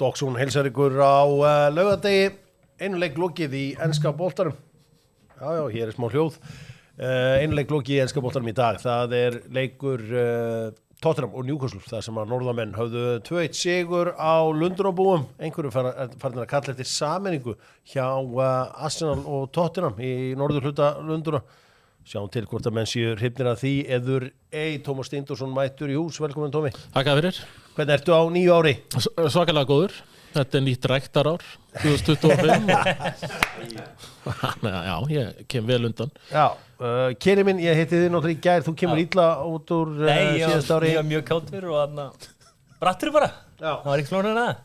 Dogsson heilsar ykkur á laugardegi, einu leik lokið í enska boltanum. Já, hér smá hljóð. Einu leik lokið í enska boltanum í dag. Það leikur Tottenham og Newcastle, þar sem að norðamenn höfðu 2-1 sigur á Lundunarbúum. Einhverju farin að kalla eftir sameiningu hjá Arsenal og Tottenham í norður hluta Lunduna. Sjáum til hvort að menn séu hrifnir að því eður Tómas Steindorsson mættur í hús. Velkomin Tómi. Takk fyrir. Hvernig ertu á nýju ári? Svakalega góður. Þetta nýtt ræktarár 2025. Já, ég kem vel undan. Já, Keri minn, ég heiti þið náttúrulega í gær. Þú kemur illa út úr síðast ári. Nei, ég var mjög kátur og þarna brattur bara. Já. Það var ekki flónir en það.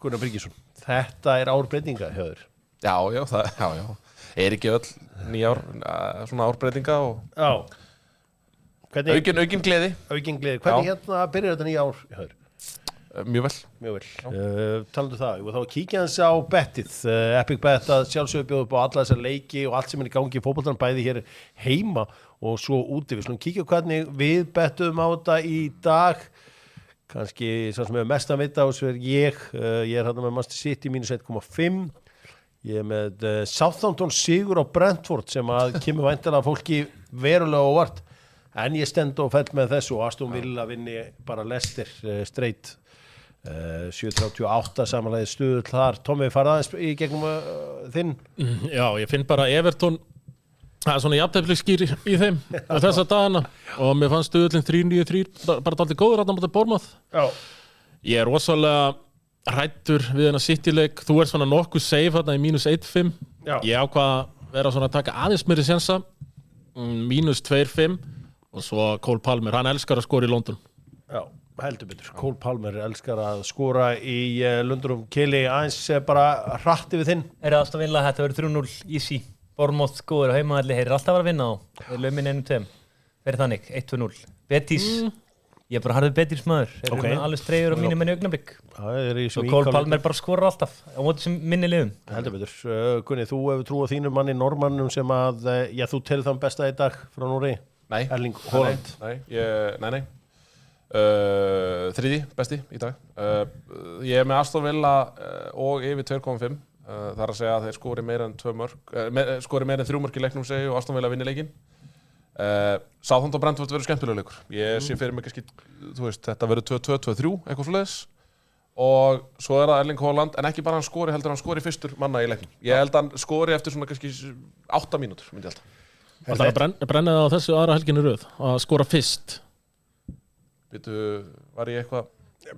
Gunnar Bryggjesson, þetta árbreytinga hjá þér. Já. Ekki öll nýjár svona árbreytinga og aukin gleði. Hvernig byrjar þetta nýja ár hjá þér? Mjög vel. Talandu það, og þá kíkja hans á bettið. Epic Bet að sjálfsögðu bjóða upp á alla þessar leiki og allt sem í gangi í fótboltanum, bæði hér heima og svo úti. Við slum kíkja hvernig við bettuðum á þetta í dag. Kannski sá sem hefur mest að vita á þessu ég er hérna með Manchester City mínus 1,5. Ég með Southampton sigur á Brentford sem að kemur væntanlega fólki verulega óvart. En ég stend og fell með þessu og Aston Villa vinni bara Leicester straight 7.38 samanlega stuðull þar. Tommi, farið aðeins í gegnum þinn? Já, ég finn bara Everton, það er svona jafnteflisskýr í þeim þessa dagana og mér fannst stuðullin 3-9-3 bara dálítið góður þarna mútið Bournemouth. Já. Ég er rosalega hræddur við hennar City-leik. Þú ert svona nokkuð safe þarna í mínus 1,5. Ég ákvað að vera svona að taka aðeins meiri sénsa, mínus 2,5 og svo Cole Palmer, hann elskar að skora í London. Já, heldur betur. Cole Palmer elskar að skora í Lundunum. Keli, aðeins bara hratti við þinn. Aston Villa, þetta verður 3-0 easy. Bournemouth góður á heimavalli, þeir alltaf að vinna á. Þeir lögmin 1-2. Verður þannig, 1-2-0. Betis. Ég er bara harður Betis maður. Þeir eru með alveg streyður og mínir menn í augnablik. Svo Cole Palmer bara skorar alltaf á móti sem minni liðum. Heldur betur. Gunni, þú hefur trú á þínum manni Normannum sem að, þú telur þann besta í dag frá Noregi? Nei. Erling Haaland. Nei. Þriði besti í dag. Ég er með Aston Villa og yfir 2,5. Það er að segja að þeir skori meira en 2 mörk, skori meira en 3 mörk í leiknum segi og Aston Villa vinni leikinn. Southampton og Brentford verður skemmtilegur leikur. Ég sé fyrir mig kannski, þú veist, þetta verður 2-2, 2-3, eitthvað svoleiðis. Og svo er það Erling Haaland, en ekki bara hann skori, heldur hann skori fyrstur manna í leiknum. Ég held hann skori eftir svona kannski 8 mínútur, myndi ég alltaf. Það brennið á þessu aðra helginu röð, að skora fyrst. Var ég eitthvað?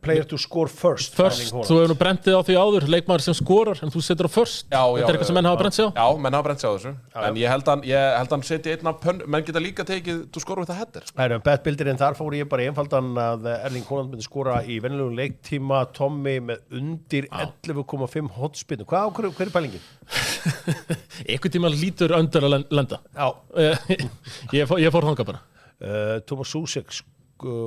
Player to score first. Þú hefur nú brentið á því áður, leikmaður sem skorar, en þú setur á first. Já, þetta er eitthvað sem menn hafa brent sig á? Já, menn hafa brent sig á þessu. En ég held hann setja einn af menn geta líka tekið to score with a header. Betbildirinn þar fór ég bara einfaldan að Erling Haaland myndi skora í venjulegum leiktíma, Tommy með undir 11,5 hotspinnu. Hver er pælingin? Einhvern tíma lítur undir að lenda. Já. Ég fór þangað bara. Thomas Susek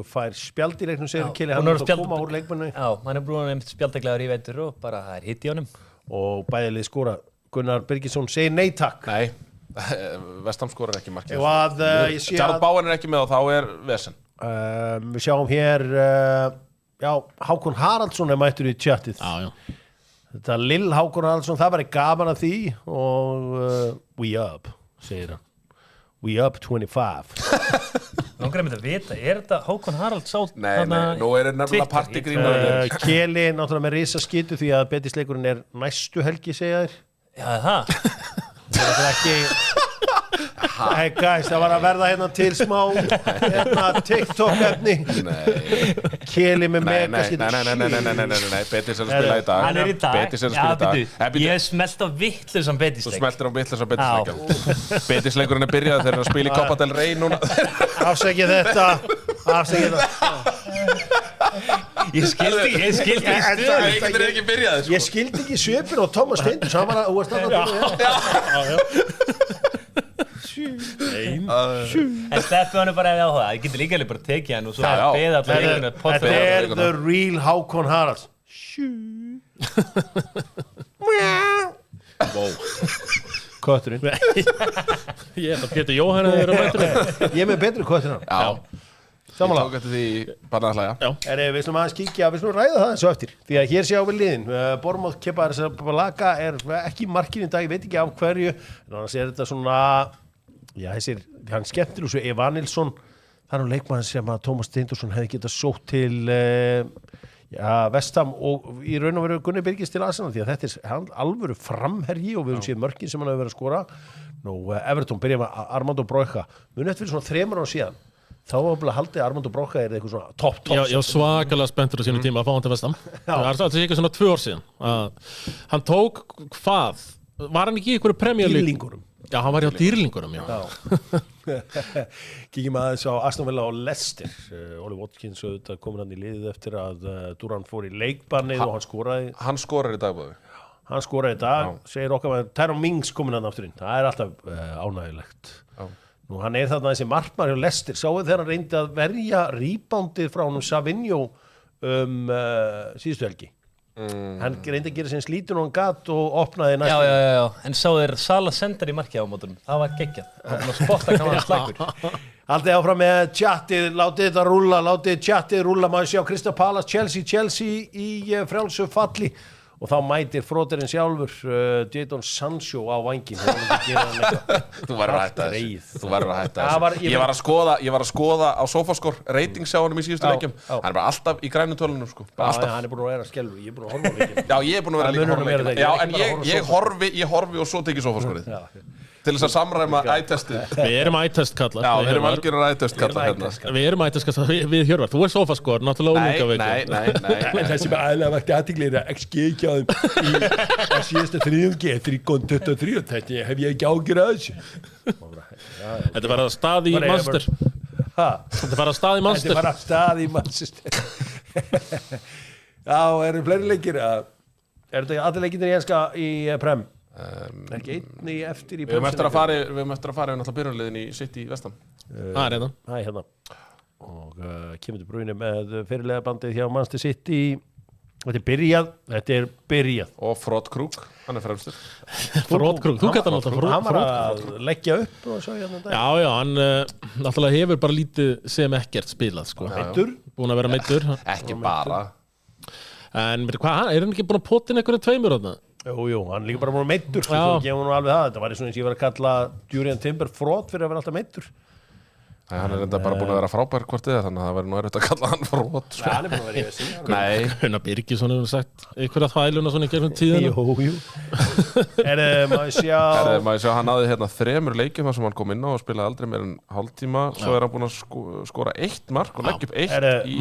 fær spjald í leiknum segir Kili, hann er að koma úr leikmannu. Já, hann er brúin einmitt spjaldeglegar í vetur og bara það er hitt í honum. Og bæðilið skora. Gunnar Bryggjesson segir nei takk. Nei, West Ham skorar ekki markið. Jarrod Bowen er ekki með og þá er vesen. Við sjáum hér, Hákon Haraldsson er mættur í tjattið. Já. Þetta Lill Hákon Haraldsson, það væri gaman að því og we up, segir hann. We up 25. Langar að vita, er þetta Hákon Haralds á? Nei, nú er nefnilega partygrímur. Keli náttúrulega með risa skitu því að Betisleikurinn er næstu helgi, segja þér. Já, það. Það er ekki... Hey guys, það var að verða hérna til smá TikTok-efni. Keli með megaskitu. Nei, Betis er að spila í dag. Hann er í dag. Betis er að spila í dag. Ég smelt á vitlausan Betisleik. Þú smeltir á vitlausan Betisleik. Betisleikurinn er byrjað, þeir eru að spila í Copa del Rey núna. Afsækið þetta. Ég skildi stöðun. Ekki byrjað. Ég skildi ekki svipin á Thomas Steindors. Hann var að En steppi hann bara ef ég á það. Ég getur líka bara tekið hann og svo beða allar leikinu. Þetta er the real Hákon Haralds. Kötturinn. Ég held að Pétur Jóhann er að mæta. Ég er með betri kötturinn. Já. Samanlega. Ég tók eftir því bara að hlæja. Við slum aðeins kíkja, við slum ræða það eins og eftir. Því að hér sjáum við liðin. Bournemouth Kepa Arrizabalaga ekki markinn í dag, ég veit ekki af hverju. En annars þetta svona, hann skemmtir þessu Evanilsson. Það leikmann sem að Tómas Steindorsson hefði getað sótt til West Ham og í raun og veru Gunni Birgis til Arsenal því að þetta alvöru framherji og við höfum séð mörkin sem hann hefur verið að skora. Nú, Everton byrja með Armando Broja. Muni eftir svona 3 ára síðan. Þá var bara haldið Armando Broja eitthvað svona topp. Já, svakalega spenntur á sínum tíma að fá hann til West Ham. Það er alltaf ekki svona 2 ár síðan. Hann tók hvað? Var hann ekki í einhverju Premier League? Dýrlingurum. Já, hann var hjá dýrlingurum, Kíkjum aðeins á Aston Villa og Leicester. Oli Watkins auðvitað komin hann í liðið eftir að Duran fór í leikbannið og hann skoraði. Hann skorar í dag, bóði. Hann skoraði í dag, segir okkar með Tyrone Mings komin hann aftur inn. Það er alltaf ánægilegt. Nú, hann þarna þessi markmaður hjá Leicester. Sáuð þegar hann reyndi að verja reboundið frá honum Savinho síðustu helgi. Hann reyndi að gera sem slítun og hann gat og opnaði næstu. Já, en sá þeir Sala sender í markið á mótunum. Það var geggjað. Það var spotta kann hann slagur. Haldið áfram með tjattið, látið þetta rúlla, látið tjattið rúlla. Maður sjá Crystal Palace, Chelsea í frjálsu falli. Og þá mætir fróterinn sjálfur Jadon Sancho á vængin. Þú verður að hætta þessu. Ég var að skoða á Sofascore ratings hjá honum í síðustu leikjum. Hann er bara alltaf í grænu tölunum sko. Hann er búin að vera skelfur. Ég er búin að horfa á leikina. Já, ég er búin að vera líka að horfa á leikina. Já, en ég horfi og svo tekið Sofascorið. Til þess að samræma eye-testið. Við erum eye-test kallar. Já, við erum algjörður eye-test kallar hérna. Við erum eye-test kallar við Hjörvar. Þú er Sofascore, náttúrulega ólíka Nei. Það sem aðlega vakti athygli er að XG ekki á þeim á síðasta þriðjungi 3,23 og þetta hef ég ekki ágjur að þessu. Þetta var að stað í Manchester. Þetta var að stað í Manchester. Já, eru fleiri leikir? Er þetta allir leikir í enska í Prem? Ekki einni eftir í Við höfum eftir að fara náttúrulega byrjunliðin í City West Ham. Það er hérna. Hérna. Og kemur til brúinu með fyrirlega bandið hjá Manchester City. Þetta er byrjað. Og Frode Krug, hann er fremstur. Frode Krug, þú gæti hann alltaf Frode Krug. Hann var að leggja upp og svo hérna dag. Já, hann náttúrulega hefur bara lítið sem ekkert spilað sko. Meiddur. Búin að vera meiddur. Ekki bara. En hvað, er hann ekki búin að potta inn einhverju 2 þarna? Jú, hann líka bara búin að meiddur sko, svo gefum hann alveg það. Þetta var svona eins og ég var að kalla Jurriën Timber Frode fyrir að vera alltaf meiddur. Hann er enda bara búin að vera frábær hvort eða þannig að það væri nú erfitt að kalla hann Frode sko. Hann er búin að vera í þessi. Nei. Gunnar Birgisson hefur sagt einhverja þvæluna svona í gegnum tíðina. Jú. Maður sjá, hann náði hérna 3 leikjum þar sem hann kom inn á og spilaði aldrei meir en hálftíma. Svo er hann búin að skora 1 mark og leggja upp 1 í...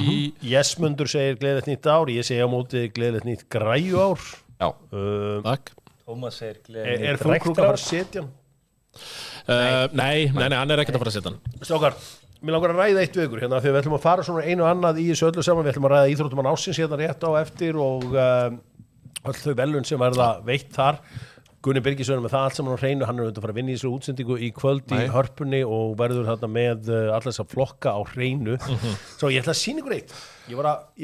Jesmundur segir gleðilegt nýtt ár, ég segi á móti gleðilegt nýtt græju ár. Já. Takk. Tómas segir gleðilegt Er þú Krúk að fara að setja hann? Nei, hann er ekkert að fara að setja hann. Strákar, mér langar að ræða eitt við ykkur hérna þegar við ætlum að fara svona einu og annað í þessu öllu saman. Við ætlum að ræða íþróttumann ársins hérna rétt á eftir og öll þau velun sem verða veitt þar. Gunni Birgisson með það allt saman á hreinu, hann er auðvitað að fara að vinna í þessu útsendingu í kvöld í Hörpunni og verður þarna með alla þessa flokka á hreinu. Svo ég ætla að sýna ykkur eitt. Ég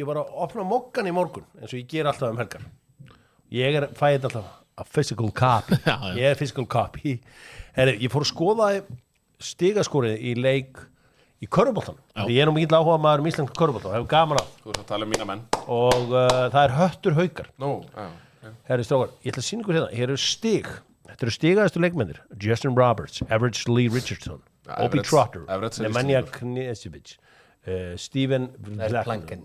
var að opna mokkan í morgun eins og ég ger alltaf helgar. Ég fæði alltaf a physical copy. Ég er physical copy. Ég fór að skoða stigaskorið í leik í körfuboltan. Ég er nú mikill áhuga maður íslensk körfubolta og hefur gaman af. Þú ert að tala mína menn. Og það er Höttur Haukar. Strákar, ég ætla að sýna ykkur hérna. Hér eru stig. Þetta eru stigaðastu leikmennir. Justin Roberts, Average Lee Richardson, Obi Trotter, Nemanja Knežević, Steven Blanken,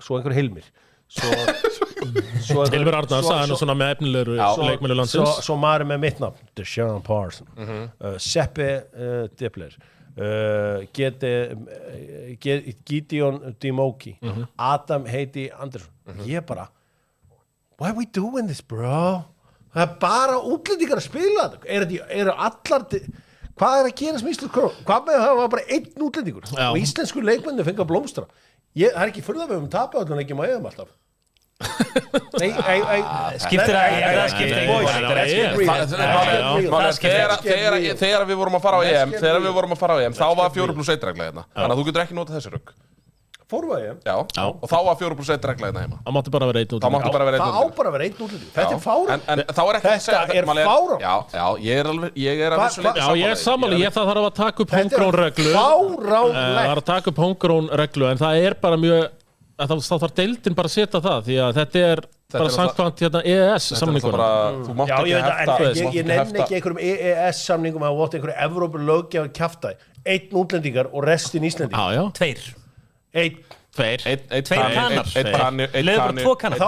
svo einhver Hilmir. Hilmir Arnars, hann er svona með efnilegur leikmennu landsins. Svo maður með mitt nafn, Deshaun Parson, Seppi Dippler, Gideon Dimoki, Adam Heidi Andersson. Ég bara, why are we doing this, bro? Það er bara útlendingar að spila þetta. Eru allar... Hvað er að gera sem íslensku körfubolta? Hvað með það var bara 1 útlendingur? Og íslensku leikmenni fengi að blómstra. Það er ekki furða við tapað öllum leikjum að eigum alltaf. Þegar við vorum að fara á EM þá var 4+1 regla hérna. Þannig að þú getur ekki notað þessi rugg. Fórum við EM? Já, og þá var 4% regla hérna heima. Það mátti bara vera 1 Það mátti bara vera 1 Það á bara að vera 1 útlendingur. Þetta er fáránlegt. En þá er ekki Þetta er fáránlegt. Já, ég er að vissu leyti Já, ég er sammála, ég þarf að taka upp homegrown-reglu. Fáránlegt. Það er að taka upp homegrown-reglu, en það er bara mjög, þá þarf deildin bara að setja það, því að þetta er bara samkvæmt hérna EES-samninguna. Þú mátt Já, ekki ég nenni ekki einhverjum EES-samningum að vota einhverju Evrópulöggjafa kjaftaði. 1 útlendingar og restin Íslendingar. Já, já. 2 Tveir kannar. Leður bara 2 kannar. Þá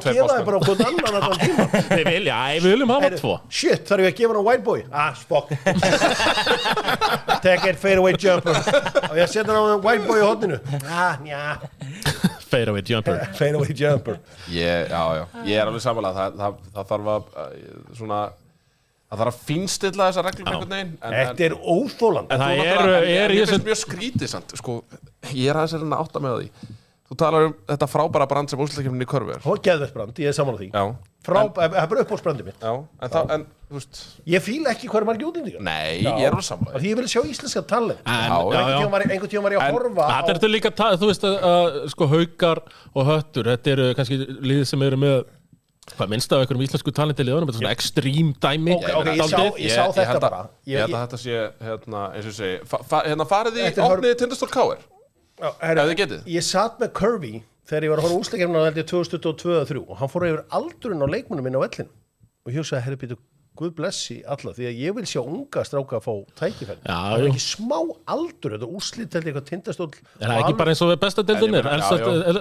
gefa þið bara okkur annan allan tíma. Við viljum hafa 2. Shit, þarf ég að gefa hann white boy? Spokk. Take it, fadeaway jumper. Og ég setja hann á white boy í horninu. Njá. Fadeaway jumper. Fadeaway jumper. Já, ég er alveg samanlega. Það þarf að svona... Það þarf að fínstilla þessa reglum einhvern veginn. Þetta er óþólandi. En það Ég finnst mjög skrítið samt. Sko, ég er aðeins að átta með því. Þú talar þetta frábæra brand sem úrslitakeppnin í körfu er. Það var geðveikt brand, ég er sammála því. Já. Það er bara uppáhaldsbrandið mitt. Já, en þú veist... Ég fíla ekki hvað er margir útlendingar. Nei, ég er alveg sammála. Því ég vil sjá íslenska talent. Einhvern tíma var ég að horfa á... Þetta er líka, þú veist að sko Haukar og Höttur, þetta eru kannski liðið sem eru með hvað minnst af einhverjum íslensku talenti liðunum, þetta er svona extreme dæmi. Ég sá þetta bara. Ég held að þetta sé, eins og segi, farið í opniði Tindastól KR. Ef þið getið. Ég satt með Kirby þegar ég var að horfa úrslitakeppnina 2022-2023 og hann fór yfir aldurinn á leikmönnum inn á vellinu og ég hugsaði, herri býtu, Guð blessi alla, því að ég vil sjá unga stráka að fá tækifæri. Það er ekki smá aldur, þetta úrslit held eitthvað Tindastóll. Er það ekki bara eins og við besta deildin er,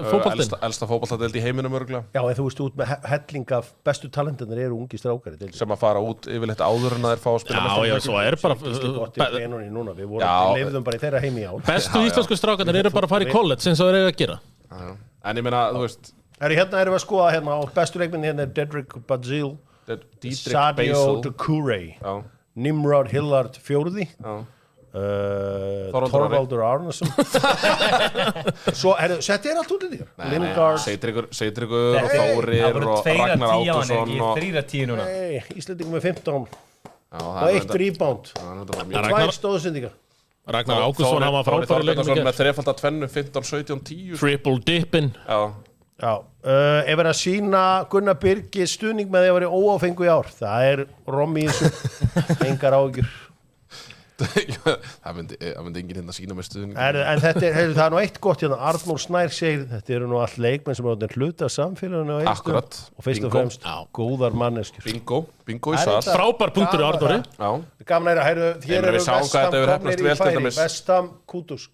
fótboltinn? Elsta fótboltadeild í heiminum örgulega. Já, en þú veist út með helling af bestu talentinir eru ungi strákar í deildin. Sem að fara út yfirleitt áður en að þeir fá að spila. Já, svo er bara... Við lifðum bara í þeirra heimi í ár. Bestu íslensku strákarnir eru bara að fara í college eins og þeir eiga að gera. En ég meina, þú veist... Hérna erum við að skoða hérna á bestu leikminn hérna er Dedrick Bazil. Sadio Doucouré, Nimrod Hillard fjórði, Þorvaldur Arnason. Svo, þetta er allt útlendingar. Lingard, Seitryggur og Þórir og Ragnar Ákusson. Ég er 3-10 núna. Nei, Íslendingur með 15 og 1 rebound. 2 stóðsendingar. Ragnar Ákusson, hann var frábæri leikmaður með þrefalda tvennu, 15, 17, 10. Triple dippin. Já, ef verið að sína Gunnar Birgi stuðning með því að vera óáfengu í ár, það er rommi í þessu, engar áhyggjur. Það myndi enginn hérna sína með stuðning. En þetta það er nú eitt gott hérna, Arnór Snær segir, þetta eru nú allt leikmenn sem er hluti af samfélaginu og Akkurat. Og fyrst og fremst góðar manneskjur. Bingo í sall. Frábær punktur í Arnóri. Gaman að heyra, hér eru Vestam komnir í færi, Vestam, Kútus.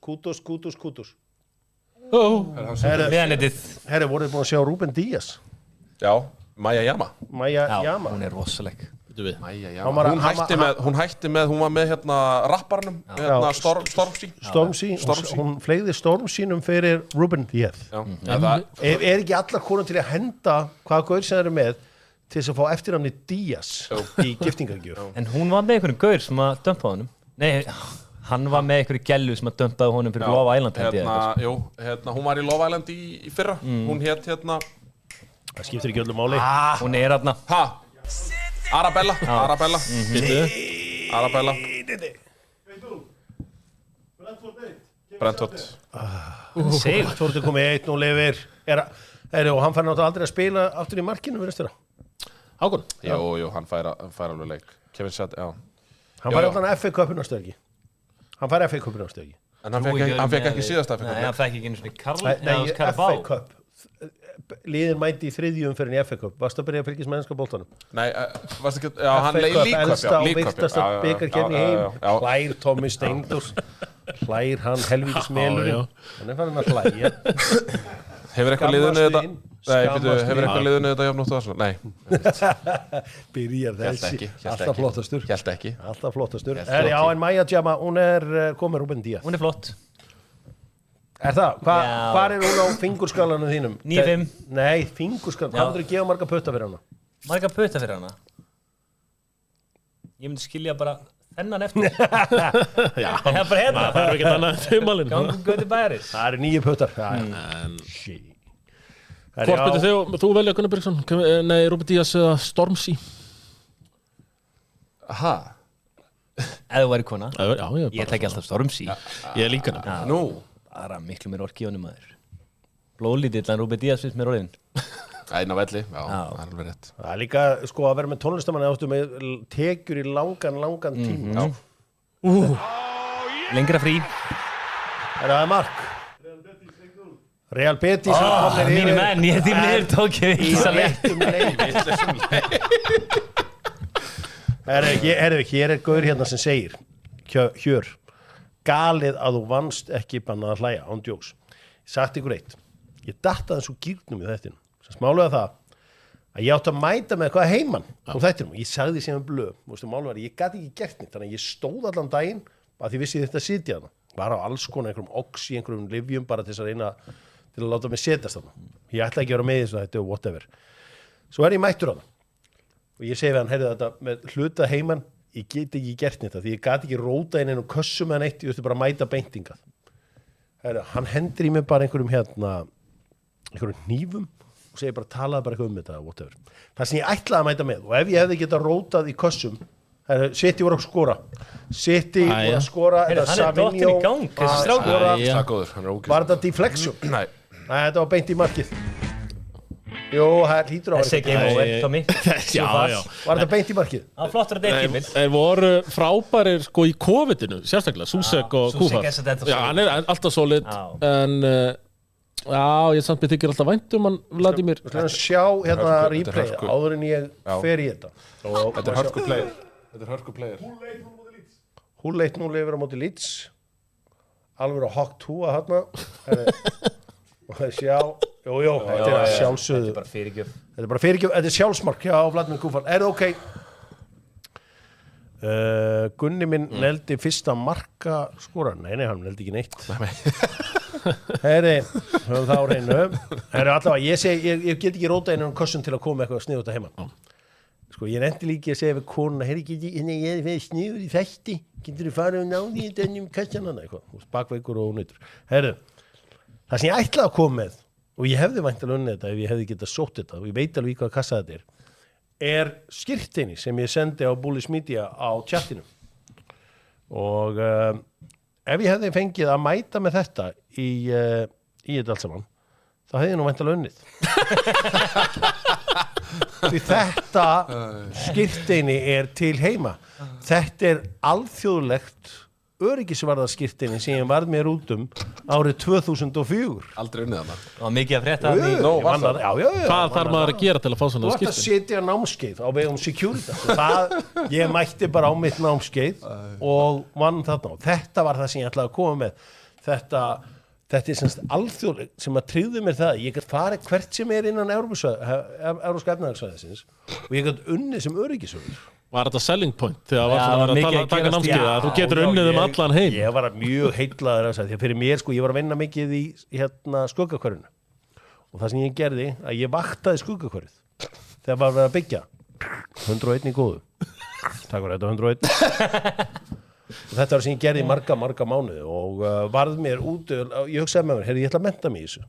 Herri, voruð búin að sjá Rúben Díaz? Já, Maja Jama. Hún er rosaleg. Maja Jama. Hún hætti með, hún var með hérna rapparnum, hérna Stormzy. Hún fleigði Stormzynum fyrir Rúben Díaz. Er ekki allar konur til að henda hvaða gaur sem eru með til þess að fá eftirnafni Díaz í giftingargjöf? En hún var með einhvern gaur sem að dömpa honum. Nei, hann var með einhverju gælu sem að dömpaði honum fyrir Love Island. Hún var í Love Island í fyrra. Hún hét hérna... Það skiptir ekki öllu máli. Hún er hérna. Arabella. Brentford. Brentford er komið 1-0 yfir. Og hann fær náttúrulega aldrei að spila aftur í markinu, verðist þér? Hákon? Jú, hann fær alveg leik. Kevin Satt, já. Hann fær alltaf FA Cupinu á stöðgi. En hann fekk ekki síðast FA Cup. Nei, hann fekk ekki einu svona FA Cup. Liðin mæti í þriðjum fyrir í FA Cup. Varstu að byrja að fylgjast með ennska boltanum? Nei, varstu ekki... Já, hann leið League Cup. Elsta og viktasta bikarkeppni í heim. Hlær Tommy Steindors. Hlær hann helvítis melurinn. Hann er farin að hlæja. Hefur eitthvað liðinu þetta... Hefur eitthvað liðinu þetta jafn nóttu að svona? Nei. Byrjar þessi. Alltaf flottastur. Hélt ekki. Alltaf flottastur. Já, en Maja Jama, hún er komið Rúben Díaz. Hún er flott. Er það? Hvar er hún á fingurskalanum þínum? 9-5. Nei, fingurskalanum. Hvað myndir þú gefa marga putta fyrir hana? Marga putta fyrir hana? Ég myndi skilja bara þennan eftir. Já. Það er bara hérna. Það er ekki annað en þumalinn. Gangum göti bæris. Það eru 9 puttar. Hvort betur þú velja Gunnar Birgsson? Nei, Rúben Díaz eða Stormzy? Ef þú væri kona. Já. Ég tek alltaf Stormzy. Ég líka nefnilega. Nú. bara miklu meir orki í honum maður. Blóðlítill en Rúben Díaz finnst mér orðin. Einn á velli, já, það er alveg rétt. Það er líka, sko, að vera með tónlistamann áttu með tekjur í langan tíma. Lengra frí. Það er mark. Real Betis Mínu menn, ég því mér tók ég í léttum leik. Hér er gaur hérna sem segir Hjör, galið að þú vannst ekki bannað að hlæja án djóks. Ég sagt ykkur eitt, ég dattaði svo gýrnum í þættinu, sem smálega það að ég átti að mæta með eitthvað heimann á þættinum, ég sagði síðan blöð, ég gæti ekki gert neitt, þannig að ég stóð allan daginn að því vissi þetta að sitja þarna, var á alls konar einhverjum oxi, einhverjum lyfjum bara til þess að reyna til að láta mig setjast þarna. Ég ætla ekki að vera með þessu þetta og whatever. Svo ég mættur á það og ég segi við hann, heyrðu þetta með hluta heimann, ég get ekki gert neitt því ég gat ekki róta inn einum kössum eða neitt, ég þurfti bara að mæta beintingað. Heyrðu, hann hendur í mig bara einhverjum hnífum og segir bara talaði bara eitthvað þetta whatever. Það sem ég ætlaði að mæta með og ef ég hefði getað rótað í kössum, City voru að skora City voru að skora hann er dottin í gang var þetta deflection? Nei, þetta var beint í markið. Jú, það hlýtur á þessi game over, Tommy. Var þetta beint í markið? Það flottur að þetta er þeir voru frábærir sko í COVID-inu sérstaklega, Susek og Kúfar hann er alltaf solid en ég samt mér þykir alltaf vænt hann Vladimir. Við ætlum að sjá hérna replay áður en ég fer í þetta. Þetta er hörku player. Þetta er hörku player. Hull 1-0 yfir á móti Leeds. Alveg á Hawk 2 hérna. Og það sjá, jú, þetta er sjálfsögðu. Þetta er bara fyrirgjöf. Þetta er sjálfsmark hjá Vladimir Kúfar. Það ok? Gunni minn neldi fyrsta marka skora. Nei, hann neldi ekki neitt. Heyri, höfum það á reynu. Heyri, allavega, ég get ekki róta inn kössum til að koma eitthvað sniðugt að heima. Sko, ég nefndi líka að segja við konuna, heyri, ég er fyrir sniður í þætti, getur þú farið og náði í þetta kassanana, eitthvað, bakveikur og nöytur. Heyri, það sem ég ætlaði að koma með, og ég hefði væntanlega unnið þetta ef ég hefði getað sótt þetta, og ég veit alveg hvað kassa þetta er skírteini sem ég sendi á Bullies Media á chatinu. Og ef ég hefði fengið að mæta með þetta í þetta allt saman, þá hefði ég nú væntanlega unnið. Því þetta skírteini er til heima. Þetta er alþjóðlegt öryggisvarðarskírteini sem ég varð mér út árið 2004. Aldrei unnið hana. Og mikið að frétta Hvað þarf maður að gera til að fá svona skírteini? Þú ætti að setja námskeið á vegum Securitas. Ég mætti bara á mitt námskeið og vann þarna. Þetta var það sem ég ætlaði að koma með. Þetta er semst alþjóðleg sem að tryggði mér það. Ég gæti farið hvert sem er innan Evrópska efnahagssvæðisins og ég gæti unnið sem öryggisvörður. Var þetta selling point þegar það var að taka námskeið að þú getur unnið allan heim? Ég var mjög heillaður að því að fyrir mér, ég var að vinna mikið í skuggakörfinu og það sem ég gerði að ég vaktaði skuggakörfið þegar var verið að byggja 101 í góðu. Takk fyrir þetta 101. Og þetta var sem ég gerði í marga mánuði og varð mér út, ég hugsaði með mér, ég ætla að mennta mig í þessu.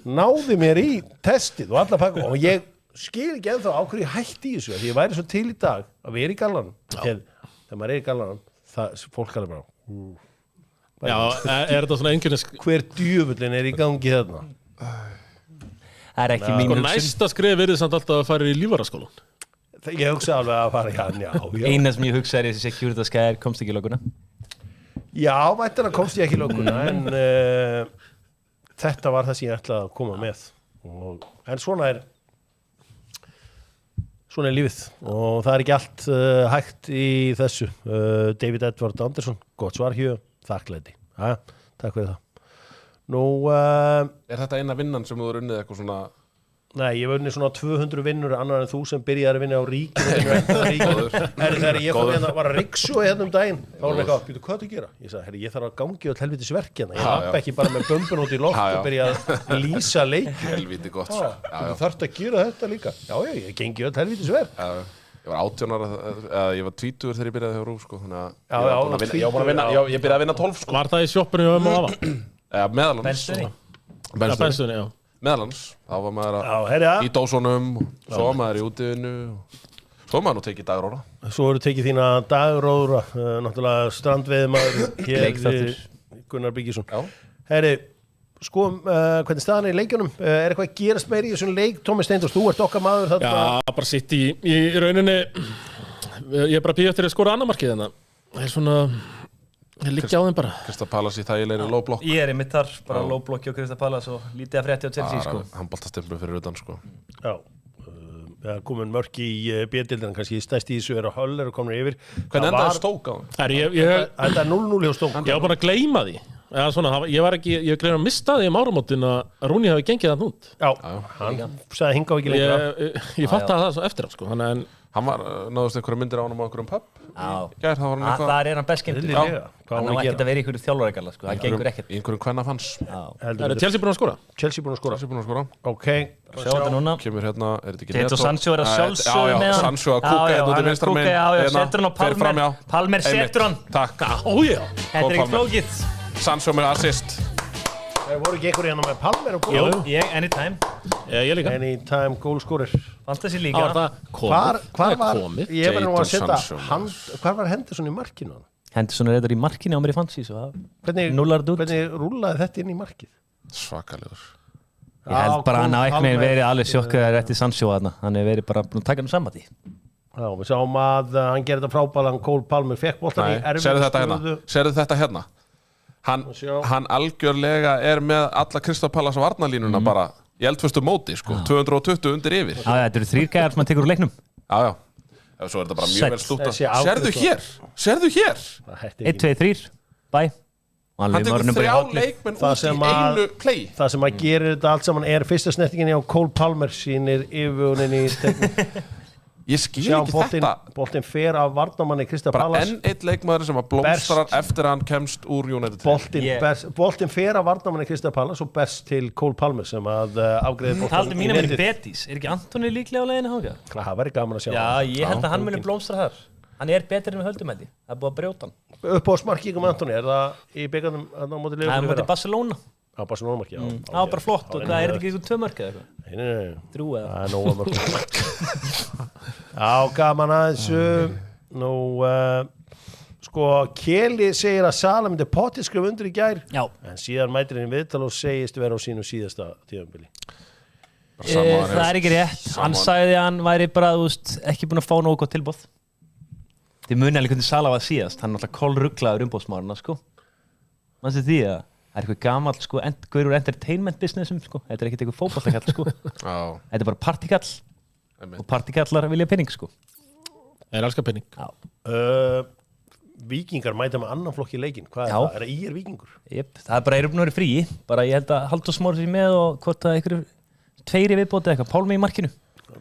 Náði mér í testið og alla pakka og ég skil ekki ennþá á hverju ég hætti í þessu því ég væri svo til í dag að vera í gallanum. Þegar maður er í gallanum, fólk kallar bara er þetta svona einhverjum hver djöfullin er í gangi þarna? Það er ekki mín hugsun. Næsta skrif verið samt alltaf að fara í lífvaraskólan. Ég hugsa alveg að fara já. Eina sem ég hugsa er þessi Securitas gæðir komst ekki í löguna. Já, vættilega komst ég ekki í löguna en þetta var það sem ég ætlaði að koma með en svona er lífið og það er ekki allt hægt í þessu. David Edward Anderson, gott svar hér, þakklæti. Takk fyrir það. Nú er þetta eina vinnan sem þú er unnið eitthvað svona? Nei, ég var unnið svona 200 vinnur annar en þú sem byrjaði að vinna á ríkinu. Þegar ég var að riksu hérna daginn, þá var eitthvað, býtu hvað þú gera? Ég sagði, ég þarf að gangi út helvitis verk hérna. Ég lapp ekki bara með bömbun út í loft og byrja að lýsa leik. Helviti gott. Þú þarft að gera þetta líka. Já, ég gengi út helvitis verk. Ég var 18 ára, ég var 20 þegar ég byrjaði hjá RÚV, sko, þannig að ég byrjaði að vinna 12, sko. Var það í sjoppinu hjá Meðalans. Meðalans, þá var maður í dósunum, svo var maður í útivinnu, svo var maður nú tekið dagróra. Svo eru tekið þína dagróra, náttúrulega strandveiðmaður hér, Gunnar Byggisson. Já. Herri, skoðum hvernig staðan er í leikjunum. Er eitthvað að gerast meira í þessum leik? Tómi Steindors, þú ert okkar maður. Já, bara sitt í rauninni. Ég er bara að býja eftir að skora annar markið þannig. Það er svona, ég liggja á þeim bara. Crystal Palace í þægilegri low block. Ég er einmitt þar, bara low blocki á Crystal Palace og lítið að frétti á Chelsea, sko. Hann boltastemplu fyrir utan, sko. Já. Það komin mörk í B-dildina, kannski stæst í þessu er að Hull eru komin yfir. Hvernig endaði Stoke á það? Þetta er 0-0 hjá Stoke. Ég var bara að gleyma því. Eða svona, ég gleyma að mista því áramótin að Rúni hafi gengið það nút. Já, hann sagði hinga á ekki lengra. Ég fattaði það svo eftir á, sko. Hann náðust einhverja myndir á hann á einhverjum pub. Já, það þar er hann best skemmtur. Hann á ekkert að vera í einhverju þjálfaregalla, sko. Það gengur ekkert. Í einhverjum kvennafans. Er Chelsea búin að skora? Chelsea búin að skora. Ok. Sjá þetta núna. Kemur hérna, er þetta ekki Neto Sancho er að sjálfsögðu með hann. Sancho að kúka hérna út í vinstra megin. Já, setur hann á Palmer. Palmer setur hann. Takk. Þetta er ekki flókið. Sancho með assist. Það voru ekki einhverju hérna með Palmer og Jú, ég, anytime. Ég líka. Anytime goalscorer. Fantasy líka. Hvar var, ég var nú að setja, hvar var Henderson í markinu? Henderson er reyndar í markinu á mér í Fantasy, svo hvernig rúlaði þetta inn í markið? Svakalegur. Ég held bara hann á ekki verið alveg sjokkaður eftir Sancho þarna. Hann hefur verið bara búin að taka hann saman því. Já, við sáum að hann gerði þetta frábælan, Cole Palmer fekk boltan í erfiðu stöðu. Serðu þetta hérna? Hann algjörlega er með alla Crystal Palace varnarlínuna bara í eldföstu móti, sko, 220 undir yfir. Já, þetta eru 3 gæjar sem hann tekur úr leiknum. Já. Svo er þetta bara mjög vel stúta. Serðu hér. 1, 2, 3, bæ. Hann tekur 3 leikmenn út í einu play. Það sem að gerir þetta allt saman er fyrsta snertingin á Cole Palmer sínir yfirvögunin í stegni. Ég skil ekki þetta. Boltinn fer af varnarmanni Crystal bara Palace. enn eitt leikmaður sem að blómstrar eftir að hann kemst úr United. Boltinn fer af varnarmanni Crystal Palace og berst til Cole Palmer sem að afgreiði boltan. Taldi mínum er í Betis. Er ekki Antoni líklega á leiðinu hanga? Það væri gaman að sjá. Já, ég held að hann muni blómstra þar. Hann er betur en við höldum held ég. Það er búið að brjóta hann. Uppáhaldsmarkið Antoni, er það í byggarnum á móti Liverpool? Það er móti Barcelona. Já, Barcelona-markið, já. Það var bara flott og hvað, er þetta ekki eitthvað 2 mörk eða eitthvað? Nei. 3 eða? Það er nóga mörk. Já, gaman aðeins. Nú, sko, Keli segir að Sala myndi pottið skrifa undir í gær. Já. En síðan mætir henni viðtal og segist vera á sínu síðasta tíðanbili. Það er ekki rétt. Hann sagði að hann væri bara, þú veist, ekki búin að fá nógu gott tilboð. Þið muni alveg hvernig Sala var síðast. Hann er alltaf kolrugglaður umbóðsmáruna, sko. Manstu því að það er eitthvað gamall, sko, hverjur entertainment businessum, sko. Þetta er ekkert eitthvað fótboltakall, sko. Þetta er bara partykall. Og partykallar vilja penning, sko. Það er elskar penning. Víkingar mæta með annan flokk í leikinn. Hvað er það? Er það ír Víkingur? Jep, það er bara eru búin að vera frí. Bara ég held að Halldór Smári sér með og hvort að einhverju 2 í viðbóti eitthvað. Pálmi í markinu.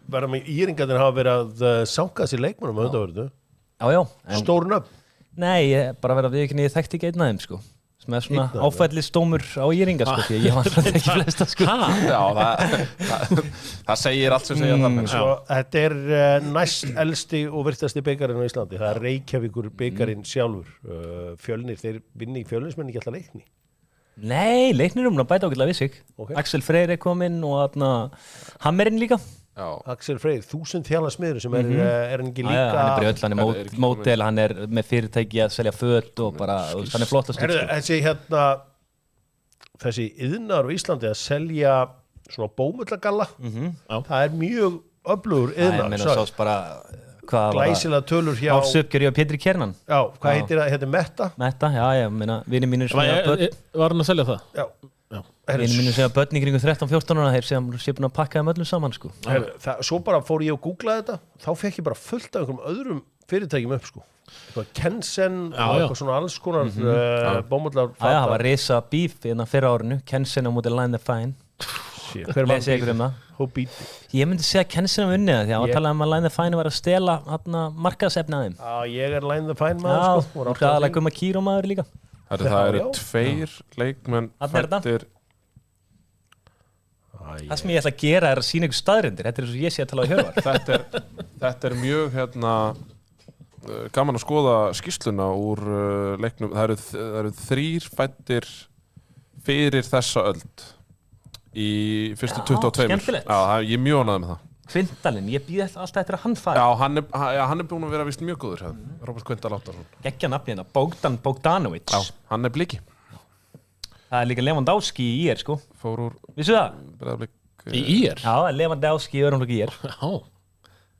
Verða með íringarnir hafa verið að sanga sér leikmannum að þetta verðu. Já. Stórn upp? Nei, bara verða við ekki niður þekkt ekki einn aðeim, sko. Sem er svona áfællistómur á íringa, sko. Því ég var alltaf ekki flesta, sko. Já, það segir allt sem segja það. Svo, þetta er næst elsti og virtasti byggarinn á Íslandi. Það er Reykjavíkur byggarinn sjálfur. Fjölnir, þeir vinni í Fjölnismenn ekki alltaf leikni. Nei, leiknir að bæta ágætlega við sig. Axel Freyr er kominn og Hammerinn líka. Axel Freyr, 1000 þjálasmiður sem er hann ekki líka. Hann er bara öll, hann er mótel, hann er með fyrirtæki að selja föt og bara, hann er flott að styrka. Þessi iðnar á Íslandi að selja svona bómullagalla, það er mjög öflugur iðnar. Glæsilega tölur hjá Ásökjari og Pétri Kjernan. Já, hvað heitir það? Heitir Metta? Metta, já, meina, vinir mínir sem er börn. Var hann að selja það? Já. Vinir mínir sem er börn í kringum 13-14 ára, þeir sé búin að pakka þeim öllum saman, sko. Svo bara fór ég og googlaði þetta, þá fekk ég bara fullt af einhverjum öðrum fyrirtækjum upp, sko. Eitthvað Kensen og eitthvað svona alls konar bómullar. Já, það var risa bíf innan fyrra árinu, Kensen á móti Line the Fine. Lesi ykkur um það. Ég myndi segja að Kensen á unni það, því að talaði um að Line the Fine var að stela markaðsefni að þeim. Já, ég er Line the Fine maður, sko. Já, það er Gumma Kíró maður líka. Það eru 2 leikmenn fættir. Það sem ég ætla að gera er að sína ykkur staðrindir. Þetta er eins og ég sé að tala á Hjörvar. Þetta er mjög gaman að skoða skýrsluna úr leiknum. Það eru 3 fættir fyrir þessa öld í fyrstu 22. Skemmtilegt. Já, ég er mjög ánægður með það. Kvindalinn, ég býð alltaf eftir að hann fari. Já, hann er búinn að vera vist mjög góður. Robert Kvindal Áttarsson. Geggja nafni hérna, Bogdan Bogdanovic. Já, hann er bliki. Það líka Lewandowski í IR sko. Fór úr Vissu það? Breiðablik. Í IR? Já, Lewandowski í örumlokk í IR. Já.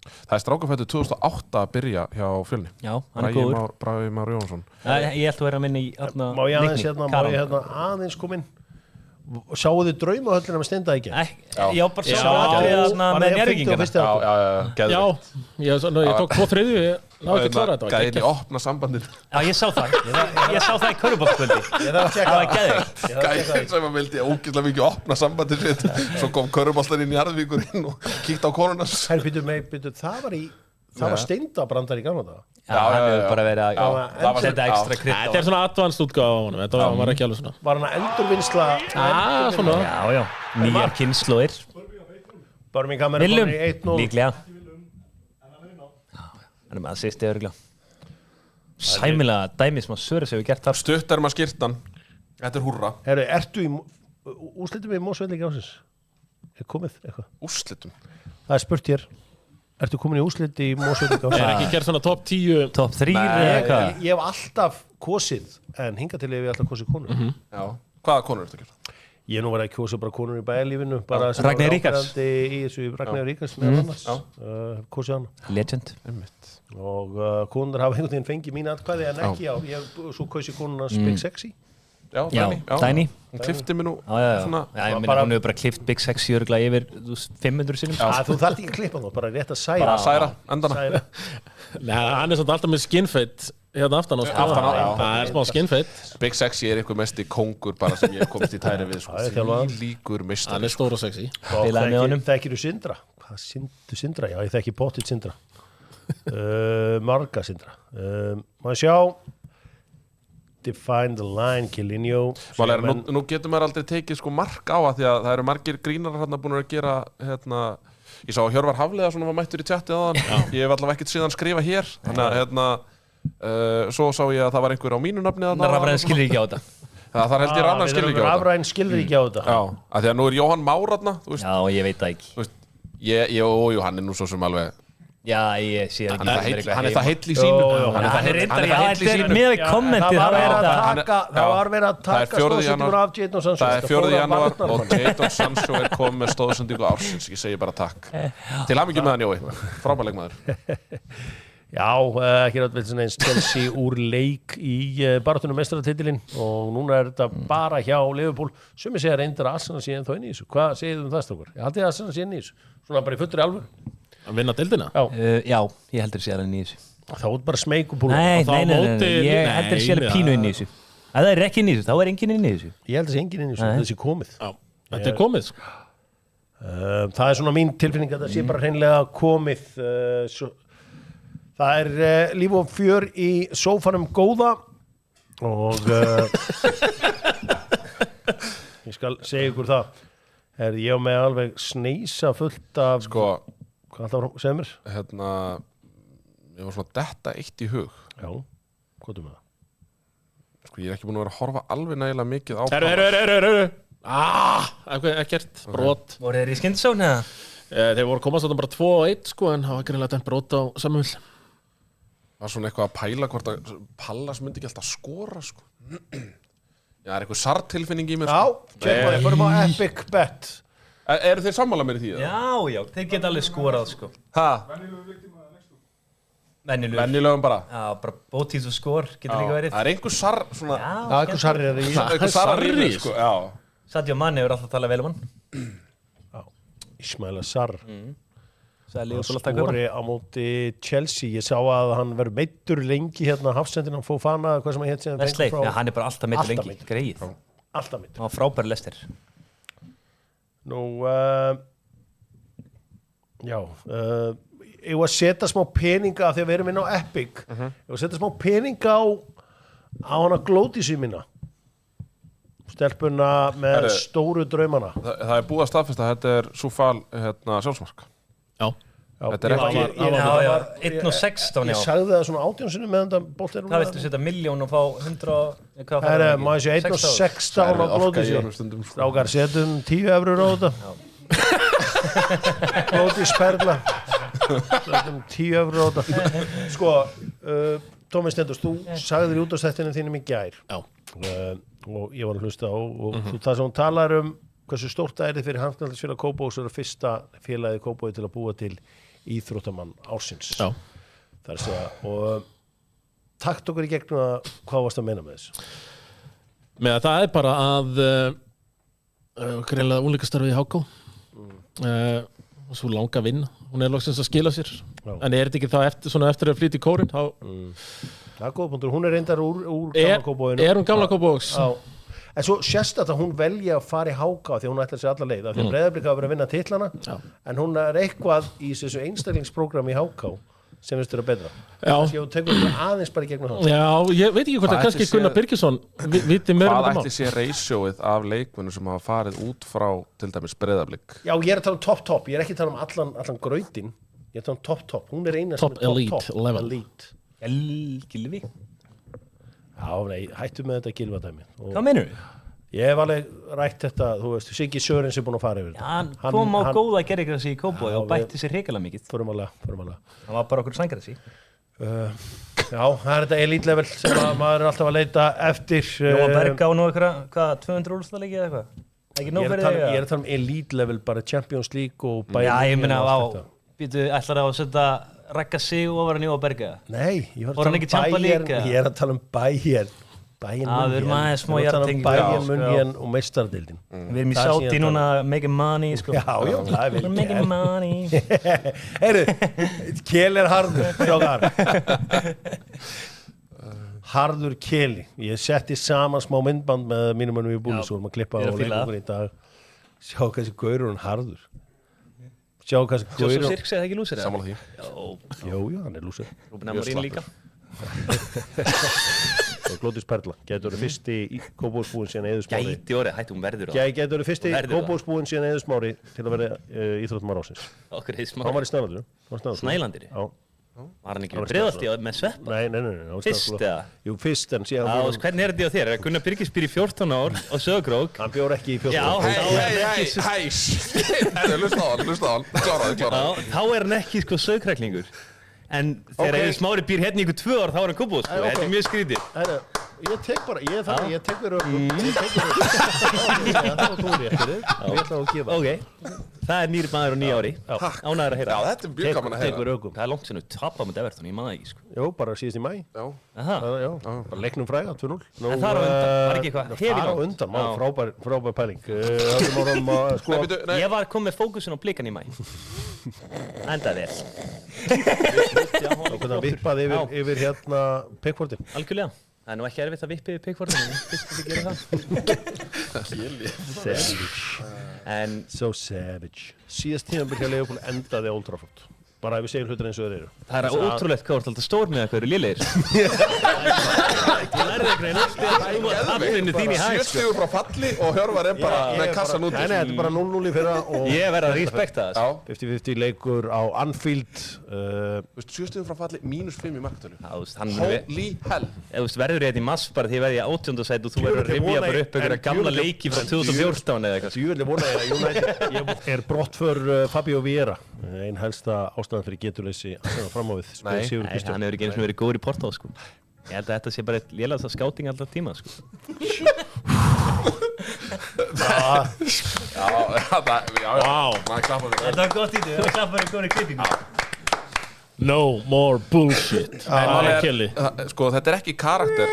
Það er strákafættu 2008 að byrja hjá Fjölni. Já, hann góður. Bragi Már Jónsson. Ég held að vera að minna í þarna Má ég aðeins koma inn? Sáu þið draumahöllina með Steinda ekki? Já, bara sá þarna með njárvíkingana. Já, ég tók 2/3, náðu ekki klára þetta. Gæði opna sambandin. Já, ég sá það. Ég sá það í körfuboltakvöldi. Það var geðveikt. Gæði sem að vildi ógeðslega mikið opna sambandin sitt. Svo kom körfuboltinn í Njarðvíkur inn og kíkti á konunars. Það var Steinda brandar í gamla daga. Já, hann hefur bara verið að setja ekstra krydd á. Þetta svona advanced útgáfa á honum, þetta var ekki alveg svona. Var hann að endurvinnsla? Svona. Já, nýjar kynnslóðir. Birmingham er Willum, komin í 1-0. líklega. Hann er með að sýsti örgulega. Sæmilega dæmi sem að Söris hefur gert þar. Stutt er maður skýrtan. Þetta er húrra. Herru, ertu í úrslitum við Mosvelli ásins? Er komið eitthvað? Úrslitum? Það er spurt hér. Ertu komin í úrslit í Mosvelli ásins? Er ekki gert svona top 10? Top 3 eða eitthvað? Ég hef alltaf kosið, en hingað til hef ég alltaf kosið konur. Já. Hvaða konur er þetta að gera? Ég hef nú verið að kosið bara konur í bæjarlífinu. Ragnar Ríkars. Í þessu Ragnar Ríkars með annars. Kosið hana. Legend. Og konur hafa einhvern veginn fengið mín atkvæði en ekki á. Svo kosið konuna Big Sexy. Já, Dæni. Hún klifti mig nú svona. Já, ég meina hún hefur bara klift Big Sexy örgulega yfir 500 sinnum. Já, þú þarft ekki að klippa þú, bara rétt að særa. Bara að særa, endana. Nei, hann er samt alltaf með skinfeit hérna aftan á sko. Það er smá skinfeit. Big Sexy er einhver mesti kóngur bara sem ég hef komist í tæri við sko. Líkur meistari. Hann er stór og sexy. Þekkir þú Sindra? Hvað syndu Sindra? Já, ég þekki pottit Sindra. Marga Sindra. Má sjá. Define the line, Kilinho. Nú getur maður aldrei tekið sko mark á að því að það eru margir grínarar hérna búin að gera ég sá að Hjörvar Hafliðason var mættur í tjatti aðan. Ég hef allavega ekkert síðan skrifa hér þannig að svo sá ég að það var einhver á mínu nafni Rafræn skilur ekki á þetta. Það held ég Rafræn skilur ekki á þetta. Rafræn skilur ekki á þetta. Já, af því að nú er Jóhann Már þarna. Já, ég veit það ekki. Jú, hann er nú svo sem alveg. Já, ég sé ekki. Hann er það heill í sínu. Hann er það heill í sínu. Með við kommentið. Það var verið að taka stóðsendingur af Jadon Sancho. Það er 4. janúar og Jadon Sancho er komið með stóðsendingu ársins. Ég segi bara takk. Til hamingju með hann, Jói. Frábær leikmaður. Já, ekki ráttveldsinn eins Chelsea úr leik í baráttunum meistaratitilinn og núna er þetta bara hjá Liverpool. Sumir segja reyndar að Arsenal sé ennþá inn í þessu. Hvað segir þið það, strákar? Ég haldið að Arsenal sé inn í þessu. Svona bara í fullri alvöru. Að vinna deildina? Já, ég heldur sér hann í þessu. Það er bara smeyk og búin. Nei, ég heldur sér pínu inn í þessu. Ef það er ekki inn í þessu, þá er enginn inn í þessu. Ég held að það sé enginn inn í þessu, þessi komið. Já, þetta er komið. Það er svona mín tilfinning að það sé bara hreinlega komið. Það er líf og fjör í sófanum góða og ég skal segja ykkur það. Ég á með alveg sneisa fullt af hvað það segir mér? Ég var svona detta eitt í hug. Já, hvað með það? Ég er ekki búin að vera að horfa alveg nægilega mikið á ekkert, brot. Voru þeir í skyndsón eða? Þeir voru komast þarna bara 2-1 sko, en það var greinlega dæmt brot á Samuel. Var svona eitthvað að pæla hvort að Pallas myndi ekki alltaf skora sko. Já, það er eitthvað sartilfinning í mér sko. Já, við förum á Epic Bet. Eru þeir sammála mér í því? Já, þeir geta alveg skorað sko. Venjulegum bara? Já, bara bótís og skor getur líka verið. Það er einhver sarr svona. Já, einhver sarr er í. Einhver sarr í því sko, já. Sadio Mane hefur alltaf talað vel um hann. Já, Ismaila Sarr. Skori á móti Chelsea. Ég sá að hann verður meiddur lengi hérna Hafsendina Fofana, hvað sem hann hétt síðan. Wesley, já, hann er bara alltaf meiddur lengi. Greið. Alltaf meiddur. Hann var frábæri lestir. Nú, já, ég var að setja smá peninga þegar við erum inn á Epic. Ég var að setja smá peninga á hana Glódísu mína. Stelpuna með stóru draumana. Það er búið að staðfesta að þetta er Soufal sjálfsmark. Já. Þetta er ekki... 1.16, já. Ég sagði það svona 18 sinni meðan það bolti Það viltu setja 1.000.000 og fá 100... Það er, maður sé 1.16 á Glódísu. Strákar, setjum 10 eurur á þetta. Glódís perla. Setjum 10 eurur á þetta. Sko, Tómi Stendos, þú sagði þér út á stættinu þínum í gær. Já. og ég var að hlusta á og það sem hún talar hversu stórt það fyrir handknattleiksfélag Kópavogs fyrsta félagið Kópavogi til að búa til íþróttamann ársins. Já. Það að segja, og takt okkur í gegnum að hvað varst að meina með þessu? Með að það bara að greinlega úlíkastarfið í HK og svo langa vinna hún loksins að skila sér en þetta ekki þá eftir að flytja í kórinn þá það góð punktur, hún reyndar úr gamla Kópavoginu. Hún gamla Kópavogs? En svo sérst að hún velja að fara í HK því hún ætlar sér alla leið af því að Breiðablik hafa verið að vinna titlana en hún eitthvað í þessu einstaklingsprogram í HK sem finnst þér að betra. Þannig að þú tekur aðeins bara í gegnum það. Já, ég veit ekki hvort að kannski Gunnar Birgisson viti meira hvað ætti sé ratioið af leikmennum sem hafa farið út frá til dæmis Breiðablik? Já, ég að tala top, ég ekki að tala allan grautin, ég að tala top, hún eina sem top elite. Gylfi? Já, nei, hættu með þetta Gylfa-dæmi. Hvað meinur þú? Ég hef alveg rætt þetta, þú veist, Siggi Sörens búin að fara yfir þetta. Hann kom á góða gerðigrassi í Kópavogi og bætti sér hrikalega mikið. Förum alveg. Hann var bara okkur sængrassi. Já, það þetta elite level sem maður alltaf að leita eftir. Jóa Berga á nú eitthvað, 200 úrslitaleiki eða eitthvað? Ekki nóg fyrir þig? Ég að tala elite level, bara Champions League og Bayern. Já, ég meina ætlar að setja Ragga sig ofar en Jóa Berga? Nei, ég var að tala um Bayern. Bayern München og meistaradeildin. Við erum í sáti núna making money sko. Já, það er vel gert. Making money. Heyrðu, Kjell harður þjóðar. Harður Kjeli. Ég setti saman smá myndband með mínum mönnum í búlis og maður klippa á leikungur í dag. Sjá hvað þessi gaurur hann harður. Sjá hvað þessi gaurur. Svo Sirks eða ekki lúsir? Sammála því. Jó, hann lúsir. Rúben Amorín líka. og Glódís Perla getur verið fyrsti í Kópavogsbúinn síðan Eiður Smári gæti orðið, hættum verður það getur verið fyrsti í Kópavogsbúinn síðan Eiður Smári til að vera íþróttamaður ársins hann var í Snælandiri var hann ekki Breiðholti með sveppa? Nei fyrst eða? Jú, fyrst en síðan hvernig er þetta á þér? Gunnar Birgis býr í 14 ár og Sögrók hann bjór ekki í 14 ár þá er hann ekki sögkræklingur en þegar Eiður Smári býr hérna í ykkur 2 ár þá er hann Kópavog þetta er mjög skrítið ég tek bara, ég tek mér öllum það var þú réttir við ætlum að gefa það er nýr maður og 9 ári ánægður að heyra já, þetta er mjög gaman að heyra það er langt sem við tapum með Everton, ég maður ekki sko. Jó, bara síðast í mæ bara leiknum fræga, 2-0 en það er á undan, var ekki eitthvað það er á undan, frábær pæling ég var komið með fókusin á blikan í mæ enda vel og hvernig hann vippaði yfir hérna Pickfordin algjörlega það er nú ekki erfitt að vippa yfir Pickfordin fyrst að gera það savage so savage síðast tímabilið hjá Liverpool endaði á Old Trafford bara ef við segjum hlutir eins og þeir eru það er ótrúlegt hvað þú ert alltaf stór með eitthvað eru lélegir ég lærði eitthvað bara 70 frá falli og Hjörvar er bara með kassan út nei, þetta er bara 0-0 í fyrra ég verð að respekta það 50-50 leikur á Anfield 70 frá falli -5 í marktölu holy hell verður ég í mass bara því verði ég 18. sæti og þú verður að rifja bara upp einhverja gamla leiki frá 2014 eða eitthvað djúvel vona ég er brottför Fabio Vieira einn helsta ástæðan fyrir geturleysi fram á við hann hefur ekki eins og verið góður í Porto sko. ég held að þetta sé bara lélegasta skáting alltaf tíma sko. þetta var gott í því það klappaði við góðri klippingu no more bullshit sko þetta er ekki karakter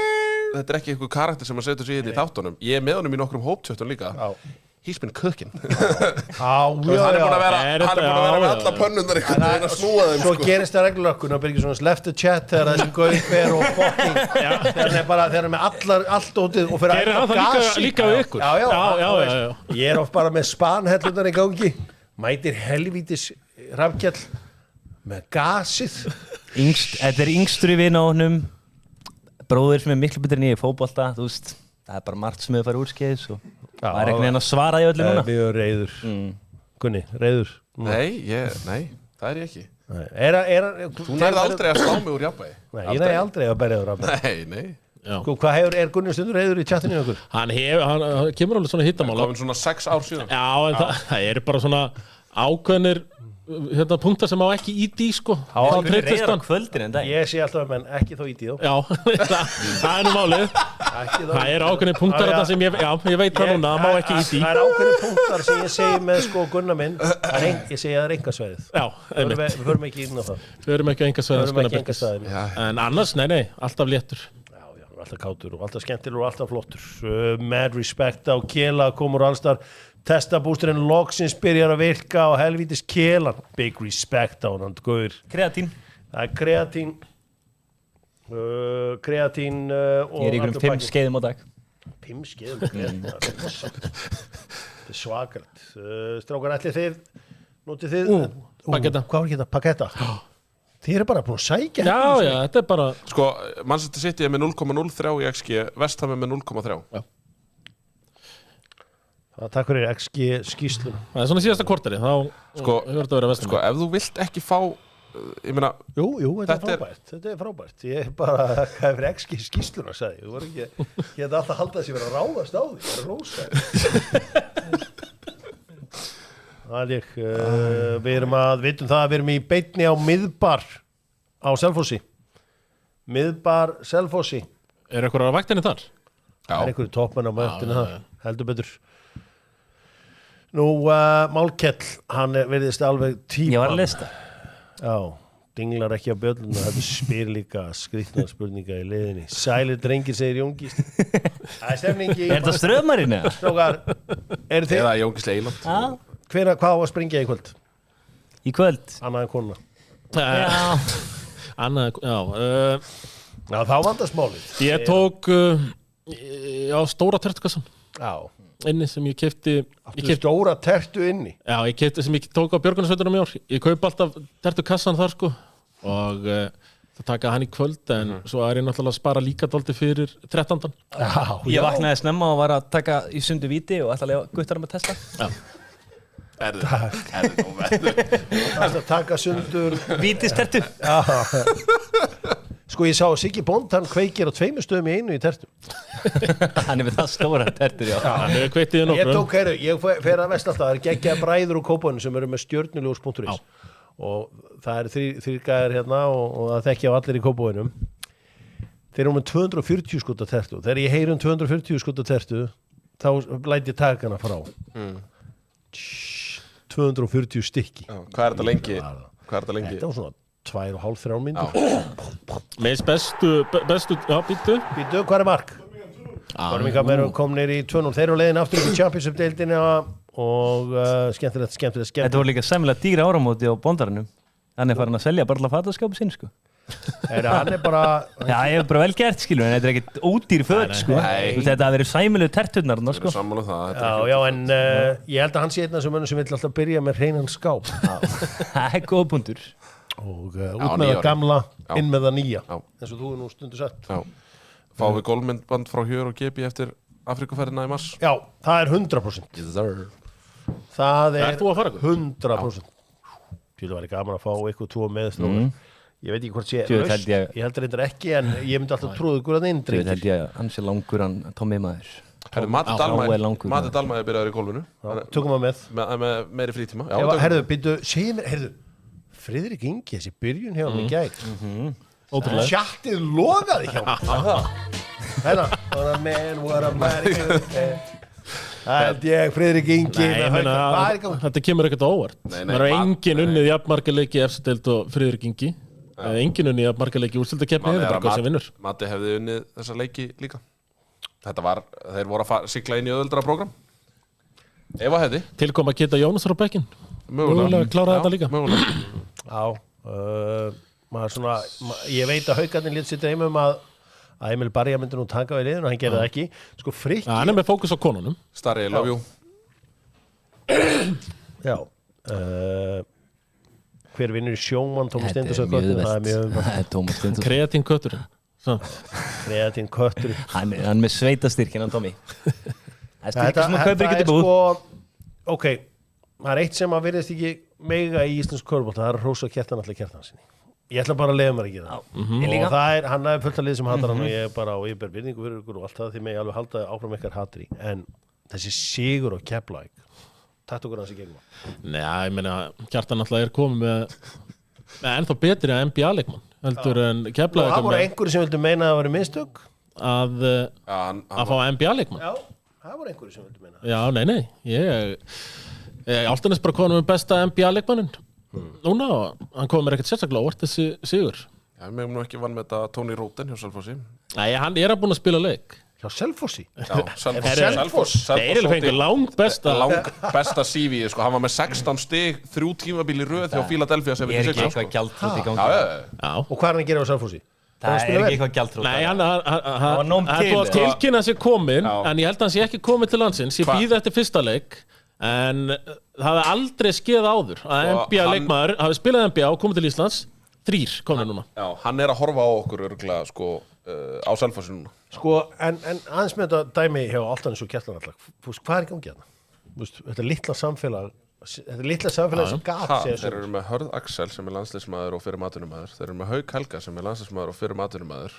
þetta er ekki eitthvað karakter sem að setja sig í þáttunum ég er með honum í nokkrum hóptjöttum líka he's been cooking hann er búin að vera með alla pönnundar einhvern veginn að snúa þeim svo gerist það reglulega Gunnar Birgisson left the chat þegar þessi gauð fer og fucking þegar hann með allt ótið og fyrir að gasi líka við ykkur ég er oft bara með spanhellundar í gangi mætir helvítis Rafnkell með gasið þetta er yngstur í vina á honum bróðir sem er miklu betur en ég í fótbolta þú veist það er bara margt sem hefur farið úrskeiðis og það er einhvern veginn að svara í öllu núna mjög reiður Gunni, reiður nei, það er ég ekki þú nærði aldrei að slá mig úr jafnvægi ég næði aldrei að berja úr jafnvægi nei hvað er Gunni stundur reiður í chatinu okkur? hann kemur alveg svona hittamál það er svona 6 ár síðan já, en það er bara svona ákveðnir punktar sem á ekki í sko. Það er reyðar á kvöldin en dag. Ég sé alltaf menn ekki þó í því Já, það er nú málið. Það er ákveðin punktar þetta sem ég veit það núna, það má ekki í því. Það er ákveðin punktar sem ég segi með sko Gunnar minn, ég segi að það er engasvæðið. Já, Við förum ekki inn á það. Við erum ekki á engasvæðið. En annars, nei, alltaf léttur. Já, alltaf kátur og alltaf skemmtilegur og alltaf flottur. Mad respect á Kela, komur allstar. Testabústurinn loksins byrjar að virka og helvítis Kelan. Big respect á hann, guður. Kreatín. Það er kreatín og Ég er ykkur 5 skeiðum á dag. 5 skeiðum á dag? Það er svakalegt. Strákar, ætli þið, notið þið? Paketta. Hvað var ekki þetta? Paketta? Þið eru bara búin að sækja. Já, þetta er bara... Sko, Manchester City er með 0,03 í XG, West Ham er með 0,3. Já. Takk fyrir XG skýsluna. Það er svona síðasta korteri, þá hefur þetta verið að vestum. Sko, ef þú vilt ekki fá, ég meina... Jú, þetta er frábært. Ég bara, hvað er fyrir XG skýsluna, sagði ég. Þú voru ekki, ég hef alltaf haldið að ég verið að ráðast á því, það er rósaði. Það er ég, við erum að, vitum það að við erum í beinni á miðbar á Selfossi. Miðbar Selfossi. Er eitthvað á vaktinni þar? Það er einhverju toppmenn á möttinu þar, heldur betur. Nú, Málkell, hann verðist alveg tíma. Ég var að lista. Já, dinglar ekki á bjölluna, þetta spyr líka skrýtna spurninga í leiðinni. Sælir drengir, segir Jóngist. Það er stemningi. Er þetta ströðmarinn eða? Strákar, eru þið? Eða Jóngis Leiland. Já. Hvað á að springja í kvöld? Í kvöld? Annað en konuna. Já. Annað, Já, þá vandast málið. Ég tók á stóra tertukassan. Já. Inni sem ég keypti Stóra tertu inni. Já, ég keypti sem ég tók á Björgunarsveitunum í ár. Ég kaup alltaf tertukassan þar sko og það taka hann í kvöld en svo er ég náttúrulega að spara líka dálítið fyrir 13. Já. Ég vaknaði snemma og var að taka í sundu víti og ætla að lega guttarum að testa. Já. Erðu nú verður. Það er að taka sundur. Vítistertu. Sko ég sá Siggi Bond, hann kveikir á 2 stöðum í einu í tertu. Hann er með það stóra tertur, já. Hann hefur kveiktið í nokkrum. Ég fer að vest alltaf, það er geggjaða bræður úr Kópavoginum sem eru með stjörnuljós.is og það eru þrír gæðir hérna og það þekkja á allir í Kópavoginum. Þeir eru með 240 skota tertu. Þegar ég heyri 240 skota tertu, þá læt ég taka hana frá. 240 stykki. Hvað er þetta lengi? Þetta var svona 2,5-3 mínútur. Meins bestu, já, býttu, hvað er mark? Birmingham eru komnir í 2-0. Þeir eru leiðin aftur í Championship-deildina og skemmtilegt. Þetta voru líka sæmilega dýra áramóti á bondarannum. Hann er farin að selja bara fataskapið sinn, sko. Hann er bara... Já, ég hef bara vel gert, skilur, en þetta er ekkert ódýr föt, sko. Þetta hafa verið sæmilegu terturnar, sko. Sammála það. Já, en ég held að hann sé einn af þessum mönnum sem vill alltaf byrja með hreinan skáp. Það er góð punktur. Og út með það gamla, inn með það nýja. Eins og þú er nú stundu sett. Fáum við gólmyndband frá Hjör og Gebi eftir Afrikaferðina í mars? Já, það er 100%. Yes, sir. Það er þú að fara? 100%. Þetta var gaman að fá eitthvað 2 meðstróðar. Ég veit ekki hvort sé laust. Ég held reyndar ekki, en ég myndi alltaf trúið ykkur að einn drengir. Ég held ég að hann sé langur, hann Tommi maður. Mati Dalma er byrjaður í gólfinu. Tökum að með. Með meiri frítíma. Herðu, býttu, segið mér, herðu, Friðrik Ingi, þessi byrjun hjá hann í gær. Ótrúlega. Sjattið logaði hjá hann. What a man. Það held ég, Friðrik Ingi. Þetta kemur ekkert á óvart. Það er engin unnið jafnmarkaleiki efstadeild og Friðrik Ingi. Engin unnið jafnmarkaleiki úrslitakeppni, þetta er bara hvað sem vinnur. Mati hefði unnið þessa leiki líka. Þeir voru að sigla inn í öðuldra prógram. Eva hefði. Tilkom að geta Jónasar á bekkinn. Mögulega klára þetta líka. Mögulega. Já, maður svona, ég veit að Haukarnir lét sér dreymum að Emil Barja myndi nú taka við liðinu og hann gerði það ekki. Sko Frikki... Hann er með fókus á konunum. Starri, love you. Já. Hver vinnur í sjómann, Tómas Steindorsson? Það er mjög vest. Það er Tómas Steindorsson. Kreatín köttur. Kreatín köttur. Hann er með sveitastyrkin, hann Tómi. Það er styrkir sem hann kaupir ekki til búð. Ok, það er eitt sem að virðist ekki mega í íslensk körbólta, það er að hrósa Kjartan allir Kjartan sinni. Ég ætla bara að leiða mér ekki það. Og það er, hann er fullt af lið sem hatar hann og ég ber virðingu fyrir ykkur og allt það því mig alveg halda áfram ykkar hatri. En þessi sigur á Keflavík, takt okkur hans í gegnum. Nei, ég meina, Kjartan náttúrulega komið með ennþá betri að NBA-leikmann heldur en Keflavík Það voru einhverju sem vildu meina að það væri mistök. að fá NBA-leikmann. Já, það voru einhverju sem vildu meina. Já, nei, ég Álftanes bara komið með besta NBA-leikmannin núna og hann komið mér ekkert sérstaklega óvart þessi sigur. Já, við hefum nú ekki vann með þetta Tony Roden hjá Selfossi. Nei, hann er að búin að spila leik. Hjá Selfossi? Já, Selfoss Þeir eru fengið langbesta CV, sko, hann var með 16 stig 3 tímabil í röð hjá Philadelphia 76. Ég er ekki eitthvað gjaldþrot í gangi. Já. Og hvað er hann að gera á Selfossi? Það er ekki eitthvað gjaldþrot. Nei, hann var nóg er búin að til, tilkynna sér komin, Já. en ég held að hann sé ekki komin til landsins. Ég býði eftir fyrsta leik, en það hefði aldrei skeið áður að NBA-leikmaður hafi spilað NBA og komið til Íslands. 3 komið núna. Já, hann er að horfa á okkur örgulega, sko, á Selfossi núna. Sko, en aðeins með þetta dæmi hjá Álftanes og Kjartan alltaf. Hvað er í gangi þarna? Þetta litla samfélag sem gat Þeir eru með Hörð Axel sem er landsliðsmaður og fyrir atvinnumaður. Þeir eru með Hauk Helga sem er landsliðsmaður og fyrir atvinnumaður.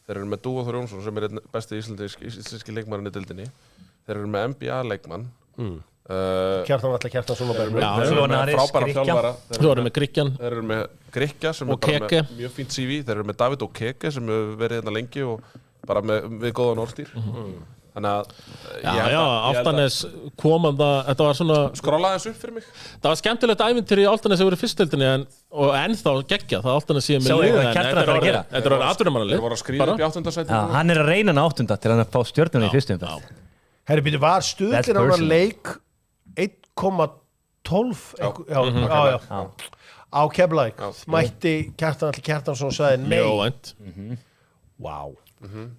Þeir eru með Dúa Þór Jónsson sem er einn besti íslenski leikmaðurinn í deildinni. Þeir eru með NBA-leikmann. Kjartan Kjartansson og frábæra þjálfara. Þú eru með Gríkjan. Þeir eru með Gríkja sem er bara með mjög fínt CV. Þeir eru með David Okeke sem hefur verið hérna lengi og bara við góðan orðstýr. Þannig að Álftanes komum það, þetta var svona skrolla þessu fyrir mig. Það var skemmtilegt ævintýri í Álftanes sem voru í fyrstdeildinni og ennþá geggja það Álftanes síðan með liðið en þetta er atvinnumannalið. Þeir voru að skríða upp í 8. sæti. Hann er að reyna hann 8. til hann að fá stjörnuna í fyrstu umferð. Herri, býtu, var stuðlinn á hann leik 1,12 á Keflavík. Mætti Kjartansson og sagði nei. Mjóvænt. Vá.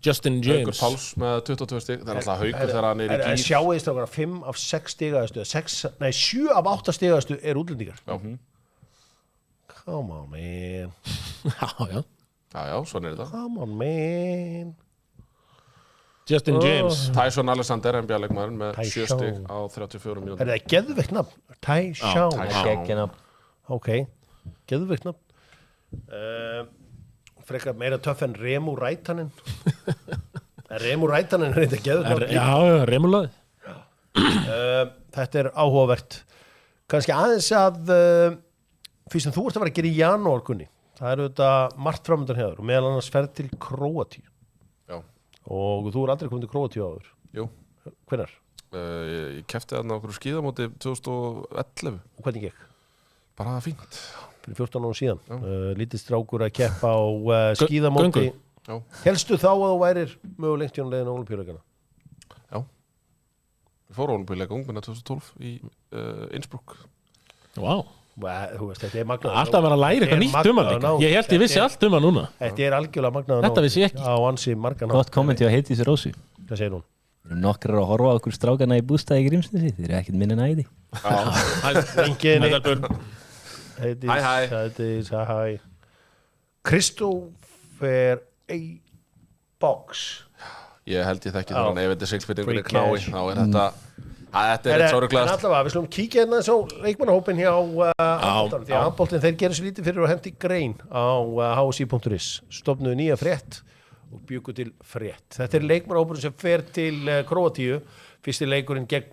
Justin Haukur James. Páls með 22 stig. Það er alltaf Haukur þegar hann er í gír. Sjáiðist okkar 5 af 6 stigaðastu 7 af 8 stigaðastu er útlendingar. Come on, man. Já, svona er þetta. Come on, man. Justin James. Tyson Alexander, NBA-leikmaðurinn með 7 stig á 34 mínútur. Er það geðveikt nafn? Tyson. Ok, geðveikt nafn. Frekar meira töff en Remu Rætanen. Remu Rætanen er eitthvað geðveikt nafn. Já, Remulaði. Þetta er áhugavert. Kannski aðeins að fyrst sem þú ert að vera að gera í janúar, Gunni. Það eru þetta margt framöndan hjá þér og meðal annars ferð til Króatíu. Já. Og þú er aldrei komið til Króatíu áður. Jú. Hvenær? Ég kefti þarna okkur skíðamóti 2011. Og hvernig gekk? Bara fínt. Fyrir 14 árum síðan. Lítið strákur að keppa á skíðamóti. Já. Helstu þá að þú værir mögulegt í leiðin á Ólympíuleikana? Já. Við fórum á Ólympíuleika ungmenna 2012 í Innsbruck. Vá. Þú veist, þetta er magnað. Alltaf að vera að læra eitthvað nýtt um hann líka. Ég held ég vissi allt um hann núna. Þetta er algjörlega magnað. Þetta vissi ég ekki. Á ansi margan. Gott kommenti á Heiðdísi Rósu. Hvað segir hún? Við erum nokkrar að horfa á okkur strákana í bústaði í Grímsnesi. Þeir eru ekkert minni en æði. Heiðdís, hæ. Kristófer A. Box. Ég held ég þekki þannig ef þetta er siglfyrtingur í knái, þá er þetta er eitt sáruglegast. En allavega, við slum kíkja hérna svo leikmannahópin hjá handboltanum, því að handboltin þeir gerir svo lítið fyrir að hendi grein á hsi.is, stofnuðu nýja frétt og bjúku til frétt. Þetta er leikmannahópurinn sem fer til Króatíu, fyrsti leikurinn gegn,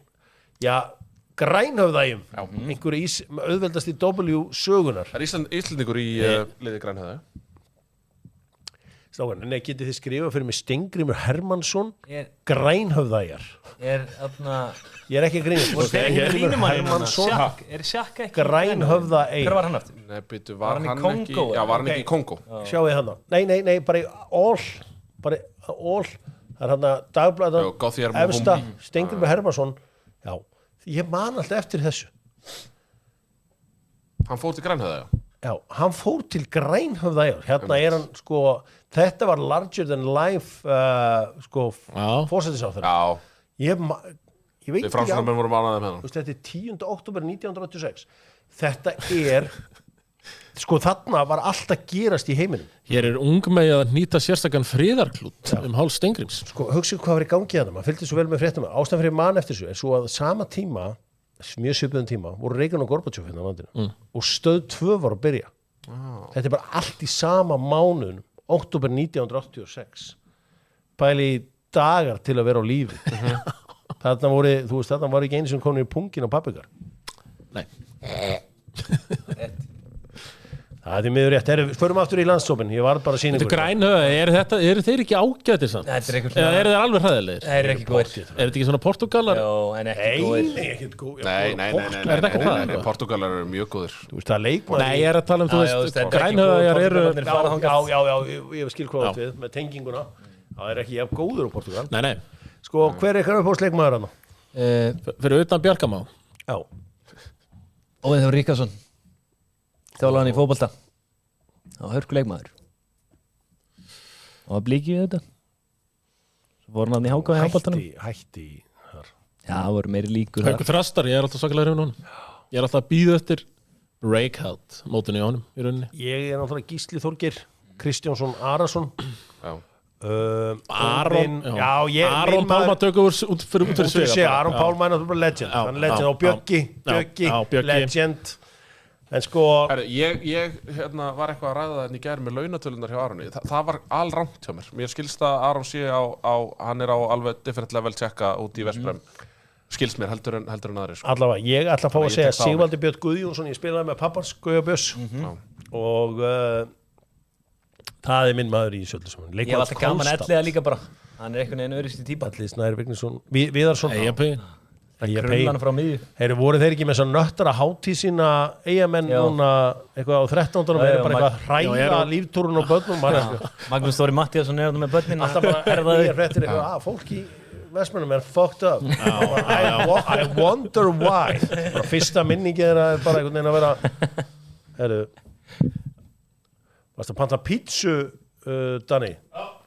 Grænhöfðægjum, einhverju auðveldast í W-sögunar. Það er Íslendingur í liði Grænhöfðægjum. Strákan, nei, getið þið skrifa fyrir mig Steingrímur Hermannsson, Grænhöfðægjar. Ég er ekki að grínast. Steingrímur Hermannsson, Grænhöfðægjar. Hver var hann aftur? Nei, býttu, var hann ekki... Já, var hann ekki í Kongó? Sjáu þið hann á. Nei, bara í All. Bara í All. Það er hann að dagblæða efsta Steingrímur Hermannsson. Já, ég man alltaf eftir þessu. Hann fór til Grænhöfðægja? Já, hann fór til Grænhöfðægjar. Hérna er hann, sko, þetta var larger than life, forsættisáþurra. Já. Ég veit ekki Við framsóknarmenn vorum ánægðir með hann. Þetta er 10. október 1986. Þetta er, sko, þarna var allt að gerast í heiminum. Hér er ungmegi að nýta sérstakann friðarklút háls Steingríms. Sko, hugsið hvað var í gangi þarna. Maður fylgdi svo vel með fréttum. Ástæðan fyrir man eftir þessu er svo að sama tíma, mjög svipuðum tíma, voru Reagan og Gorbachev hérna á landinu og stöð 2 var að byrja. Þetta er bara allt í sama mánuðin, október 1986. Pæli dagar til að vera á lífi. Þarna voru, þú veist, þarna var ekki einu sem komin í pungin á pappikar. Nei. Það er miður rétt. Förum aftur í landshópinn, ég var bara að sýna Þetta grænhöða, eru þeir ekki ágætir samt? Þetta Eða eru þeir alveg hræðilegir? Það er ekki góðir. Er þetta ekki svona Portugalar? Jó, en ekki góðir. Nei, ekkert góð. Nei, Portugalar eru mjög góðir. Þú veist, það er leikmann. Nei, ég er að tala um, þú veist, grænhöðar eru... Já, ég skil hvað átt við, með tenginguna. Það er ekki jafn góður á Portugal. Nei. Sko, hver er uppáhaldsleikmaður hana? Fyrir utan Bjarkamá. Já. Óðið Þór Ríkharðsson. Þjálfaði hann í fótbolta. Það var hörkuleikmaður. Og það blíki við þetta. Svo voru hann í háka í handboltanum. Hætti þar. Já, það voru meiri líkur þar. Haukur Þrastar, ég er alltaf svakalega hrifinn á honum. Ég er alltaf að bíða eftir breakout mótinu í honum í rauninni. Ég er náttúrulega Gísli Þorgeir Kristjánsson Arason. Já. Aron Aron Pálma tökur út fyrir sviga. Aron Pálma er náttúrulega legend. Hann er legend og Bjöggi legend. En sko ég var eitthvað að ræða það en ég gerði með launatölunar hjá Aroni. Það var alrangt hjá mér. Mér skilst að Aron sé hann er á alveg different level tjekka út í Vestbrem. Skilst mér heldur en aðrir. Sko. Allavega, ég ætla að fá að segja Sigvaldi Björn Guðjónsson, ég spilaði með pappans Guðjó Björns og það er minn maður í söldu saman. Ég var alltaf gaman elliða líka bara. Hann er einhvern veginn öðrusti típa. Allir Snær Vignisson, Viðarsson. Krullan frá miðju. Voru þeir ekki með svo nöttara hátíð sína eigamenn núna eitthvað á 13. og verið bara eitthvað hræða líftúrun og börnum. Magnús Þóri Mattíasson er með börnin. Alltaf bara nýjar fréttir eitthvað, fólk í Vestmönnum er fucked up. I wonder why. Fyrsta minningi er bara einhvern veginn að vera varst að panta pítsu Danni?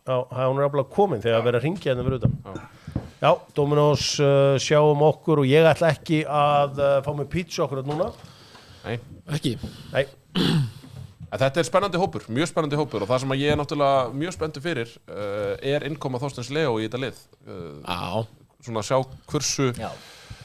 Já, hún er alveg komin þegar að vera að ringja hérna fyrir utan. Já, Dominos sjáum okkur og ég ætla ekki að fá mig pítsu okkur núna. Nei. Ekki? Nei. Þetta er spennandi hópur, mjög spennandi hópur og það sem ég er náttúrulega mjög spenntur fyrir er innkoma Þorsteins Leó í þetta lið. Já. Svona sjá hversu... Já.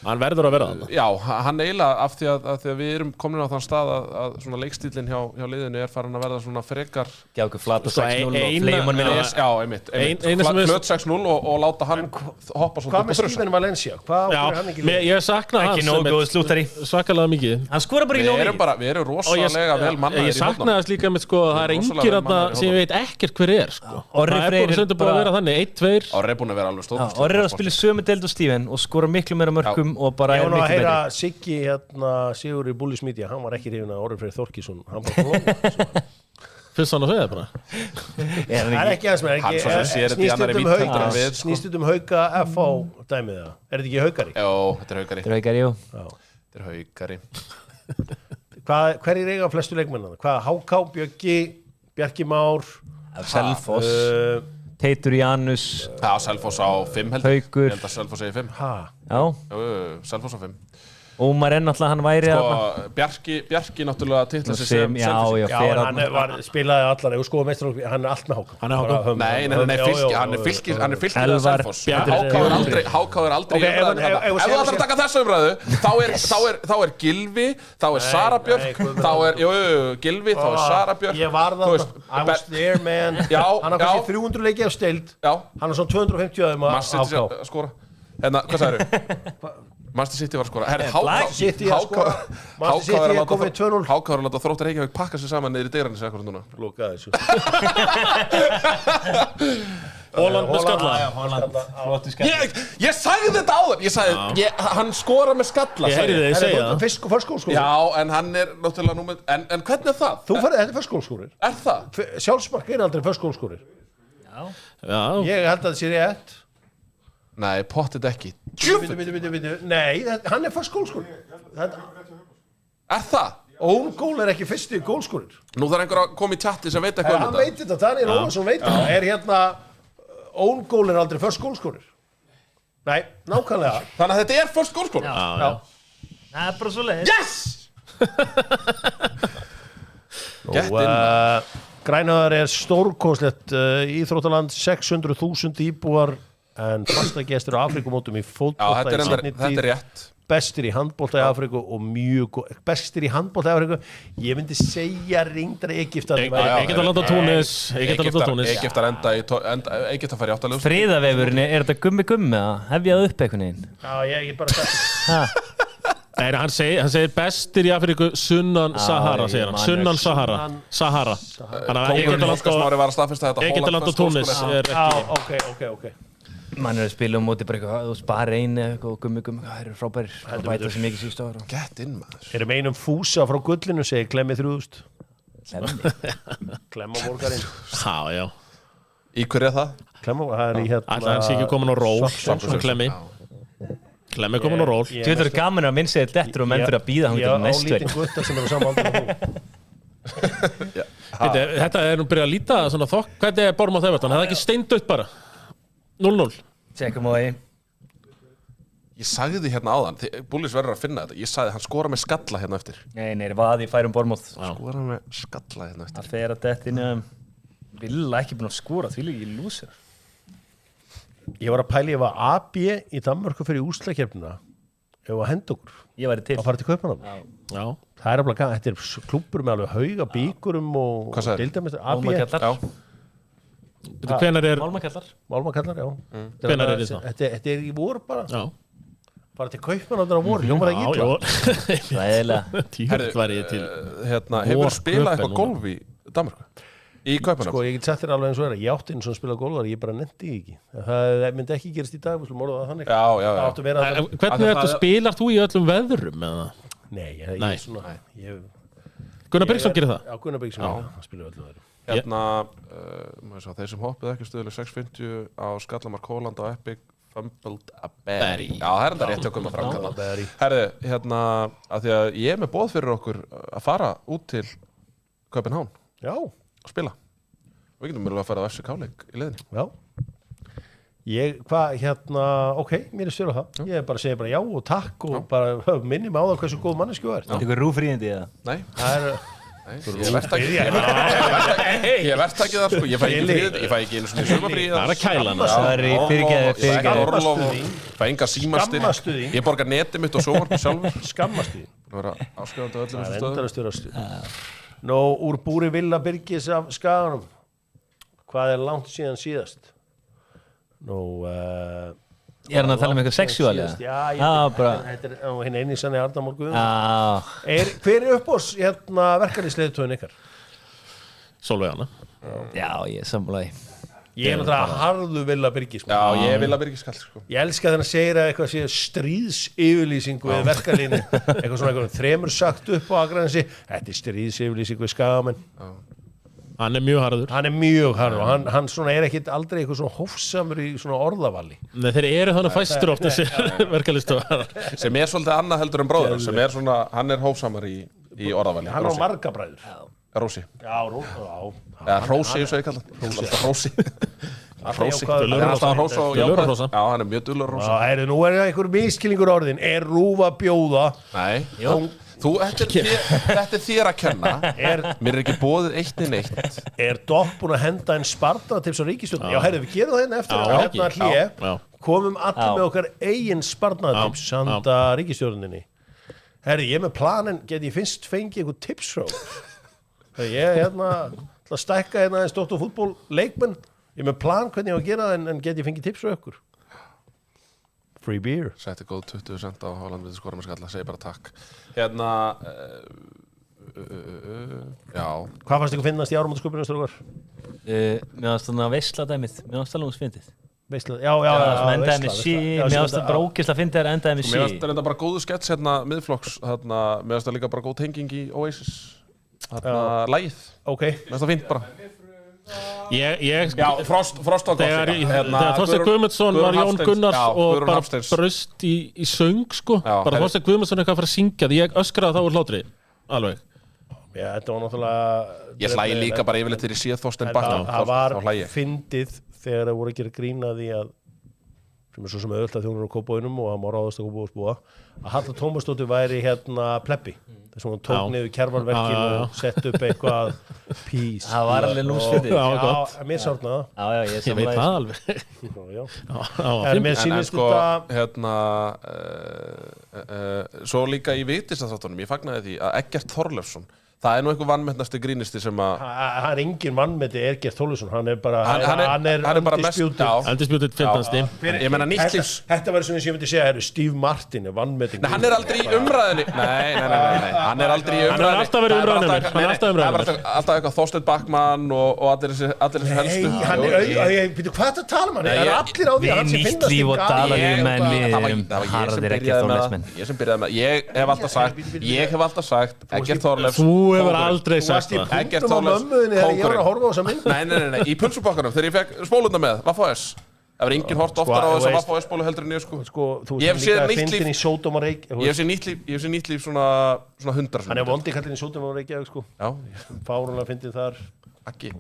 Hann verður að vera þarna. Já, hann eiginlega af því að við erum komin á þann stað að svona leikstílinn hjá liðinu er farin að verða svona frekar Gjá okkur flata 6-0 og fleiman minna. Já, einmitt. Flöt 6-0 og láta hann hoppa svona. Hvað með Steven Valencia? Hvað ákveður hann ekki? Ég sakna hans. Ekki nógu góð slúttari. Svakalega mikið. Hann skora bara í nógu mikið. Við erum rosalega vel mannaðir í Ég sakna þess líka með það er engir þarna sem ég veit ekkert hver er Orri Freyr er bara að vera þannig 1-2. Orri er búin að vera alveg stór. Orri er að spila sömu deild og Steven og skora miklu meira mörkum og bara er miklu meira. Ég var nú að heyra Siggi Sigur í Bullis Media, hann var ekki hrifinn af Orri Freyr Þorkísson, hann bara flóða. Fyrst hann að segja það bara. Það er ekki aðeins með, snýst um Hauka FH dæmið það. Er þetta ekki Haukari? Jó, þetta er Haukari. Þetta er Haukari, jú. Þetta er Haukari. Hverjir eiga flestu leikmennana? Háká, Bjöggi, Bjarki Már, Selfoss, Teitur Janus. Já, Selfoss á 5 heldur. Haukur. Ég held að Selfoss eigi 5. Já. Selfoss á 5. Ómar er náttúrulega, hann væri Bjarki náttúrulega titla sig sem Já, hann spilaði allar ef skoða meistaraflokk, hann er allt með Háká. Hann er Háká. Nei, hann er fylkið að Selfoss. Háká er aldrei umræðin hérna. Ef þú ætlar að taka þessa umræðu, þá er Gylfi, þá er Sara Björk, þá er Gylfi, þá er Sara Björk. Ég var það, I was there man. Hann har kannski 300 leiki á steild, hann er svona 250 aðeim að Háká. Hérna, hvað sagðirðu? Manchester City var að skora. Háká er að láta Þróttur Reykjavík pakka sig saman niður í Digranes akkurat núna. Lokaði þessu. Holland með skalla. Ég sagði þetta áður. Ég sagði, hann skora með skalla. Ég heyrði þig segja það. Förskólskóri. Já, en hann er náttúrulega númer... En hvernig er það? Þú farið, þetta er förskólskórir. Er það? Sjálfsmark er aldrei förskólskórir. Já. Ég held að það sé rétt. Nei, pottit ekki. Nei, hann er fyrst gólskórir. Er það? Own goal er ekki fyrsti gólskórir. Nú þarf einhver að koma í chatti sem veit eitthvað um þetta. Hann veit þetta, Daniel Ólafsson veit þetta. Er hérna, own goal er aldrei fyrst gólskórir. Nei, nákvæmlega. Þannig að þetta er fyrst gólskórir? Já. Það er bara svo leiðis. Yes! Grænhöðar er stórkostlegt íþróttaland, 600.000 íbúar en fastagestur á Afrikumótum í Já, fótbolta þetta er rétt. bestur í handbolta í Afriku og bestur í handbolta í Afriku. Ég myndi segja reyndar Egyptar. Egyptaland og Túnis. Egyptar fær í 8 liðs. Friðavefurinn, þetta gummi eða hefjað upp einhvern veginn? Já, ég bara sagt. Nei, hann segir bestir í Afriku sunnan Sahara, segir hann. Sunnan Sahara. Þannig að Egyptaland og Túnis er ekki... Ok. Man er að spila móti bara eitthvað, þú spara einu og gummi, það eru frábærir. Það bæta sem mikið síðust ára. Get in, maður. Erum einum fúsa frá gullinu, segir Klemmi 3000. Klemma borgarinn. Já. Í hverju er það? Klemma, það er í hérna... Ætla hann sé ekki komin á ról, Klemmi. Klemmi komin á ról. Þú veit það er gaman að minn segja þetta og menn fyrir að býða hann getur næstu. Ég á lítinn gutta sem eru saman aldrei á Þetta er nú byrjað að líta svona þokk. Hvernig er Bournemouth Everton? Það er ekki steindautt bara. 0-0. Tjekkum á því. Ég sagði því hérna áðan, Bullis verður að finna þetta. Ég sagði hann skora með skalla hérna eftir. Nei, vaði færum Bournemouth. Skora með skalla hérna eftir. Það fer að dettin Villa ekki búin að skora, því líka í lúsir. Ég var að pæla ég var AB í Danmörku fyrir úrslitakeppnina ef að henda okkur Ég væri til að fara til Kaupmannahafnar. Já. Það er alveg þetta er klúbbur með alveg hauga bíkurum og deildamestar AB. Hvenær er Málmakallar, já. Hvenær er það? Þetta er í vor bara. Já. Bara til Kaupmannahafnar á vor, hljómar það ekki illa. Ræðilega. Tímur var ég til. Hefur spilað eitthvað golf í Danmörku? Í Kaupmannahöfn? Sko, ég get sagt þér alveg eins og ég átti eins og spila golfar, ég bara nefndi ekki. Það myndi ekki gerast í dag, við slum orða það þannig. Já. Hvernig ertu spilar þú í öllum veðrum með það? Nei, ég er svona... Gunnar Bergsson gerir það? Já, Gunnar Bergsson, hann spilar öllum veðrum. Hérna, þeir sem hoppuð ekki stöðuleg 650 á Skallamark Holland á Epic Fumbled a Berry. Já, það er enda rétt hjá Gunnar Frank. Herði, hérna, að því að ég er með boð fyrir okkur að fara út til Kaupmannahafn. Já. Og spila. Við getum mjög að fara að FCK-leik í leiðinni. Já. Ok, mér er stjórn á það. Ég bara segi bara já og takk og bara minni mig á það hversu góð manneskju er. Þetta er eitthvað rúfríðindi eða? Nei. Það er... Ég verðt ekki þar, sko. Ég fæ ekki einu svona sumafrí. Það er að kæla hana. Fyrirgeðu. Fæ enga símastir. Ég borgar netið mitt og sjónvarpið sjálfur. Skammastuði. Það vera afskjöfandi öllum þessu stöðum. Það er endalaust. Nú, úr búri Villa Birgis af Skaganum. Hvað er langt síðast? Nú, Ég er hann að tala um eitthvað sexuál, eða? Já, þetta er hinn eini sann Arnar Már Guðmundsson. Hver er uppbós verkalýðsleiðtoginn ykkar? Sólveig Anna. Já, ég er sammálaði. Ég er náttúrulega harðu Villa Birgis. Já, ég er Villa Birgis kall, sko. Ég elska þegar hann segir að eitthvað sé stríðsyfirlýsingu við verkalýðinni. Eitthvað svona þremur sagt upp á Akranesi. Þetta er stríðsyfirlýsingu við Skagamenn. Hann er mjög harður. Hann er mjög harður og hann svona er ekkit aldrei eitthvað svona hófsamur í svona orðavalli. Nei, þeir eru þannig fæstur oft þessi verkalýðstofar. Sem er svolítið annað heldur en bróður, sem er svona, hann er hófsamur í orðavalli. Hann á marga bræður. Rósi. Já, Rósi. Eða Rósi, eins og ég kalla hann. Rósi. Rósi. Rósi. Já, hann er mjög dullur Rósa. Já, nú er það einhver miskilningur orðin. Er Rúf að bjóða? Nei. Þetta er þér að kenna. Mér er ekki boðið eitt en eitt. Er Dopp búin að henda einn sparnaðatips á ríkisstjórninni? Já, herri, við gerum það hérna eftir hlé. Komum allir með okkar eigin sparnaðatips handa ríkisstjórninni. Herri, ég með planin, get ég fyrst fengið eitthvað tips frá? Ég er til að stækka einn stótt og fútból leikmenn. Ég með plan hvernig ég á að gera það en get ég fengið tips frá ykkur? Free beer. Setti góð 20% á Holland við skora með skalla, segi bara takk. Hérna, já. Hvað fannst ykkur finnast í áramótaskupinu, strókar? Mér fannst svona veisladæmið, mér fannst alveg fyndið. Veisla, já, endaði með sí, mér fannst það bara ógeðslega fyndið að endaði með sí. Mér fannst það bara góðu skets hérna miðflokks, mér fannst það líka bara góð tenging í Oasis, lagið. Ok. Mér fannst það fínt bara. Já, Frost á gott. Þegar Þorsteinn Guðmundsson var Jón Gunnars og bara brust í söng, sko. Bara Þorsteinn Guðmundsson eitthvað að fara að syngja því ég öskraði þá úr hlátri. Alveg. Já, þetta var náttúrulega... Ég hlægi líka bara yfirleitt þegar ég sé Þorsteinn bakna. Það var fyndið þegar það voru að gera grín að því að sem er svo sem auðvitað þjónur á Kópavoginum og það má ráðast að Kópavogsbúa að Halla Tómasdóttir væri hérna plebbi. svona tók niður Kjarvalverkin og sett upp eitthvað peace. Það var alveg lúmsfyrir. Já, gott. Já, mér sárnaði það. Já, Ég veit það alveg. Já. Já, En mér En sýnist sko, þetta hérna svo líka í Vigdísarþáttunum, ég fagnaði því að Eggert Þorleifsson, það er nú einhver vannmettnasti grínisti sem að Það er engin mannmeti Eggert Þorleifsson, hann er bara hann er bara mest undisputed. Undisputed 15. ég meina nýtt lífs. Þetta var sem ég myndi segja, Steve Martin er vannmeting. Nei, hann er aldrei í umræðinni. Nei, hann er aldrei í umræðinni. Hann er alltaf verið í umræðunni mér. Hann er alltaf í Það er umræðunni bara alltaf eitthvað Þorsteinn Backman og allir þessi helstu. Nei, hann er býtu, hvað þetta tala um hann? Nei, Er allir á því að hann sé Nýtt finnast líf og gali? dalalíf menn við Það var erum ég sem harðir ekki byrjaði með þorleismenn. það. Ég sem byrjaði með það. Ég hef alltaf sagt Eggert Þorleifs. Þú hefur aldrei Þú sagt varst í það. Eggert punktum á Þorleifs, mömmuðinni þegar ég var kóngurinn. að horfa á þessa mynd. Nei, í pulsubakkanum þegar ég fekk spóluna með, Vaffa-S. Það var enginn hort oftar á þessa Vaffa-S-spólu heldur en ég sko. Þú Ég hef veist séð líka nýtt líf. fyndin í Sódóm og Reykjavík. Ég hef séð nýtt líf svona 100 Hann er vondi kallinn í Sódóm og Reykjavík sko. Já, Fárunlega fyndin þar. ekki.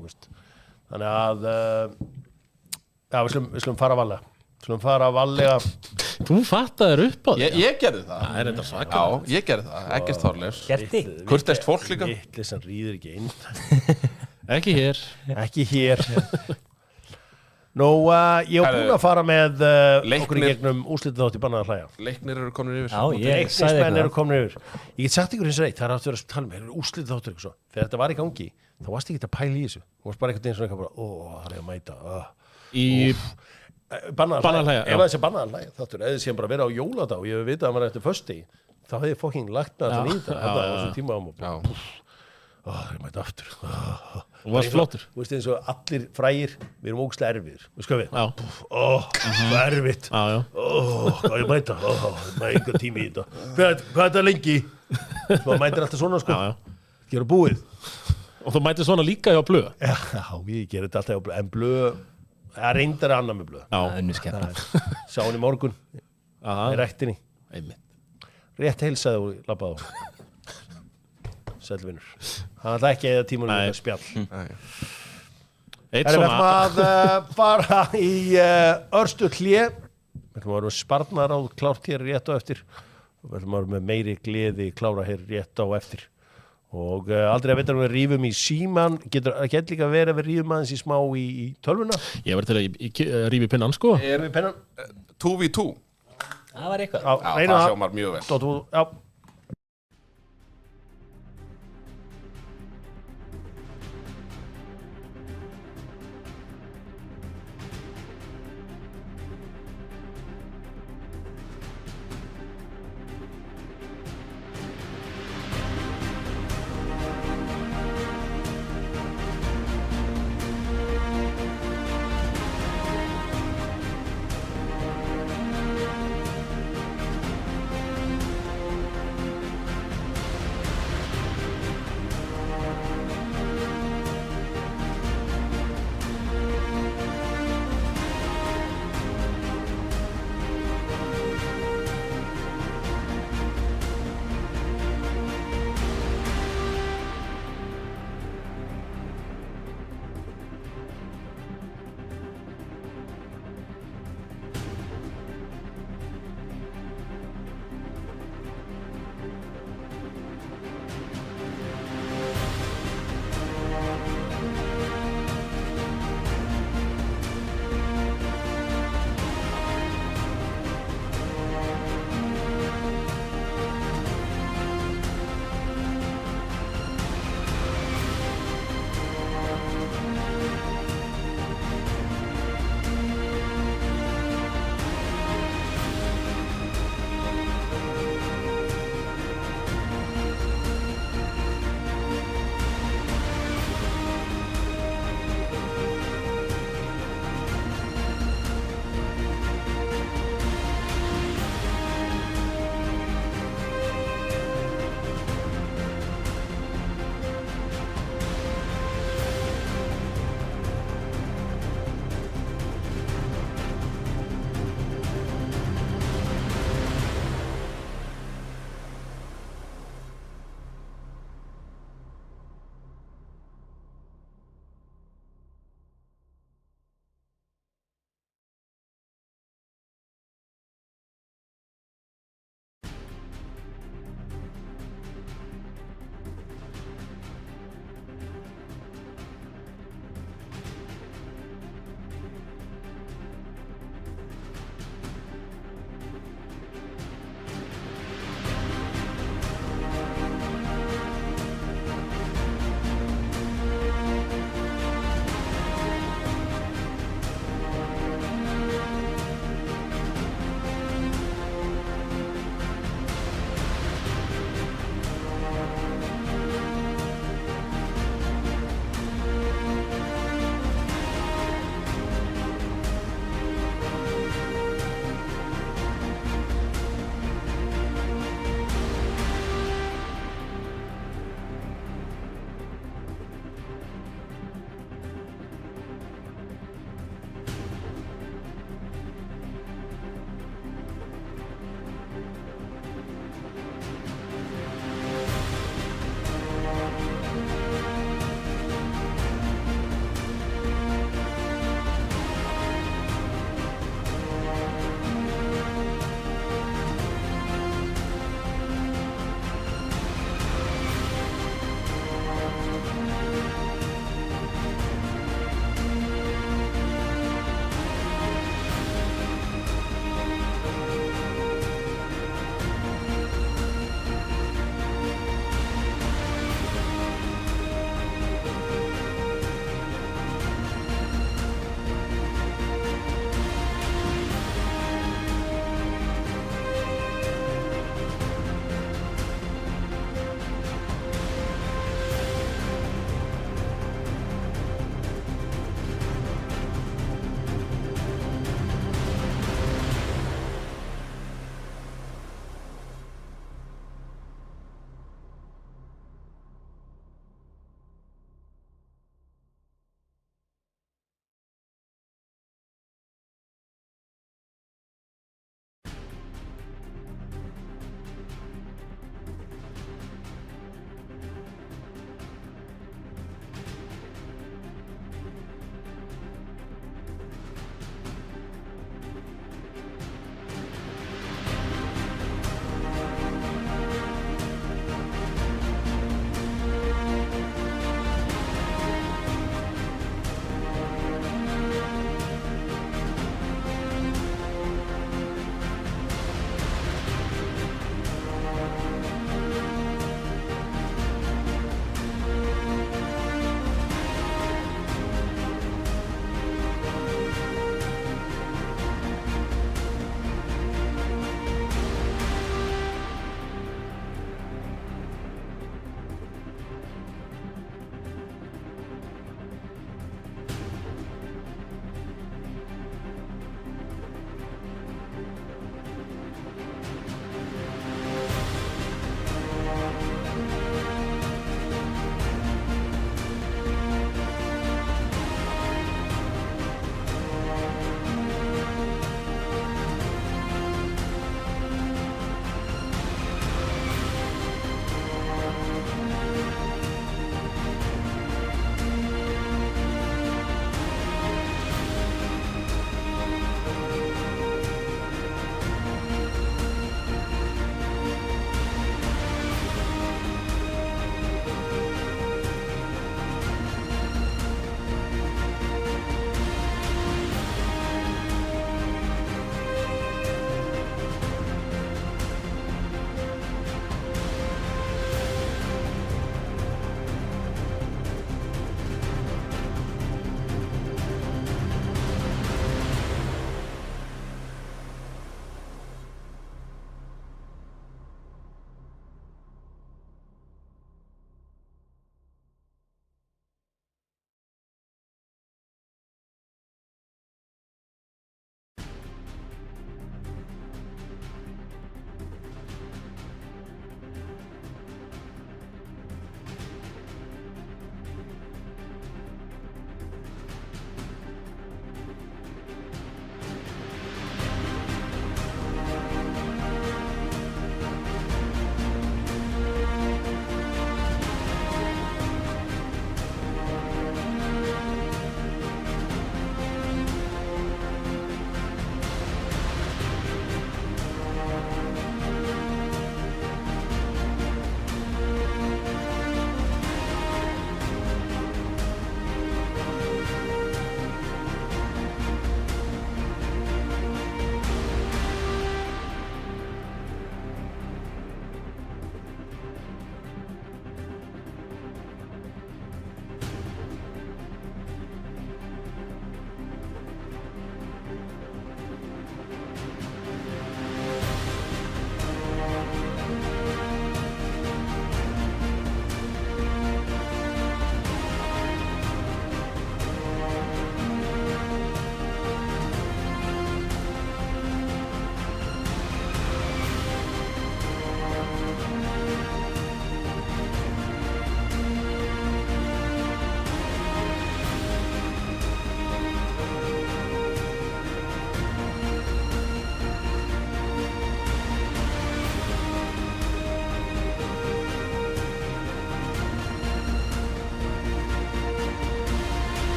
Þannig að já, við skulum fara varlega. Skulum fara varlega. Þú fattaðir upp á því. Ég gerði það. Það er enda svaka. Já, ég gerði það. Eggert Þorleifs. Gerti? Kurteist fólk líka. Vittlisann rýður ekki inn. Ekki hér. Ekki hér. Nú, ég var búinn að fara með okkur í gegnum úrslitið þátt í Bannað að hlæja. Leiknir eru komin yfir. Já, ég sagði Leiknismenn eru eitthvað. komin yfir. Ég get sagt ykkur eins og eitt, það er aftur að tala um, úrslitið þáttur eitthvað svo. Þegar þetta var í gangi, þá varst ekki að pæla í þessu. Þú varst bara einhvern veginn svona eitthvað bara, það er að mæta. Í Bannað að Bannað að hlæja. hlæja, Ef þessi Bannað að hlæja þáttur, eða sem bara vera á jóladag og ég hef vitað að maður eftir fösti, þá hefði ég fokking lagt með þetta nýta. Þetta var þessum tíma á mig. Já. Það er að mæta aftur. Þú varst flottur. Þú veist eins og allir frægir, við erum ógstlega erfiðir. Við sko við. Já. Það er erfitt. Já. Hvað er ég mæta? Það er einhver tími í þetta. Hvað er þetta lengi? Svo mætir alltaf svona sko. Já. Gera búið. Og þú mætir svona líka hjá Blöð. Já, ég ger þetta alltaf á blöð. En blöð, það reyndar að annað með blöð. Já. Önnur skemmna. Sá hann í morgun, í ræktinni. Einmitt. Rétt heilsaði og labbaði á. Sælvinur. Hann ætla ekki að eða tímanum Nei. með spjall. Eitt Erum við svona. að fara í örstu hlje. Við ætlum að vera með sparnaráð klárt hér rétt á eftir. Og við ætlum að vera með meiri gleði klára hér rétt á eftir. Og aldrei að vita um við rífum í síman. Getur ekki líka verið að við rífum aðeins í smá í tölvuna. Ég var til að rífi pinnan sko. Erum við pennan? 2v2. Það var eitthvað. Já, það hljómar mjög vel. Já.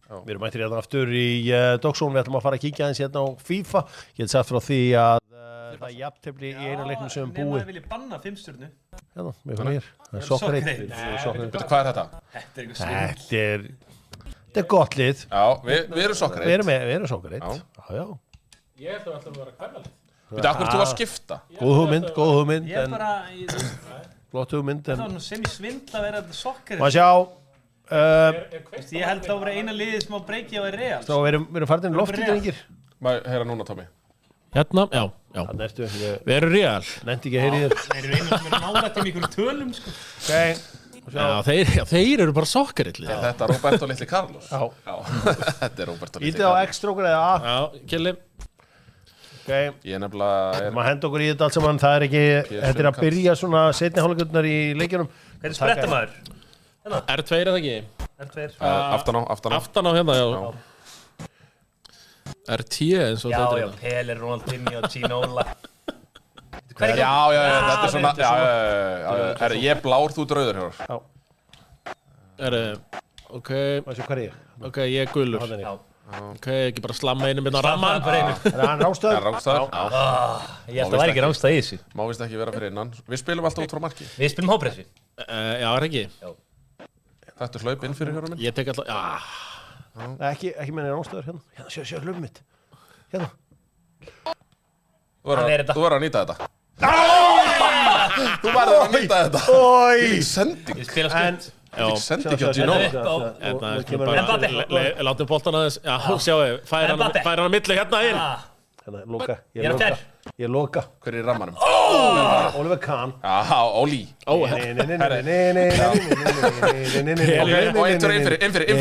Við erum mættir hérna aftur í Dogsón, við ætlum að fara að kíkja aðeins hérna á FIFA. Ég hef sagt frá því að það er jafntefli í eina leiknum sem við búið. Nei, maður vilja banna 5 stjörnu. Hérna, við erum hér. Það er Soccer 1. Betur, hvað er þetta? Þetta er eitthvað svindl. Þetta er gott lið. Já, við erum Soccer 1. Við erum Soccer 1. Já. Ég held að við ætlum að vera kvennalið. Betur, af hverju þú að skipta? Góð hugmynd. Ég er bara... Flott hugmynd. Það var nú sem í svindl að vera Soccer 1. Má sjá. Ég held að það var eina liðið sem á breyki á Real. Svo við erum farin í loftlíkringir. Má heyra núna, Tommy. Hérna, já. Þannig ertu. Við erum real. Nefndi ekki að heyri þér. Þeir eru einu sem eru nálægt um ykkur tölum, sko. Þeir eru bara sokkarillið. Er þetta Roberto Litli Carlos? Já. Þetta er Roberto Litli Ítið á Carlos. X-strókur eða A. Já, Kjelli. Ég er nefnilega... Maður henda okkur í þetta allt saman. Það er ekki... Þetta er að byrja svona setni hálfleikurnar í leikjunum. Hvernig spretta maður? R2 eða ekki? R2. Aftan á. Aftan á hérna, já. RT eins og þetta. Já, Pele, Ronaldinho, Ginola. Já, þetta er svona... Já, ég er blár, þú drauður hér. Ok, Má sjá hvað er ég. ok, ég er gulur. Já. Ok, ekki bara slamma einum minna ramman. Er hann rástaður? Rángstæður? Ég held að það væri ekki rángstæð í þessu. Má vist ekki vera fyrir innan. Við spilum alltaf út frá marki. Við spilum hópressi. Já, er ekki? Þetta er hlaup inn fyrir hjóra minn. Ég tek alltaf, já. Ekki menn er rástaður hérna. Hérna, sjá hlöfum mitt. Hérna. Þú Hann er þetta. verður að nýta þetta. Þú verður að nýta þetta. Ói! Í sending. Ég spila skutt. Í sending hjá Ginola. Látum boltan aðeins, já, sjáu, færa hann að milli hérna inn. Hérna, loka. Ég er á fer. Ég loka. Hver er í rammanum? Oliver Kahn. Já, Oli. Ó, Og einn fyrir, inn fyrir.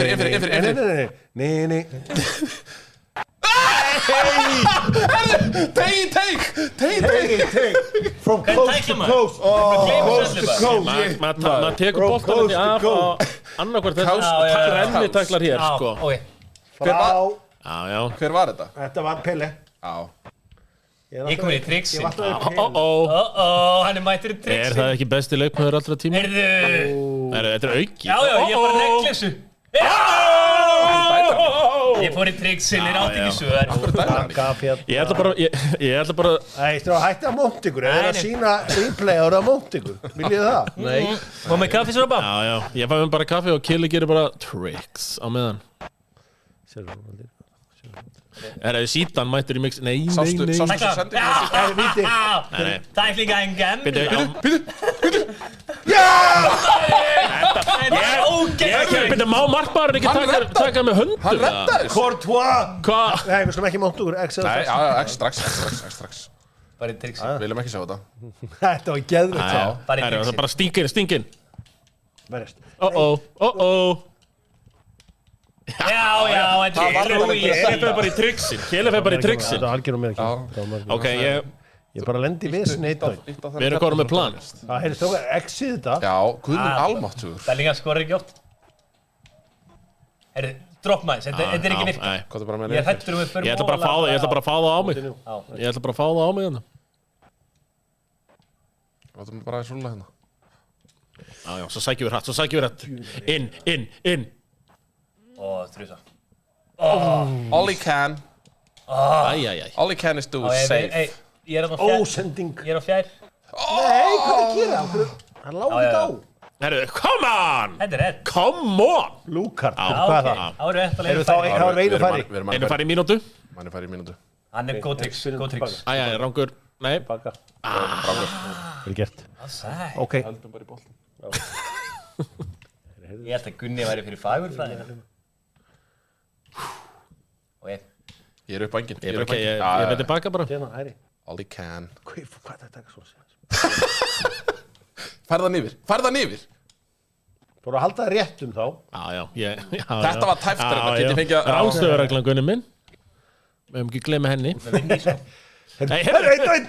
From close to close. Close to close. Maður tekur boltan inn í af og annarkvært þessu renni taklar hér, sko. Já. Hver var þetta? Þetta var Pele. Já. Ég kom í triksin. Hann er mættur í triksin. Er það ekki besti leikmaður allra tíma? Heyrðu. Þetta er auki. Já, ég er bara að negla þessu. Ég fór í triksin, átti ekki svör. Ég ætla bara Nei, þú hætti að mónt ykkur. Það er að sína replay ára að mónt ykkur. Viljið það? Nei. Má með kaffisrópa? Já, ég fæ mér bara kaffi og Kili gerir bara tricks á meðan. Er það sítan mættur í mix? Nei. Sástu sending? Víti. Tæklinga engem. Byrja, má markmaðurinn ekki taka með höndu? Hann reddaði. Courtois. Hvað? Nei, við skulum ekki mónt ykkur. Nei, já, strax. Bara í triksin. Viljum ekki sjá þetta. Þetta var geðvitt. Bara í Það er triksin. bara stingin. Verðist. Já, þetta er Louis. Kili fer bara í triksin. Þetta var algjörum mér ekki. Ok, Ég bara lendi í vissinni eitt dag. við erum konum með plan. Það heyrðist okkar exið þetta. Já, guðmund almáttugur. Bellinga skorur ekki oft. Herru, dropp maður, þetta er ekki virka. Hvað er bara með Ég er hættur um að við förum Ég ætla bara að fá það á mig. Ég ætla bara að fá það á mig hérna. Látum bara aðeins rúlla hérna. Já, svo sækjum við hratt. Inn. Ó, þrjusa. All he can. Æ. All he can is do is save. Ég er á fjær. Ósending. Ég er á fjær. Nei, hvað er að gera? Hann láði ekki á. Herru, come on! Þetta er rétt. Come on! Lúkart. Já, Hvað er það? Áru eftir að Erum leiða þá færi. það var einu færi. Einu fari í mínútu. Manni fær í mínútu. Hann er góð triks. Æ, rangur. Nei. Baka. Vel gert. Ok. Heldum bara í boltan. Ég held að Gunni væri fyrir fagurfræðina. Ég er upp á enginn. Ég veit tilbaka bara. Hérna, hæri. All he can. Hvað er þetta ekki svona? Færðan yfir. Þú voru að halda það rétt þá. Já. Þetta var tæftur þetta. Get ég fengið að... Ráðstöðurreglan, Gunni minn. Við höfum ekki gleyma henni. Nei, Einn.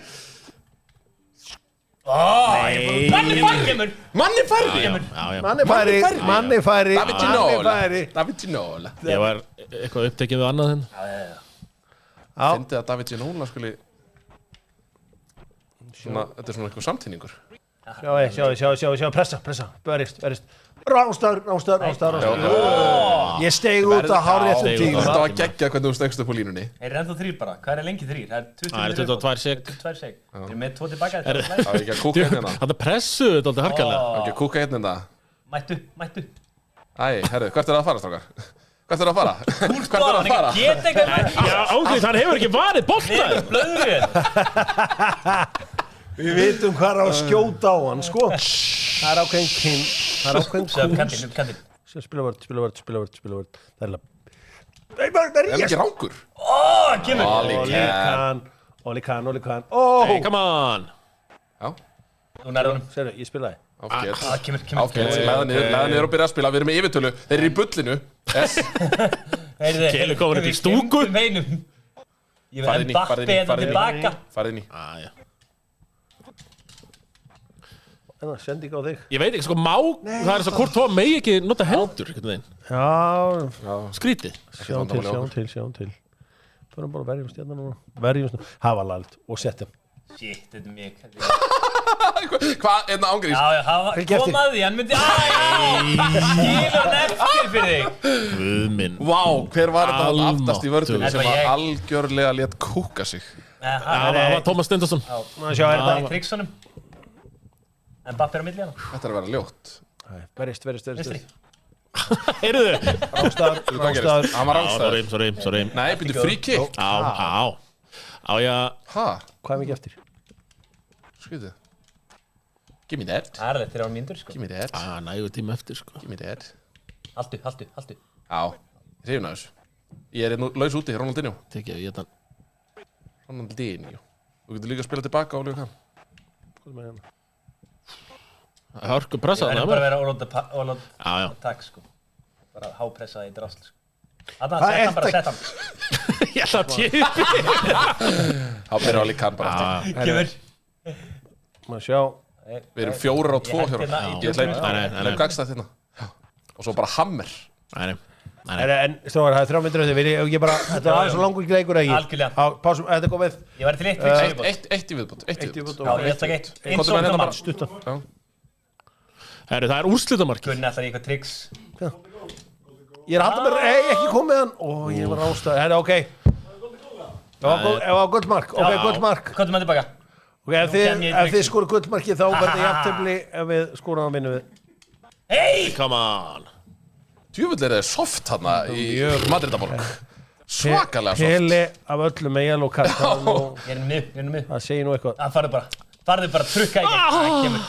Manni færri. Manni færi. David Ginola. Ég var eitthvað upptekið við annað henni. Fyndið að David Ginola skuli... Þetta er svona eitthvað samtíningur. Sjá, pressa. Berist. Rángstar. Ég steig út að hárréttum tíma. Þetta var geggjað hvernig þú stegst upp á línunni. Þeir eru ennþá 3 bara. Hvað er lengi 3? Það er 20 Það er 22 sek. 22 sek. Þeir eru með 2 tilbaka. Það er ekki að kúka hérna. Það er pressu, þetta er alltaf harkalega. Það er ekki að kúka hérna. Mættu. Æ, herru, hvert er það að fara, strákar? Hvert er það að fara? Hvert er það að fara? Get eitthvað. Já, ágrið, hann hefur ekki varið boltaði. Blöðurinn. Við vitum hvað er að skjóta á hann, sko. Það er ákveðin kyn. Það er ákveðin kúns. Kantinn. Spilavörð. Það er Er ekki rángur? Oli Khan. Hey, come on. Já, Nú nær honum. Sérðu, ég spilaði. Kemur. Læða niður og byrja að spila. Við erum í yfirtölu. Þeir eru í bullinu. Keli komin upp í stúku. Ég vil Mbappé þetta tilbaka. Farið inn í. Sending á þig. Ég veit ekki, sko, það er svo hvort þú megi ekki nota hendur, einhvern veginn. Já, Skrítið. sjáum til. Förum bara að verjum stjarnan núna. Hafa lalt og setja. Shit, þetta er mig. Hvað, einna ángrís? Kom að því, hann myndi skilur hann eftir fyrir þig. Guð minn. Vá, hver var þetta hann aftast í vörðunum Þetta sem var var ég. algjörlega létt kúka sig? Það var Tómas Stendarsson. Sjá, er Það er í triksunum. En Mbappé er á milli hana. Þetta er að vera ljótt. Verist. Vinstri. Heyrðu. Rángstaður. Hann var rángstæður. Sorry. Nei, byrju frí kick. Á, já. Ha? Hvað er mikið eftir? Skriðu. Give me that. Það er þetta 3 mínútur, sko. Give me that. Nægur tíma eftir, sko. Give me that. Haltu. Já, hrifin að þessu. Ég er nú laus úti, Ronaldinho. Tekja ég þetta. Ronaldinho. Þú getur líka að spila tilbaka og líka hann. Hvað með hann? Hörku pressa Það er bara að vera ólótt Já. takk, sko. Bara hápressa í drasl, sko. Sett hann. Ég ætla að típi. Þá byrja að líka hann bara aftur. Kemur. Maður sjá. Við erum 4 á 2 Ég hér. hætti Ég hleyp gagstætt hérna. Og svo bara hammer. Nei. En stróðar, það er 3 myndir eftir. Vil ég ekki bara, þetta er aðeins svo langur leikur ekki. Algjörlega. Pásum, þetta er komið. Ég var til 1 trikk. Eitt í viðbót. Já, ég ætla ekki 1. Eins Komdu með og hérna mann. bara. Stuttan. Það er úrslitamarkið. Gunni ætlar í eitthvað trikks. Ég er að halda mér, ekki komið hann. Ég var ástæður. Herra, ok. Það var gullmark. Ok, gullmark. Komdu með tilbaka. Ok, ef þið skoru gullmarkið þá verður jafntefli ef við skorum að vinna við. Hey! Come on. Djúvill er það soft hérna í Madridaborg. Svakalega soft. Pele af öllum með yellow card. Ég er nú mið. Það segir nú eitthvað. Farðu bara, trukka í gegn. Það kemur.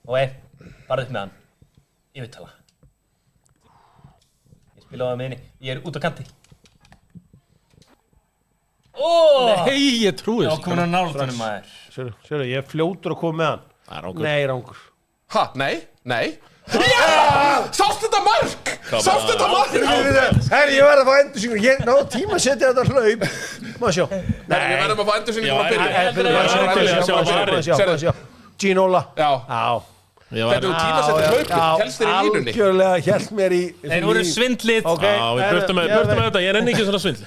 Farðu upp með hann. Yfirtala. Ég spila á það með henni. Ég er út á kanti. Nei, ég trúi Já, þessu. komin á náltunum maður. Sérðu, ég er fljótur að koma með hann. Það er rángur. Nei, rángur. Ha, nei. Já! Sástu þetta mark? Sástu þetta mark? Herri, ég verði að fá endursýningu. Ég náðu tíma að setja þetta hlaup. Má sjá. Við verðum að fá endursýningu frá Má sjá. Ginola. Já. Þetta Hvernig þú tímasettir hlaupið, helst þér í línunni? Algjörlega, hélt mér í... Þeir voru svindlið. Við burtum með þetta, ég er enn ekki svona svindl.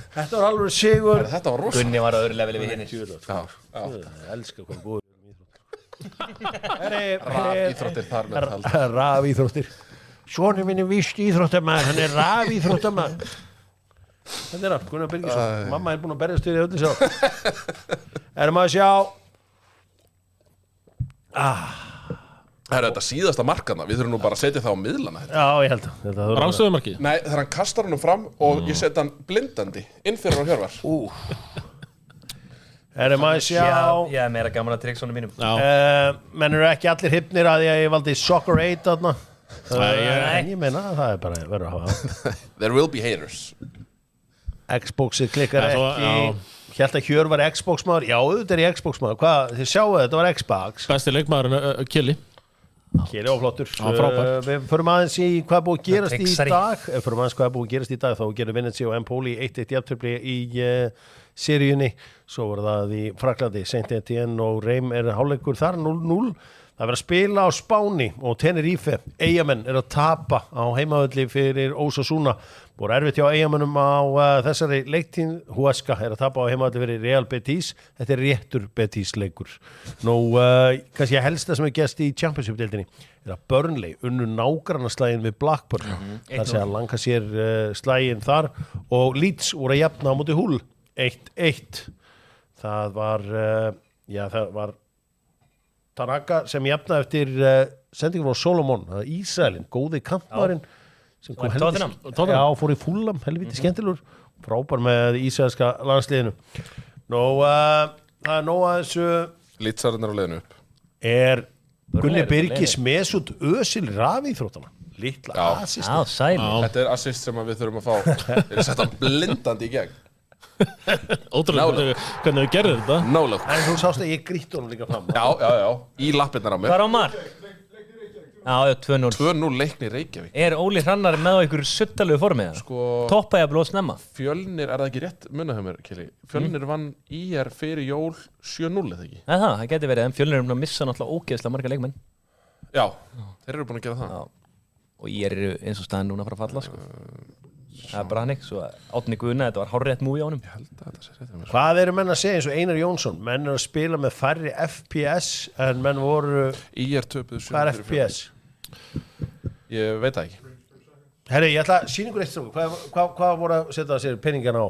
Þetta var alveg sigur. Þetta var rosa. Gunni var á öðru leveli við hinnir. Ég elska hvað góður Rafíþróttir þar með tald. Rafíþróttir. Sónu minn er víst íþróttamæður, hann er rafíþróttamæður. Þetta er hann, Gunnar Birgisson. Mamma er búin að berjast þér í öllu sjá. Erum að sjá. Það er þetta síðasta markana, við þurfum nú bara að setja það á miðlana. Já, ég held það. Rángstöðumarkið. Nei, þegar hann kastar honum fram og ég setja hann blindandi inn fyrir á Hjörvar. Erum að sjá. Ég er meira gaman að trikksónu mínum. Menn eru ekki allir hrypnir að ég valdi Soccer 8 þarna. En ég meina að það er bara verður að hafa. There will be haters. Xboxið klikkar ekki. Hélt að Hjör var Xbox maður. Já, þetta er í Xbox maður. Hvað, þið sjáu þetta var Xbox. Besti leikmaðurinn Kili. Kili og flottur. Frábær. Við förum aðeins í hvað búið að gerast í dag. Þá gerir Vincenzi og Empoli 1-1 jafntefli í seríunni. Svo var það í Fraklandi. Saint-Étienne og Reim er hálfleikur þar 0-0. Það verður að spila á Spáni og Tenerife. Eyjamenn að tapa á heimavölli fyrir Osasuna. Búið erfitt hjá Eyjamennum á þessari leiktíð. Huesca að tapa á heimavölli fyrir Real Betis. Þetta réttur Betis leikur. Nú, kannski helsta sem gerst í Championship-deildinni að Burnley unnu nágrannaslægin við Blackburn. Það sé að langa sér slægin þar og Leeds voru að jafna á móti Hull 1-1. Það var Tanaka sem jafnaði eftir sendingum frá Solomon, Ísraelin, góði kantmaðurinn sem kom helviti, fór í Fulham, helviti skemmtilegur, frábær með ísraelska landsliðinu. Nú, það er nóg að þessu Lýtsarinnar á leiðinu upp. Er Gunni Birgis Mesut Özil rafíþróttana? Litla assist. Þetta er assist sem við þurfum að fá. Ég sett hann blindandi í gegn. Ótrúlega hvernig við gerðum þetta. Nálögt. En þú sást að ég grýtti honum líka fram. Já, í lappirnar á mér. Hvað á mark? Já, 2-0. 2-0 leikni í Reykjavík. Er Óli Hrannar með á ykkur suttalegu formið? Sko, Toppa ég að blóða snemma. Fjölnir, er það ekki rétt munað hjá mér, Kili? Fjölnir vann IR fyrir jól 7-0 eða ekki? Nei það geti verið, en Fjölnir að missa náttúrulega ógeðslega marga leikmenn. Já, þeir eru búin að gera það. Já. Og IR eru eins og staðin núna að fara að falla, sko. Það er bara hann ekki, svo Árni Guðna, þetta var hárrétt múi á honum. Ég held að þetta sé rétt hjá mér. Hvað eru menn að segja eins og Einar Jónsson? Menn eru að spila með færri FPS en menn voru... IR töpuðu 7-0. Hvað er FPS? Ég veit það ekki. Herri, ég ætla að sýna ykkur eitt stróku. Hvað voru að setja sér peningana á?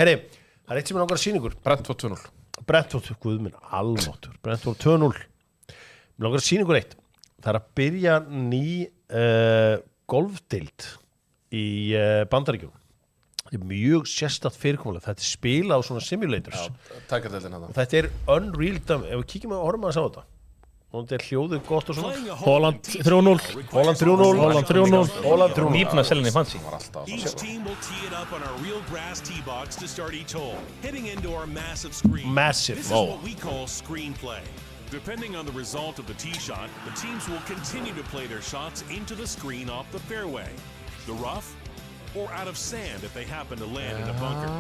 Herri, það er eitt sem ég langar að sýna ykkur. Brentford 2-0. Brentford, guðminn, almáttur. Brentford 2-0. Ég langar að sýna ykkur eitt. Það er að byrja ný golfdeild í Bandaríkjunum. Þetta er mjög sérstakt fyrirkomulega. Þetta er spila á svona simulators. Tækardeildin hann. Þetta er Unreal Dummy. Ef við kíkjum að horfum að sjá þetta. Og þetta er hljóðið gott og svona. Holland 3-0. Holland 3-0. Holland 3-0. Holland 3-0. Nýpna selinni fancy. Each team will tee it up on our real grass tee box to start each hole, hitting into our massive screen. Massive. This is what we call screenplay. Depending on the result of the tee shot, the teams will continue to play their shots into the screen off the fairway, the rough, or out of sand if they happen to land in a bunker.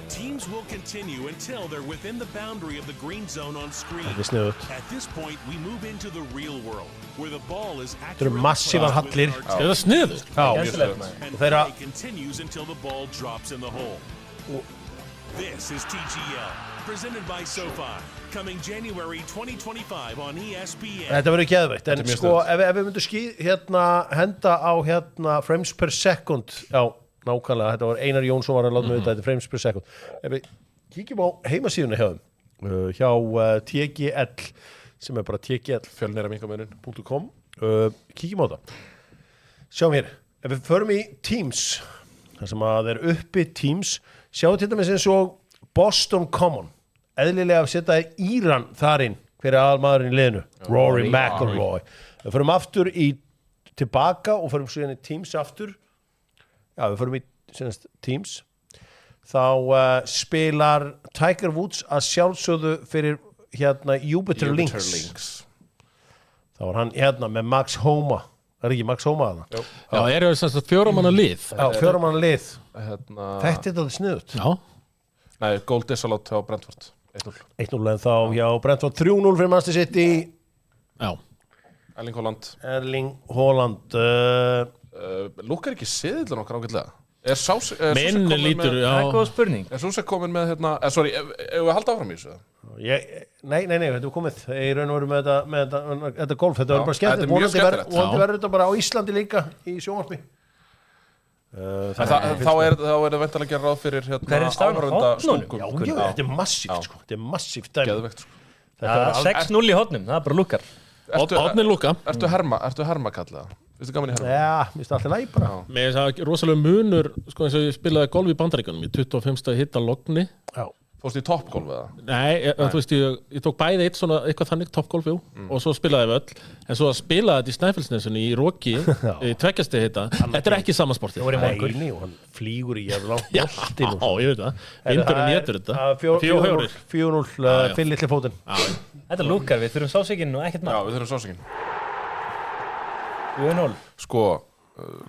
Teams will continue until they're within the boundary of the green zone on screen. At this point, we move into the real world, where the ball is accurately massívar hallir. Er það sniðugt? and play continues until the ball drops in the hole. This is TGL, presented by SoFi, coming January 2025 on ESPN. Þetta verður geðveikt, en sko ef við myndum henda á frames per second, já, nákvæmlega, þetta var Einar Jónsson var að láta mig þetta er frames per second. Ef við kíkjum á heimasíðuna hjá TGL, sem er bara tgl.com, kíkjum á það. Sjáum hér, ef við förum í Teams, þar sem að er uppi Teams, sjáum til dæmis eins og Boston Common, eðlilega að setja Íran þar inn, hver er aðalmaðurinn í liðinu? Rory McIlroy. Við förum aftur tilbaka og förum svo í Teams aftur. Já, við förum í Teams. Þá spilar Tiger Woods að sjálfsögðu fyrir Jupiter Links. Þá var hann með Max Homa. Það ekki Max Homa að það? Já, eru þess að fjóramanna lið. Já, fjóramanna lið. Þetta er þetta sniðut. Já. Nei, Gold Disallowed hjá Brentford 1-0. 1-0 en þá hjá Brentford 3-0 fyrir Manchester City. Já. Erling Haaland. Lúkar ekki seðillin okkar ágætlega? Minn lítur, já. Það er góð spurning. Er Súsek komin með sorry, ef við halda áfram í þessu? Nei, þetta er komið. Í raun og veru með þetta golf. Þetta verður bara skemmtilegt. Þetta er mjög skemmtilegt. Vonandi verður þetta bara á Íslandi líka í sjónvarpi. Þá er það væntanlega að gera ráð fyrir áhorfenda stúkum. Já, þetta er massíft sko. Þetta er massíft dæmi. Geðveikt sko. 6-0 í hornum, það er bara Lúkar. Árni Lúka. Ertu herma kallað? Vistu gaman í herma? Já, mér finnst alltaf læg bara. Mér finnst það rosalega munur, sko eins og ég spilaði golf í Bandaríkjunum í 25. hitta logni. Já. Fórstu í toppgolf eða? Nei, þú veist, ég tók bæði eitthvað þannig toppgolf, og svo spilaði við öll. En svo að spilaði þetta í Snæfellsnesinu í Roki, í tveggjasti hitta, þetta er ekki samansportið. Nei, og hann flýgur í langt boltinu. Já, ég veit það. Vindurinn étur þetta. 4-0, fyrir litli fótinn. Þetta er Lúkar, við þurfum sásikinn og ekkert Já, við þurfum sásikinn. 4-0. Sko,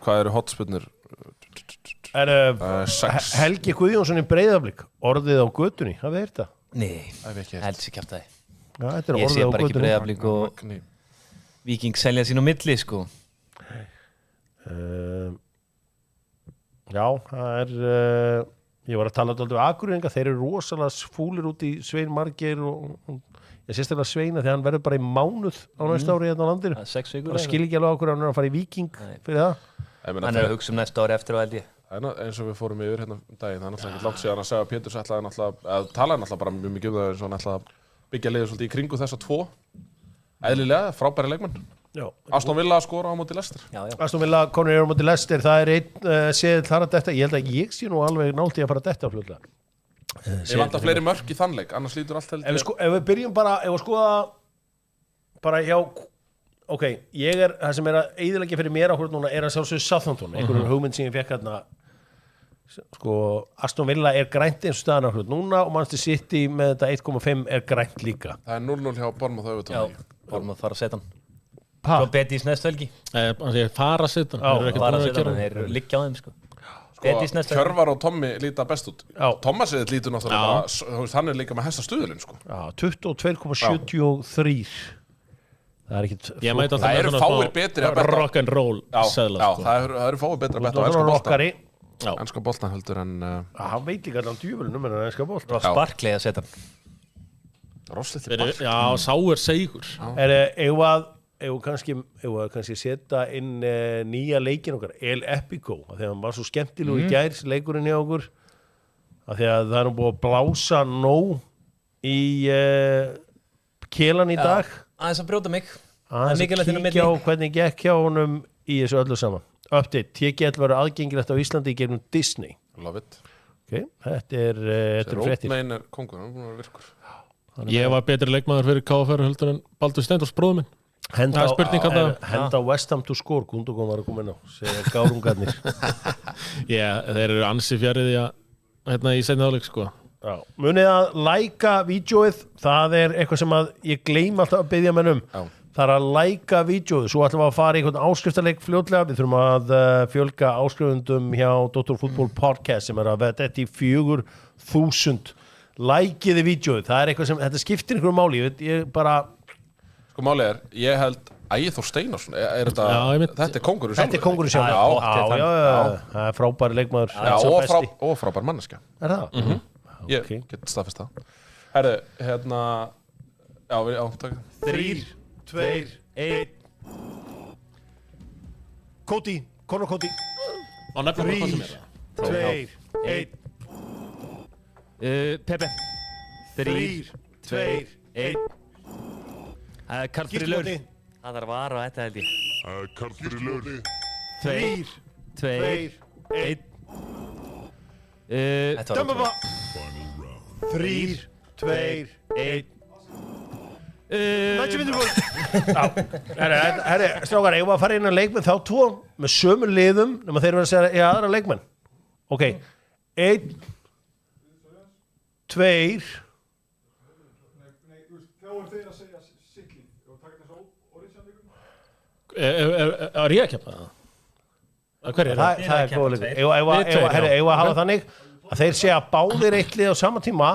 hvað eru hotspinnur? Helgi Guðjónsson í Breiðablík, orðið á götunni, hafið þið heyrt það? Nei, helst ekki kjaftaði. þetta er Ég sé orðið á bara ekki götunni. Breiðablik og Víking selja sín á milli, sko. Já, það er ég var að tala alltaf Akureyringa, þeir eru rosalega fúlir út í Svein Margeir og ég sérstaklega Sveina því hann verður bara í mánuð á næsta ári hérna á landinu. 6 vikur. Það skil ekki alveg okkur hann er að fara í Víking fyrir það. Hann er að hugsa næsta ári eftir á held ég. Eins og við fórum yfir hérna daginn, það er náttúrulega ekki langt síðan að segja að Péturs talaði náttúrulega bara mjög mikið það eins og hann ætlaði að byggja liðið svolítið í kringu þessa 2. Eðlilega, frábæri leikmann. Aston Villa að skora á móti Leicester. Aston Villa konur á móti Leicester, það er einn séð þar að detta, ég held að ég sé nú alveg nált í að fara að detta fljóðlega. Ég vantar fleiri mörk í þannleik, annars lítur allt heldur. Ef við byrjum bara, ef við skoða bara hjá, ok, það sem er að eyðileggja fyrir mér ákveð núna er að sjálfsögðu Southampton, einhverjum hugmynd sem ég fekk hérna, sko, Aston Villa er grænt eins og staðan ákveð núna og Manchester City með þetta 1,5 er grænt líka. Það er 0-0 hjá Bournemouth auðvitað. Já, Bournemouth fara að setja hann. Svo Betis næstu helgi. Fara að setja hann, þeir liggja á þeim, sko. Hjörvar og Tommy líta best út. Thomas lítur náttúrulega bara, hann er líka með hæsta stuðulinn, sko. Já, 22,73. Það er ekkit... Það eru fáir betri að betta. Rock and roll seðla. Já, það eru fáir betri að betta á enska bolta. Enska bolta heldur en... Hann veit líka allan djúvölunum en enska bolta. Ross Barkley að setja hann. Rosslitt í Barkley. Já, sáir segur. Ef kannski setja inn nýja leikin okkar, El Epico, þegar hann var svo skemmtilegur í gær, leikurinn hjá okkur, að því að það er nú búið að blása nóg í kelan í dag. Aðeins að brjóta mig. Aðeins að kíkja á hvernig gekk hjá honum í þessu öllu saman. Update, TGL verður aðgengilegt á Íslandi í gegnum Disney. Love it. Ok, þetta er fréttir. Rótmein er kongur, hann er búin að vera virkur. Ég var betri leikmaður fyrir KFR heldur en Baldur Steindors bróður minn. Henda West Ham to score, Gundogan var að koma inn á, segja gárungarnir. Já, þeir eru ansi fjarið í seinni hálfleik, sko. Já. Munið að læka vídeóið, það er eitthvað sem að ég gleym alltaf að biðja menn það er að læka vídeóið, svo ætlum við að fara í einhvern áskriftarleik fljótlega, við þurfum að fjölga áskrifundum hjá Dr. Football Podcast sem er að veða þetta í 4.000 lækiði vídeóið, það er eitthvað sem, þetta skiptir einhverju máli, ég bara Sko málið ég held Ægir Steinarsson, þetta er kóngurinn sjálf. Þetta er kóngurinn sjálf, já, það er frábæri leikmaður. Já, og frábær manneskja. Er það? Ég get staðfest það. Herðu, hérna, já, takk. 3, 2, 1. Kóti, Conor Kóti. 3, 2, 1. Pepe. 3, 2, 1. Karl Frillur. Það þarf að vara á þetta held ég. Karl Frillur. 3, 2, 1. Dömma. 3, 2, 1. Nættu vindur búin. Herri, strákar, ég var að fara inn að leikmenn þá 2 með sömu liðum nema þeir verða að segja, já, aðra leikmenn. Ok, 1, 2. Er ég að kempa það? Hver er það? Það er góð leikur. Ég var að hafa þannig að þeir segja báðir eitt lið á sama tíma,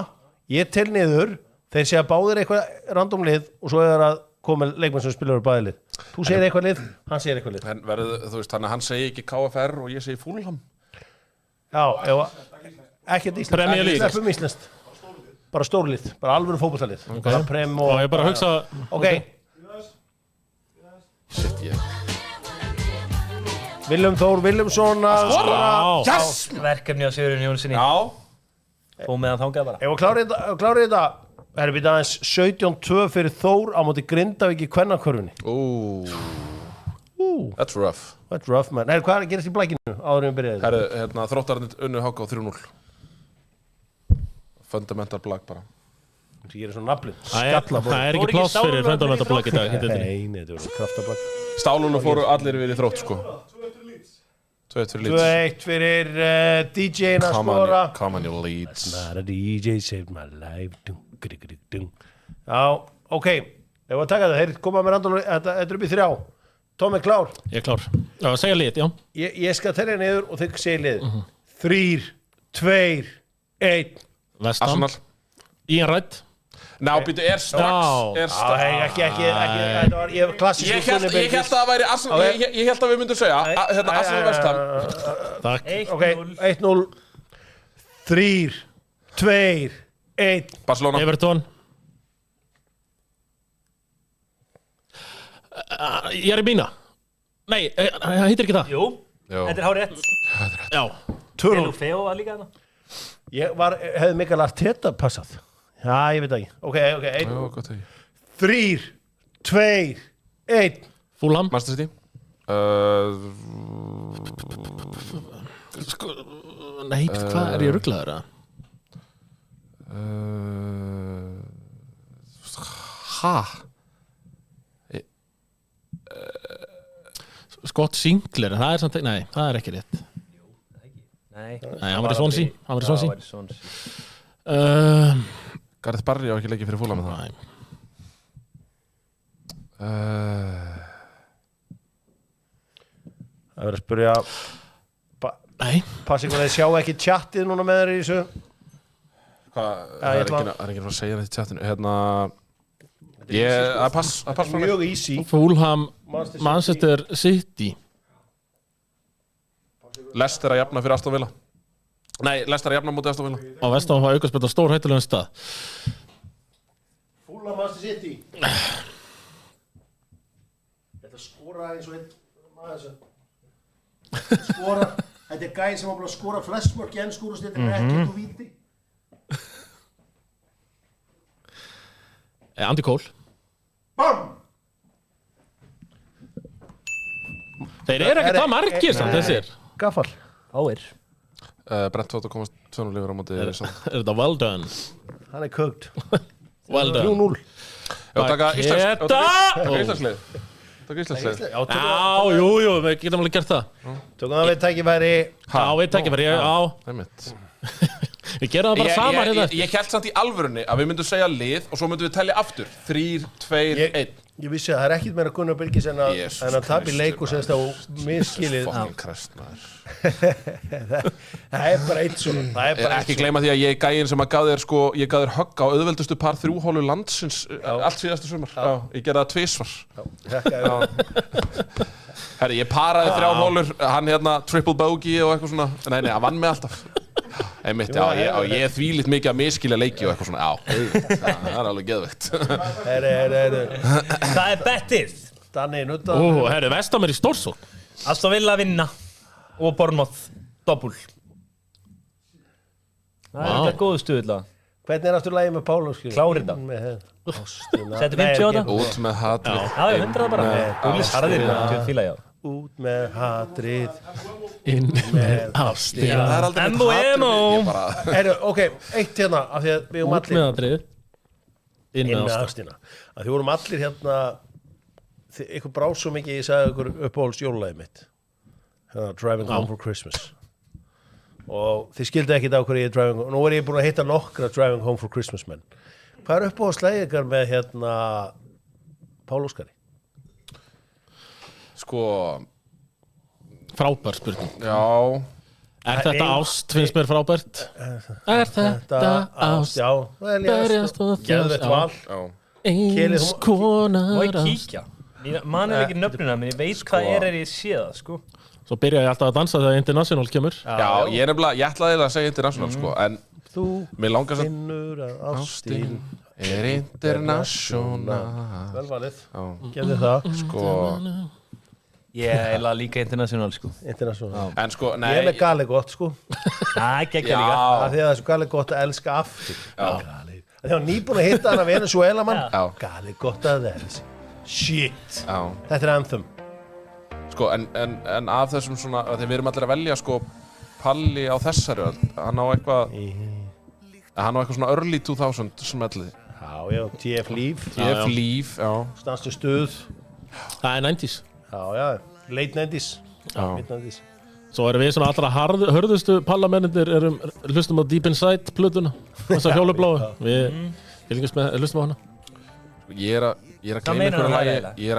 ég tel niður, þeir segja báðir eitthvað random lið og svo er það að koma leikmenn sem spilar úr bæði lið. Þú segir eitthvað lið, hann segir eitthvað lið. Þú veist, þannig að hann segir ekki KFR og ég segi Fulham. Já, ekkert íslenskt. Bara stórlið, bara alvöru fótboltalið. Bara prem og... Ég bara hugsa... Ok. Willum Þór Willumsson að skora. Verkefni á Sigurðun Jónssoni. Já. Og meðan þangað bara. Ef við klárið þetta, erum við aðeins 17-2 fyrir Þór á móti Grindavík í kvennakörfunni. That's rough. That's rough, man. Hvað er að gerast í blækinu áður en við byrjaði? Herru, Þróttararnir unnu HK 3-0. Fundamental blag bara. Það gerir svona naflið. Það er ekki pláss fyrir fundamental blag í dag. Nei, þetta voru kraftablag. Stálunum fóru allir við í Þrótt, sko. 2-1 fyrir Leeds. 2-1 fyrir DJ-inn að skora. Come on, you Leeds. Not a DJ saved my life. Já, ok. Ef við að taka það, þeir koma með random, þetta er upp í 3. Tom er klár. Ég er klár. Já, segja lið, já. Ég skal telja niður og þeir segja lið. 3, 2, 1. Vestam. Ian Wright. Býtu, er strax Ekki, þetta var ég klassísku Ég held að það væri Arsenal Ég held að við myndum segja Arsenal West Ham Takk. 1-0 3, 2, 1 Barcelona Everton. Jeremina. Nei, það heitir ekki það. Jú, þetta er hárið rétt. Já. Delufeo var líka þarna. Hefði Mikael Arteta passað? Já, ég veit ekki. Ok, 3, 2, 1 Fulham. Manchester City Nei, hvað er ég rugglaður að? Scott Sinclair, það er samt, nei, það er ekki rétt. Nei, hann var í Swansea. Gareth Barry á ekki leikið fyrir Fulham með það. Það verður að spyrja Passi hvað þið sjá ekki tjattið núna með þeir í þessu Hvað, það er ekki að segja þetta í tjattinu Það pass mjög easy Fulham, Manchester City. Leicester að jafna fyrir Aston Villa Nei, Leicester að jafna mútið Aston Villa Á vestan var aukaspilna stór hættulegan stað. Fulham, Manchester City Þetta skora eins og einn skora, þetta er gæði sem var búin að skora flest mörk í ensku úrvalsdeildinni, þetta er ekkert úr víti Andy Cole. BAM! Þeir eru ekki það margir samt þessir. Gaffal Áir. Brentford að komast 2-0 yfir á móti Er þetta well done? Hann er cooked Well done. 3-0 Taka Íslandslið Já, jú, við getum alveg gert það. Tökum það við tækifæri Já, við tækifæri, já. Við gerum það bara saman hérna. Ég held samt í alvörunni að við myndum segja lið og svo myndum við telja aftur 3, 2, 1 Ég vissi að það er ekkit meira Gunnar Birgis en að tapa í leik og segast á misskilið Fucking Christ, maður Það er bara eitt svona Ekki gleyma því að ég er gæinn sem að gaf þér högg á auðveldustu par 3 hólu landsins allt síðastu sumar Ég gerði það 2 svar Herri, ég paraði 3 hólur hann hérna triple bogey og eitthvað svona Nei, hann vann mig alltaf Einmitt, ég er þvílitt mikið að miskilja leiki og eitthvað svona, það er alveg geðveikt Það er bettið. Danni, nutta Herri, Vestam í stórsókn. Aston Villa vinna og Bournemouth doppul. Það er þetta góðu stuðla. Hvernig er aftur lagið með Pálu? Klárir það. Settu 50 á þetta. Út með hatrið Já, ég hundra það bara. Gúlis harðir það, fíla já. Út með hatrið Inn með ástina. Það er aldrei Embo, emo. Ok, eitt hérna af því að við vorum Út allir með aðrið. Inn með ástina. ástina að því vorum allir hérna ykkur brá svo mikið ég sagði ykkur uppáhalds jólalagið mitt hérna, Driving Home for Christmas og þið skildi ekkit á hverju ég er Driving Home nú er ég búin að hitta nokkra Driving Home for Christmas menn hvað er uppáhaldslagið ykkar með hérna Pál Óskari? Sko Frábær spurning. Já Er þetta ást, finnst mér frábært? Er þetta ást? Já, Berjast og geðveitt val Eins konar Má ég ást. kíkja? Ég manur ekki nöfnuna, menn ég veit hvað er ég sé það, sko. Svo byrja ég alltaf að dansa þegar International kemur. Já, ég ætlaði að segja international sko en þú mér langar svo finnur að ástin er international vel valið, gefði það Sko Ég er líka international, sko. international En sko, ég er nei með gali gott sko Það geggja líka. af því að það er svo gali gott að elska aftur gali því að nýbúin að hitta hana Venezuela mann Já. gali gott að elska shit Já þetta er anthem Sko, en af þessum svona, þegar við erum allir að velja sko Palli á þessari öll, hann á eitthvað svona early 2000 smellið. já, TF Líf TF Líf, já. stanstu stuð Það er 90s. já, late 90s mid 90s Svo erum við svona allra hörðustu pallamennir hlustum á Deep Inside plötuna þessa fjólubláu. Við fylgjumst með hlustum á hana. Ég er að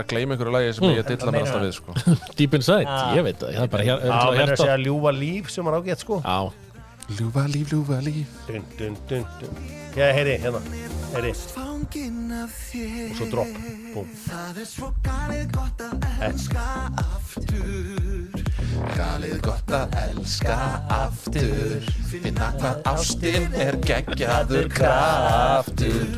gleyma einhverju lagi sem ég dilla mér alltaf við sko. Deep Inside, ég veit það. Það er bara það er að hjarta. segja ljúfa líf sem er ágætt sko Já. Ljúfa líf dun. Já, heyri, hérna Heyri. Og svo dropp. Búm. Það svo galið gott að elska aftur. Galið gott að elska aftur. Finna hvað ástin geggjaður kraftur.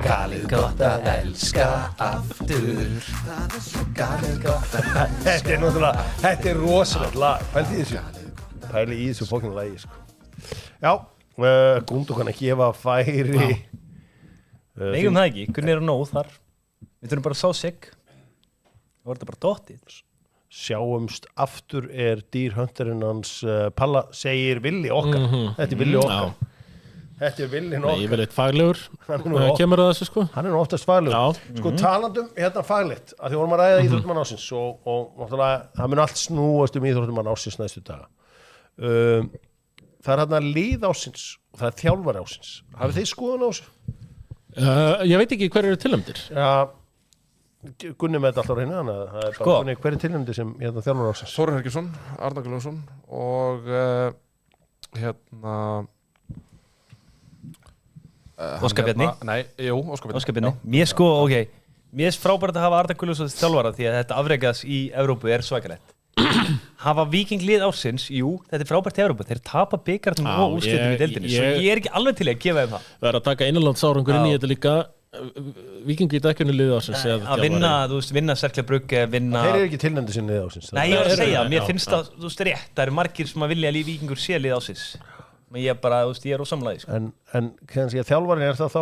Galið gott að elska aftur. Það svo galið gott að Þetta náttúrulega, þetta rosalegt lag. Pæli í þessu fokkin lagi, sko. Já, Gundogan að gefa færi. Megum það ekki, hvernig er nóg þar? Við þurfum bara að sá sig. Það var þetta bara dottið. Sjáumst aftur dýrhöndarinn hans Palla, segir Villi okkar. Þetta er Villi okkar. Þetta er Villin okkar. Nei, ég vil eitt faglegur. Kemur það þessu, sko? Hann er nú oftast faglegur. Sko, talandum hérna faglegt, að því vorum að ræða íþróttumann ársins og náttúrulega, það mun allt snúast íþróttumann ársins næstu daga. Það hérna lið ársins og það þjálfari ársins. Hafið þið skoðun á þessu? Ég veit ekki hver eru tilnefndir. Já, Gunni með þetta alltaf á hreinu, þannig að það er bara Gunni, hver er tilnefndir sem hérna þjálfari ársins? Þórir Helgisson, Arnar Guðlaugsson og Óskar Bjarni. Óskar Bjarni. Mér sko, mér frábært að hafa Arnar Guðlaugsson þjálfara því að þetta afreikast í Evrópu svakalegt. Hafa Víking lið ársins, jú, þetta er frábært í Evrópu. Þeir tapa bikarnum og úrslitum í deildinni. Svo ég er ekki alveg til að gefa þeim það. Það er að taka innanlandsárangur inn í þetta líka. Víking í dekkjunni lið ársins. Að vinna, þú veist, vinna Cercle Brugge, vinna... Þeir eru ekki tilnefndir sinni lið ársins. Nei, ég var að segja, mér finnst það, þú veist, rétt. Það eru margir sem að vilja að Víkingur sé lið ársins. Men ég bara, þú veist, ég er ósamlega, sko. En kannski að þjálfarinn er það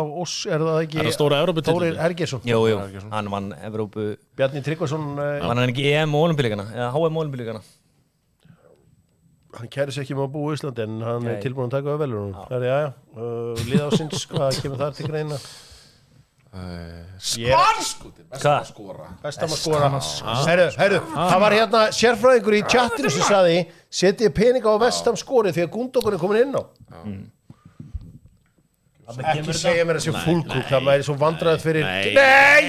ekki... Er það stóra Evróputitillinn? Þórir Hergeirsson. Jú, hann vann Evrópu... Bjarni Tryggvason... Vann hann ekki EM og Ólympíuleikana, eða HM og Ólympíuleikana? Hann kæri sér ekki með að búa í Íslandi en hann er tilbúin að taka á velurunum. Það lið ársins, hvað kemur þar til greina? Bestam að skora. Herru, það var hérna sérfræðingur í chatinu sem sagði setið peninga á Vestam skori því að Gundogan er komin inn á. Ekki segja mér að sé fullkrúk, það væri svo vandræðið fyrir... Nei!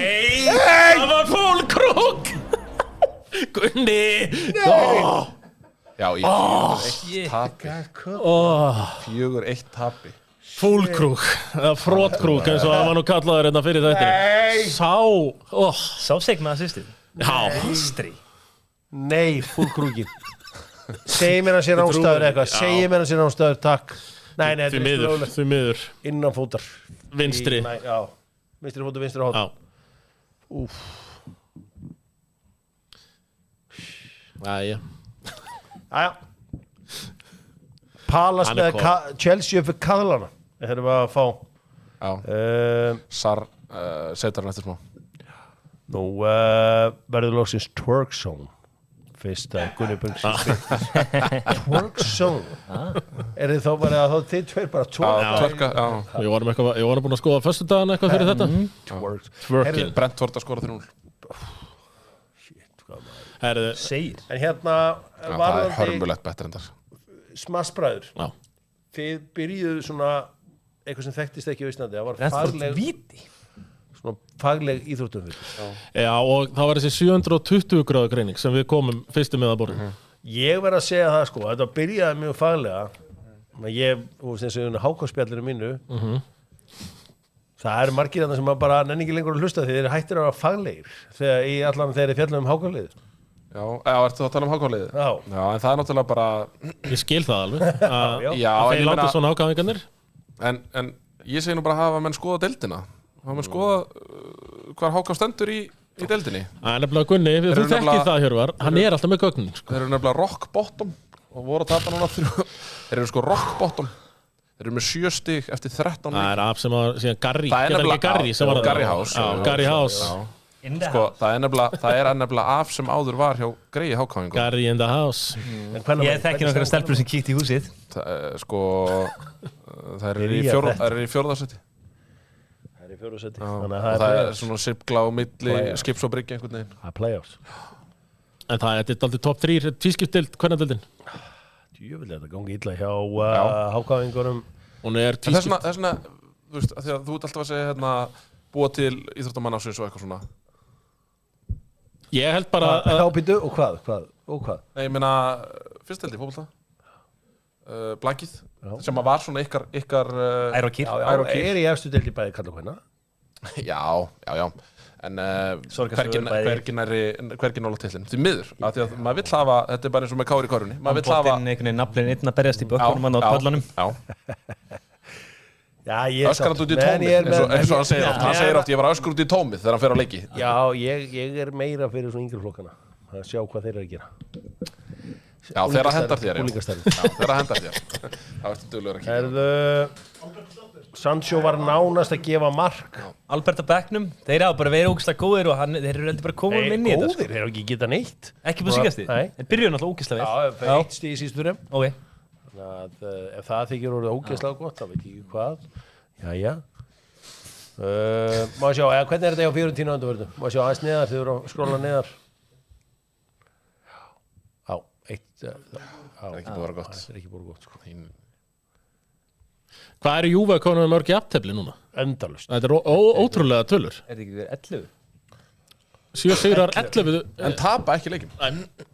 Það var fullkrúk! Gunni! Nei! Já, í 4-1 tapi. 4-1 tapi. Fullkrúk, eða frótkrúk eins og það var nú kallaður hérna fyrir þetta. Sá seg með assistið. Já. Histri. Nei, fullkrúkin. Segji mér að sé ránstæður eitthvað. Segji mér að sé ránstæður, takk. Nei, því miður. Innan fótar. Vinstri. Já, vinstri fótar, vinstri hótt. Já. Úff. Æja. Palace með Chelsea upp við kaðlana. Þetta erum við að fá. Sar setur hann eftir smá. Nú verður loksins Twerk Zone. Fyrst að Gunni Böngsins Twerk Zone. Er þið þá bara að þið tveir bara twerka? Já. Ég var búin að skoða föstudaginn eitthvað fyrir þetta. Twerkin. Brentford að skora 3-0. Segir. En hérna það er hörmulegt betur en það. Smassbræður. Þið byrjuðu svona eitthvað sem þekktist ekki á Íslandi. Það var fagleg víti. Svona fagleg íþróttum. Já, og það var þessi 720 gráðu greining sem við komum fyrstu með að borða. Ég verð að segja það sko, þetta byrjaði mjög faglega. Ég, þú veist eins og hákáspjallinu mínu. Það eru margir þarna sem bara nenni ekki lengur að hlusta því þeir hættir að vera faglegir þegar í allan þeir eru fjallum hákáliðið. Já, ertu þá að tala um hákáliðið? Já, en það er náttúrulega bara... Ég skil það alveg. Já, að þeir láta svona hákáfingarnir. En ég segi nú bara að hafa menn skoða deildina. Hafa menn skoða hvar háká stendur í deildinni. Það er nefnilega Gunni, þú þekkir það Hjörvar, hann er alltaf með gögnin. Þeir eru nefnilega rock bottom og voru að tapa núna 3. Þeir eru sko rock bottom. Þeir eru með 7 stig eftir 13 leik. Það er af sem að síðan Garri, Garri House. Garri House. Sko, það er nefnilega af sem áður var hjá Grey hákáingu. Garri in the house. Ég þekki nokkra stelpur sem kíkti í húsið. Sko, það er í 4. seti. Það er í 4. seti. Það er svona sipgla á milli, skips og bryggja einhvern veginn. Það er playoffs. En það er aldrei top 3, tvískiptild, hvernig deildin? Djöfulega, þetta gangi illa hjá hákáingurum. Hún er tvískipt. Þessna, þú veist, því að þú ert alltaf að segja hérna, búa til íþróttamann ásins og eitthvað svona. Ég held bara að... Hábítu og hvað? Nei, ég meina, fyrst held ég fótbolta. Blankið, sem að var svona ykkar Ærokýr. Er í efstu deildi bæði kalla og hvenna. Já. En hvergi nála tillin. Því miður, af því að maður vill hafa, þetta er bara eins og með Kári í korunni. Maður vill hafa... einhvern veginn naflinn einn að berjast í bökkunum hann á pöllunum. Já, ég öskrandi út í tómið, eins og hann segir oft. Hann segir oft, ég var öskur út í tómið þegar hann fer á leiki. Já, ég meira fyrir svona yngri flokkana. Að sjá hvað þeir eru að gera. Já, þeirra hendar þér. Úlingastarfi. Já, þeirra hendar þér. Það ertu duglegur að kíkja. Sancho var nánast að gefa mark. Albert á bekknum, þeir hafa bara verið ógeðslega góðir og þeir eru heldur bara komin inn í þetta. Góðir, þeir hafa ekki getað neitt. Ekki búið síkast þið? Nei. En byrjuðu náttúrulega ógeðslega vel. Já, eitt stig í síðustu rem. Ok. Þannig að ef það þykir orðið ógeðslega gott, þá veit ég ekki hvað. Jæja. Má sjá, hvernig er þetta hjá 40 undanvörðu? Má sjá aðeins neðar, þið eru að skrolla neðar. Já, eitt. Það er ekki búið að vera gott. Það er ekki búið að vera gott, sko. Hvað eru Juve konum með mörg jafntefli núna? Endalaust. Þetta er ótrúlega tölur. Er þetta ekki verið 11? 7 sigrar 11. En tapa ekki leikjum.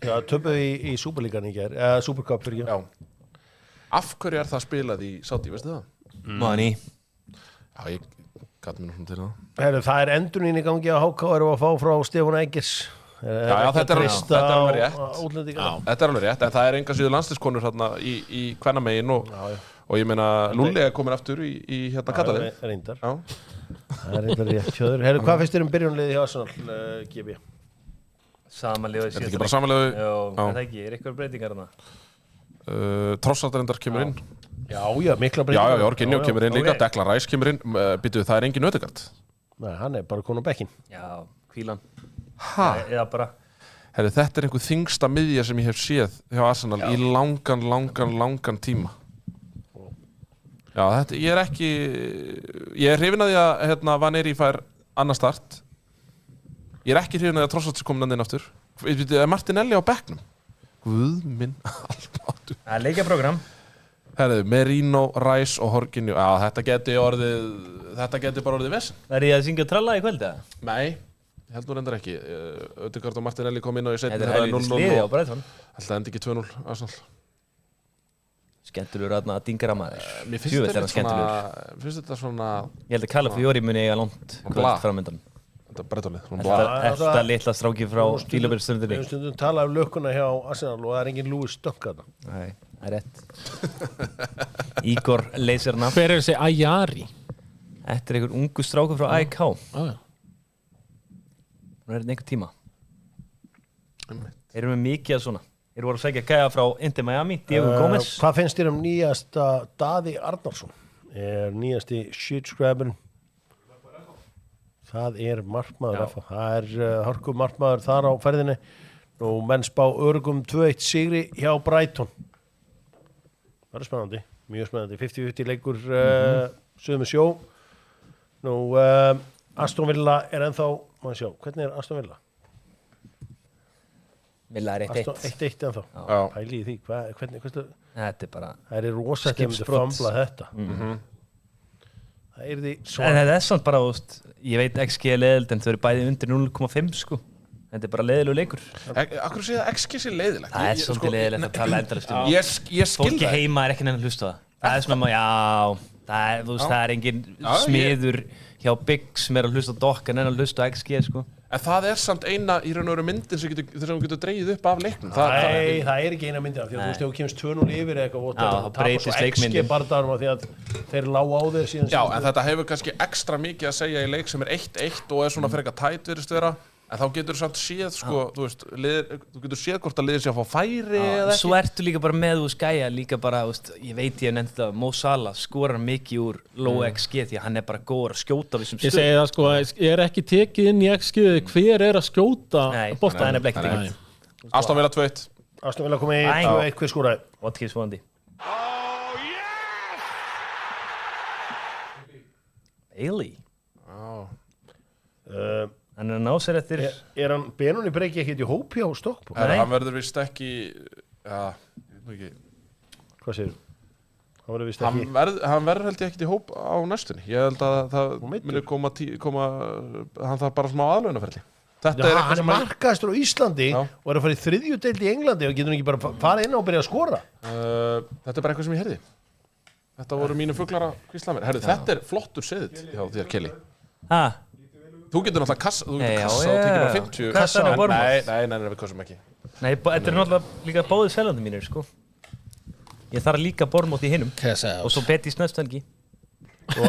Já, töpuðu í Superligan í gær, Supercup fyrir ekki. Já. Af hverju er það spilað í Saudi, veistu það? Money. Já, ég gæti mér svona til það. Herru, það er endurinn í gangi að HK eru að fá frá Stefán Eggers. Já, þetta er alveg rétt. Þetta er alveg rétt, en það er enga síður landsliðskonur hérna í kvennamegin og ég meina Lúli er komin aftur í hérna Katalin. Það er reyndar. Það er reyndar rétt. Herru, hvað finnst þér byrjunliði hjá Arsenal, GB? Samanliðu. Er þetta ekki bara samanliðu? Já, það ekki. Er eitthvað breytingar hana? Trossardrendar kemur inn. Já, mikla breytingar. Já, Jorginho kemur inn líka, Declan Rice kemur inn. Býtu, það er engin Ødegaard. Nei, hann er bara komin á bekkinn. Já, hvílan. Eða bara. Herru, þetta er einhver þingsta miðja sem ég hef séð hjá Arsenal í langan tíma. Já, þetta, ég er hrifinn að því að hérna, Vaneri fær annar start. Ég er ekki hrifinn að því að Trossard sem komin inn aftur. Er Martinelli á bekknum? Guð minn almáttugur. Það er leikjaprógram. Herru, Merino, Rice og Jorginho. Já, þetta geti bara orðið vesen. Það er ég að syngja og tralla í kvöldi, eða? Nei, ég held nú reyndar ekki. Ødegaard og Martinelli kom inn og ég seti þetta er helvítið sliði á Brighton. Alltaf endi ekki 2-0 Arsenal. Skemmtilegur að dingara maður. Mér finnst þetta svona... Ég held að Calafiori muni eiga langt kvöld framöndan. Þetta er brettalið. Þetta litla stráki frá Fílabjörnstundinni. Við stundum tala um lökkuna hjá Arsenal og það er engin Lewis Dunk þarna. Nei, það er rétt. Igor Leyserna. Hver er þessi Ajari? Þetta er einhver ungu strákur frá AEK. Hún er einhver tíma. Erum við mikið að svona? Þeir voru að segja gæja frá Inter Miami, Diego Gómez. Hvað finnst þér nýjasta Daði Arnarsson? Nýjasti shitscriberinn. Það markmaður FH. Það hörku markmaður þar á ferðinni. Nú menn spá örugum 2-1 sigri hjá Brighton. Það er spennandi, mjög spennandi. 50-50 leikur suðu með sjó. Nú Aston Villa er ennþá, maður sjá, hvernig er Aston Villa? Villa er 1-1. 1-1 ennþá. Pæli í því, hvernig? Þetta er bara... Það er rosa ekki að myndi fambla þetta. Það er því svona... En þetta er samt bara, ég veit XG er leiðilegt en þau eru bæði undir 0,5 sko. Þetta er bara leiðilegur leikur. Akkur segja að XG sé leiðilegt? Það er svolítið leiðilegt að tala endalaust um. Ég skil það. Fólki heima er ekki nefn að hlusta á það. Það er svona, það er engin smiður hjá Bigg sem er að hlusta á Dokk en að hlusta á XG sko. En það er samt eina í raun og veru myndin sem getur dreigið upp af leiknum. Nei, það er ekki eina myndin af því að þú veist, ef þú kemst 2-0 yfir eitthvað og það tapar svo XG bardarum af því að þeir lág á þeir síðan. Já, en þetta hefur kannski ekstra mikið að segja í leik sem er 1-1 og er svona fyrir eitthvað tætt virðist vera. En þá getur þú samt séð, sko, þú veist, þú getur séð hvort að liðir sé að fá færi eða ekki. Svo ertu líka bara með skæja, líka bara, þú veist, ég veit ég nefndi það, Mo Salah skorar mikið úr low XG því að hann er bara góður að skjóta við sem stöð. Ég segi það, sko, ég er ekki tekið inn í XG, hver er að skjóta bolta? Nei, það er ekkert ekkert. Aston Villa 2-1. Aston Villa komið í 2-1, hver skoraði? Watkins vonandi. Bailey. Hann er að ná sér eftir... Er hann Benoni breyki ekkert í hópi á Stokkbúr? Hann verður vist ekki... Já, ég veit ekki... Hvað segir þú? Hann verður vist ekki... Hann verður held ég ekkert í hóp á næstunni. Ég held að það muni koma... Hann þarf bara smá aðlaunaferli. Hann er markaðistur á Íslandi og er að fara í 3. deild í Englandi og getur hann ekki bara fara inn og byrja að skora? Þetta er bara eitthvað sem ég heyrði. Þetta voru mínu fuglar að hvísla mér. Herru, þetta er flottur seðill hjá þér, Kelly. Þú getur náttúrulega kassa, þú getur Já, kassa já. og tekið bara 50. Kassan er Bournemouth. Nei, við kosum ekki. Nei, þetta er náttúrulega líka báðir seljandi mínir, sko. Ég þarf líka Bournemouth í hinum. Og svo Betis næstu helgi. Og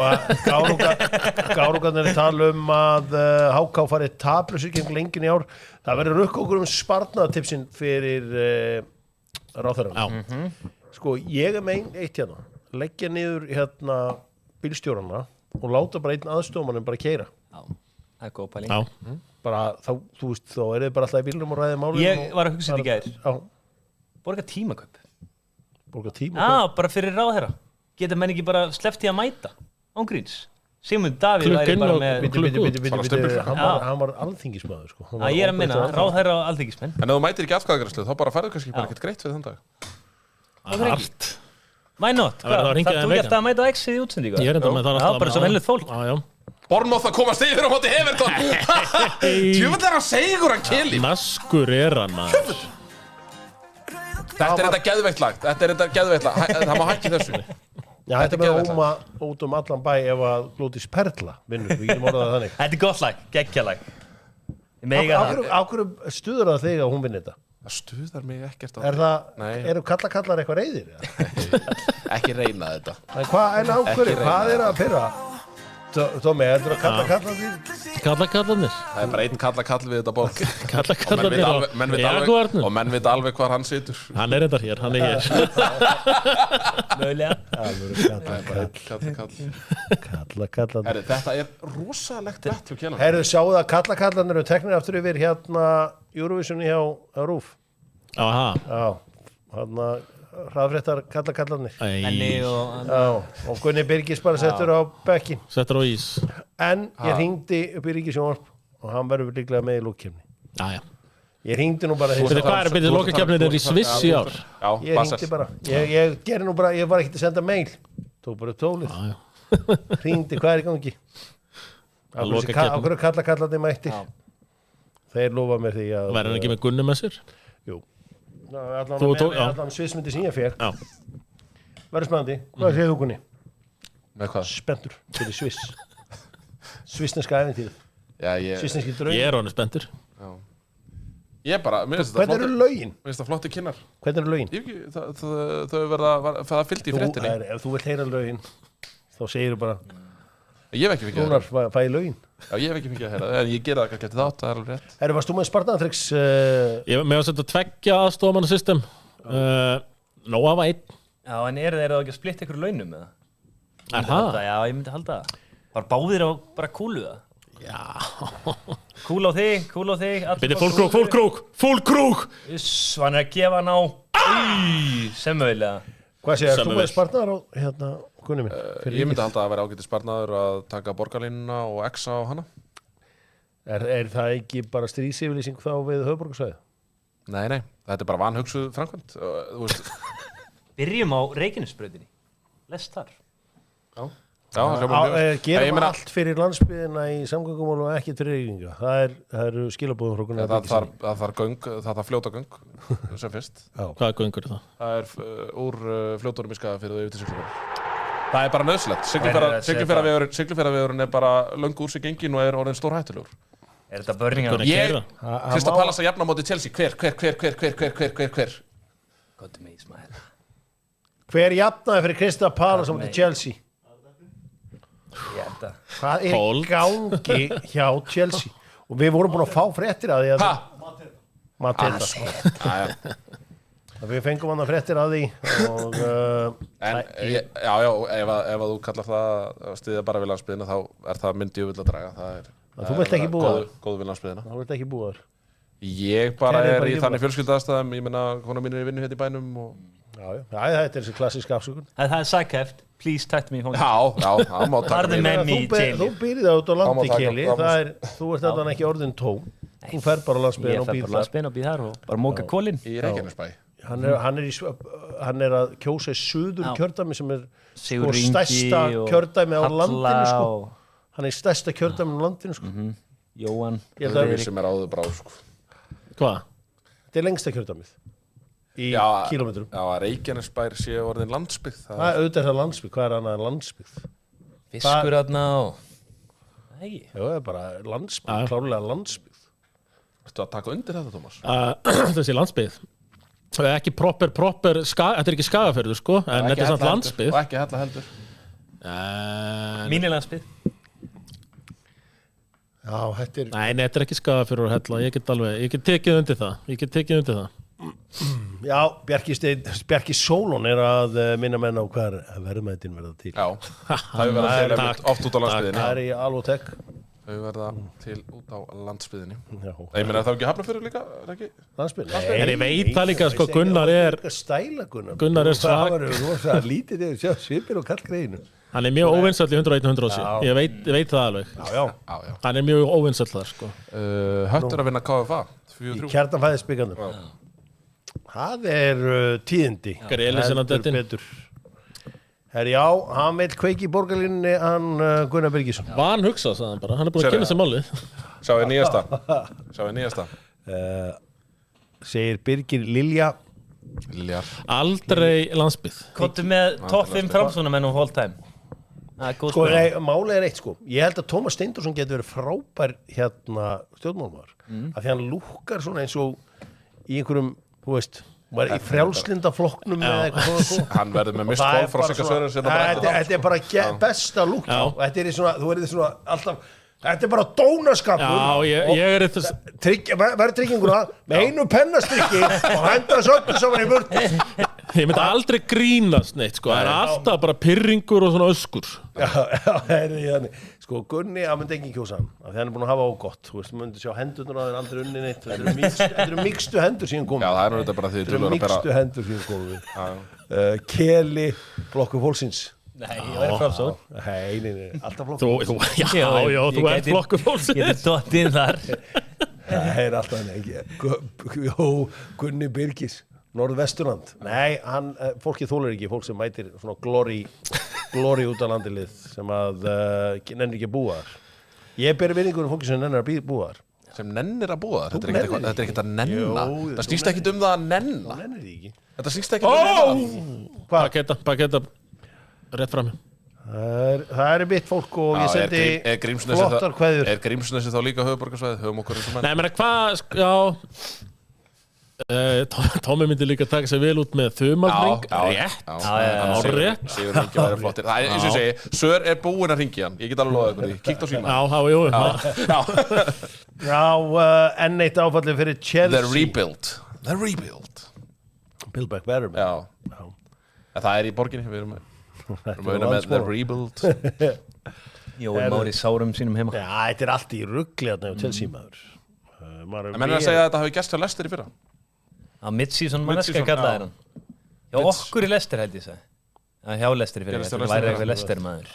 Gárugarnir tala að HK farið taplausir gegn Lengjunni í ár. Það verður rukk okkur sparnaðatipsin fyrir ráðherrann. Sko, ég með eitt hérna. Leggja niður hérna bílstjórana og láta bara einn aðstofmann bara keyra. Já, það er góð pæling. Bara þá, þú veist, þá þið bara alltaf í bílnum og ræðið málum. Ég var að hugsa þetta í gær. Já. Borga tímakaup. Borga tímakaup? Já, bara fyrir ráðherra. Geta menn ekki bara sleppt í að mæta? Ángríns. Sigmund Davíð væri bara með... Bitti, hann var alþingismæður, sko. Ég er að minna, ráðherra og alþingismenn. En ef þú mætir ekki atkvæðagreiðslu, þá bara færðu kannski bara ekkert greitt fyrir þann dag. Það er allt. Why not? Þú gert að mæta á X-ið í útsendíku? Ég er enda með það alltaf. Já, bara svo venlulegt fólk. Bournemouth að komast yfir á móti Everton. Tjöfull hann segur hann Kelly. Naskur hann, maður. Þetta er þetta geðveikt lag. Það má hækki þessu. Já, þetta með að óma út allan bæ ef að Glódís Perla vinnur, við getum orðað þannig. Þetta er gott lag, geggjalag. Ég mega það. Á hverju stuður það þig að hún vinni þetta? Það stuðar mig ekkert á Eru kallar eitthvað reiðir? Ekki reyna þetta. En á hverju, hvað er að pyrra? Tómi, heldur að kallarnir? Kallarnir? Það er bara einn kall við þetta borð. Kallarnir og menn veit alveg hvar hann situr. Hann er reyndar hér, hann er hér. Mögulega. Kallarnir. Þetta er rosalegt vett fyrir Kjellan. Herðu, sjáu það að kallarnir eru teknir aftur yfir hérna Eurovision hjá RÚV. Aha. Já, hérna hraðfréttar kallarnir. Henni og Gunni Birgis bara settur á bekkin. Settur á ís. En ég hringdi upp í Ríkissjónvarp og hann verður líklega með í lókkeppni. Já. Ég hringdi nú bara... Hvað er að byrja lókkeppnin í Sviss í ár? Já, ég hringdi bara. Ég gerði nú bara, ég var ekki að senda mail. Tók bara upp tólið. Hringdi, hvað er í gangi? Á hverju kallarnir mættir? Þeir lofa mér því að... Verður hann ekki með Gunni með sér? Jú. Allan Svissmyndi sem ég fekk. Verður spennandi. Hvað segir þú, Gunni? Með hvað? Spenntur fyrir Sviss. Svissneska ævintýrið. Svissneski draug. Ég er honum spenntur. Ég bara, hvernig eru lögin? Mér finnst það flotti kynnar. Hvernig eru lögin? Þau verða það fyllt í fréttinni. Ef þú vilt heyra lögin, þá segir þú bara... Ég hef ekki fikið að heyra. Fæ ég lögin? Já, ég hef ekki fikið að heyra. En ég gera það ekki þátt, það er alveg rétt. Varst þú með Spartanatrix? Mér var sett að tveggja aðstofamannasystem. Nóa var einn. Já, en eru þeir ekki að splitta ykkur launum með það? Er það? Já, ég myndi halda það. Bara báðir á bara kúlu það. Já. Kúl á þig. Byrði full krúk. Hann er að gefa hann á. Semöðilega. Hvað segir þú með Spartanar á hérna Gunni minn? Ég myndi halda að vera ágætið sparnaður að taka borgarlínuna og X á hana. Er það ekki bara stríðsyfirlýsing þá við höfuðborgarsvæðið? Nei, þetta er bara vanhugsuð framkvæmt. Byrjum á Reykjanesbrautinni. Lest þar. Gerum allt fyrir landsbyggðina í samgöngumál og ekkert fyrir Reykjavík. Það eru skilabóðum frá Gunni. Það þarf fljóta göng sem fyrst. Hvaða göngur er það? Það er úr fljótunum í Skagafirði og yfir til Siglufjarðar. Það er bara nauðsynlegt. Siglufjarðarvegurinn er bara löngu úr sig gengin og er orðinn stórhættulegur. Er þetta börningar? Krista Pallas að jafna á móti Chelsea. Hver? Góttu mig, Ismael. Hver jafnaði fyrir Krista Pallas á móti Chelsea? Hvað er í gangi hjá Chelsea? Og við vorum búin að fá fréttir að því að Mateta. Við fengum hann að fréttir að því og ef þú kallar það að styðja bara við landsbyggðina þá er það myndi ég vil að draga. Þú vilt ekki búa þar? Góð við landsbyggðina. Þú vilt ekki búa þar? Ég bara er í þannig fjölskyldaðastæðum. Ég meina, kona mín er í vinnu hérna í bænum og... Já, þetta er þessi klassíska afsökun. Það er sækæft. Please tætt mig í hóngi. Það má taka mig. Þú býrði það út á landi, Keli. Þú ert allan ekki orðin tóm. Þú fer bara á landsbyggðina og býð þar. Ég fer bara á landsbyggðina og býð þar og bara móka kólinn. Í Reykjanesbæ. Hann er að kjósa í suður kjördæmi sem er stærsta kjördæmi á landinu sko. Hann er stærsta kjördæmi á landinu sko. Jóhann. Sem er áður brá sko. Hvað? Þetta er lengsta kjördæmið í kílómetrum. Já, að Reykjanesbær sé orðin landsbyggð. Auðvitað er það landsbyggð. Hvað er annað en landsbyggð? Fiskur aðna og Nei. Já, það er bara landsbyggð, klárlega landsbyggð. Ertu að taka undir þetta, Tómas? Þessi landsbyggð. Ekki proper, þetta er ekki Skagafjörður, sko, en þetta er samt landsbyggð. Og ekki Hella heldur. Mín er landsbyggð. Já, þetta er... Nei, þetta er ekki Skagafjörður og Hella, ég get tekið undir það. Já, Bjarki Sólon er að minna menn á hver verðmætin verða til. Já, það verða til oft út á landsbyðinni. Það er í Alvotek. Þau verða til út á landsbyðinni. Já. Ég meina, það er ekki Hafnarfjörður líka, er ekki? Landsbyðinni? En ég veit það líka, sko, Gunnar er stæla Gunnar. Gunnar er svag. Það var rosa lítið þegar sjá svipir og kallgreinu. Hann er mjög óvinsall í 101-107. Ég veit það alveg. Já. Hann er mjög óvinsall þar, sko. Höttur að vinna KFA, 4-3. Í Kjartanfæðisbyggandum. Það er tíðindi. Grelisinn að dettin. Herri, já, hann vil kveiki í borgarlínunni, hann Gunnar Birgisson. Van hugsað, sagði hann bara. Hann er búin að kynna sér málið. Sjá ég nýjasta. Segir Birgir Lilja. Aldrei landsbyggð. Kottu með topp 5 framsóknarmenn all time. Sko, málið er eitt, sko. Ég held að Tómas Steindorsson getur verið frábær stjórnmálamaður. Af því hann lúkkar svona eins og í einhverjum, þú veist, var í frjálslynda flokknum eða eitthvað svona. Hann verður með mistgól frá Sigga Sörens. Þetta er bara besta lúk. Og þetta er svona, þú verður svona alltaf, þetta er bara dónaskapur. Já, ég er þess... Verður trygginguna með einu pennastrykki og henda söldu saman í burt. Ég myndi aldrei grínast neitt, sko. Það er alltaf bara pirringur og svona öskur. Já, það er því. Sko, Gunni, hann myndi ekki kjósa hann. Af því hann er búin að hafa á gott. Þú veist, myndi sjá hendurnar að þeir aldrei unni neitt. Þetta eru mikstu hendur síðan komið. Já, það er nú þetta bara því Þetta eru mikstu hendur síðan komið. Keli, Flokkur Fólksins. Nei, ég væri framsókn. Nei, alltaf Flokkur Fólksins. Já, þú ert Flokkur Fólksins. Ég geti dott inn þar. Það er alltaf hann. Gunni Birgis. Norðvesturland. Nei, fólkið þólar ekki, fólk sem mætir svona glory út á landilið sem að nennir ekki að búa þar. Ég ber virðingur fólki sem nennir að búa þar. Sem nennir að búa þar? Þetta er ekkert að nenna. Það snýst ekkert um það að nenna. Það nennir því ekki. Þetta snýst ekkert um að nenna. Paketa, rétt fram. Það er mitt fólk og ég sendi flottar kveður. Er Grímsnesi þá líka höfuðborgarsvæðið? Höfum okkur eins og menn. Nei, menn hvað, já... Tómi myndi líka taka sig vel út með þumalring. Rétt. Sigur Ingi væri flottir. Það er eins og ég segi, Sör er búinn að hringja hann. Ég get alveg loðað ykkur því. Kíkt á síma. Enn eitt áfallið fyrir Chelsea. The Rebuild. Build Back Better. Já. Það er í borginni. Við erum með The Rebuild. Jói Mári sárum sínum heima. Já, þetta er allt í rugli á Chelsea maður. En mennir að segja að þetta hafi gerst hjá Leicester í fyrra? Á mid-season manneska kallaði hann. Já, okkur í Leicester held ég sagði. Hjá Leicester í fyrra. Þetta væri eitthvað Leicester maður.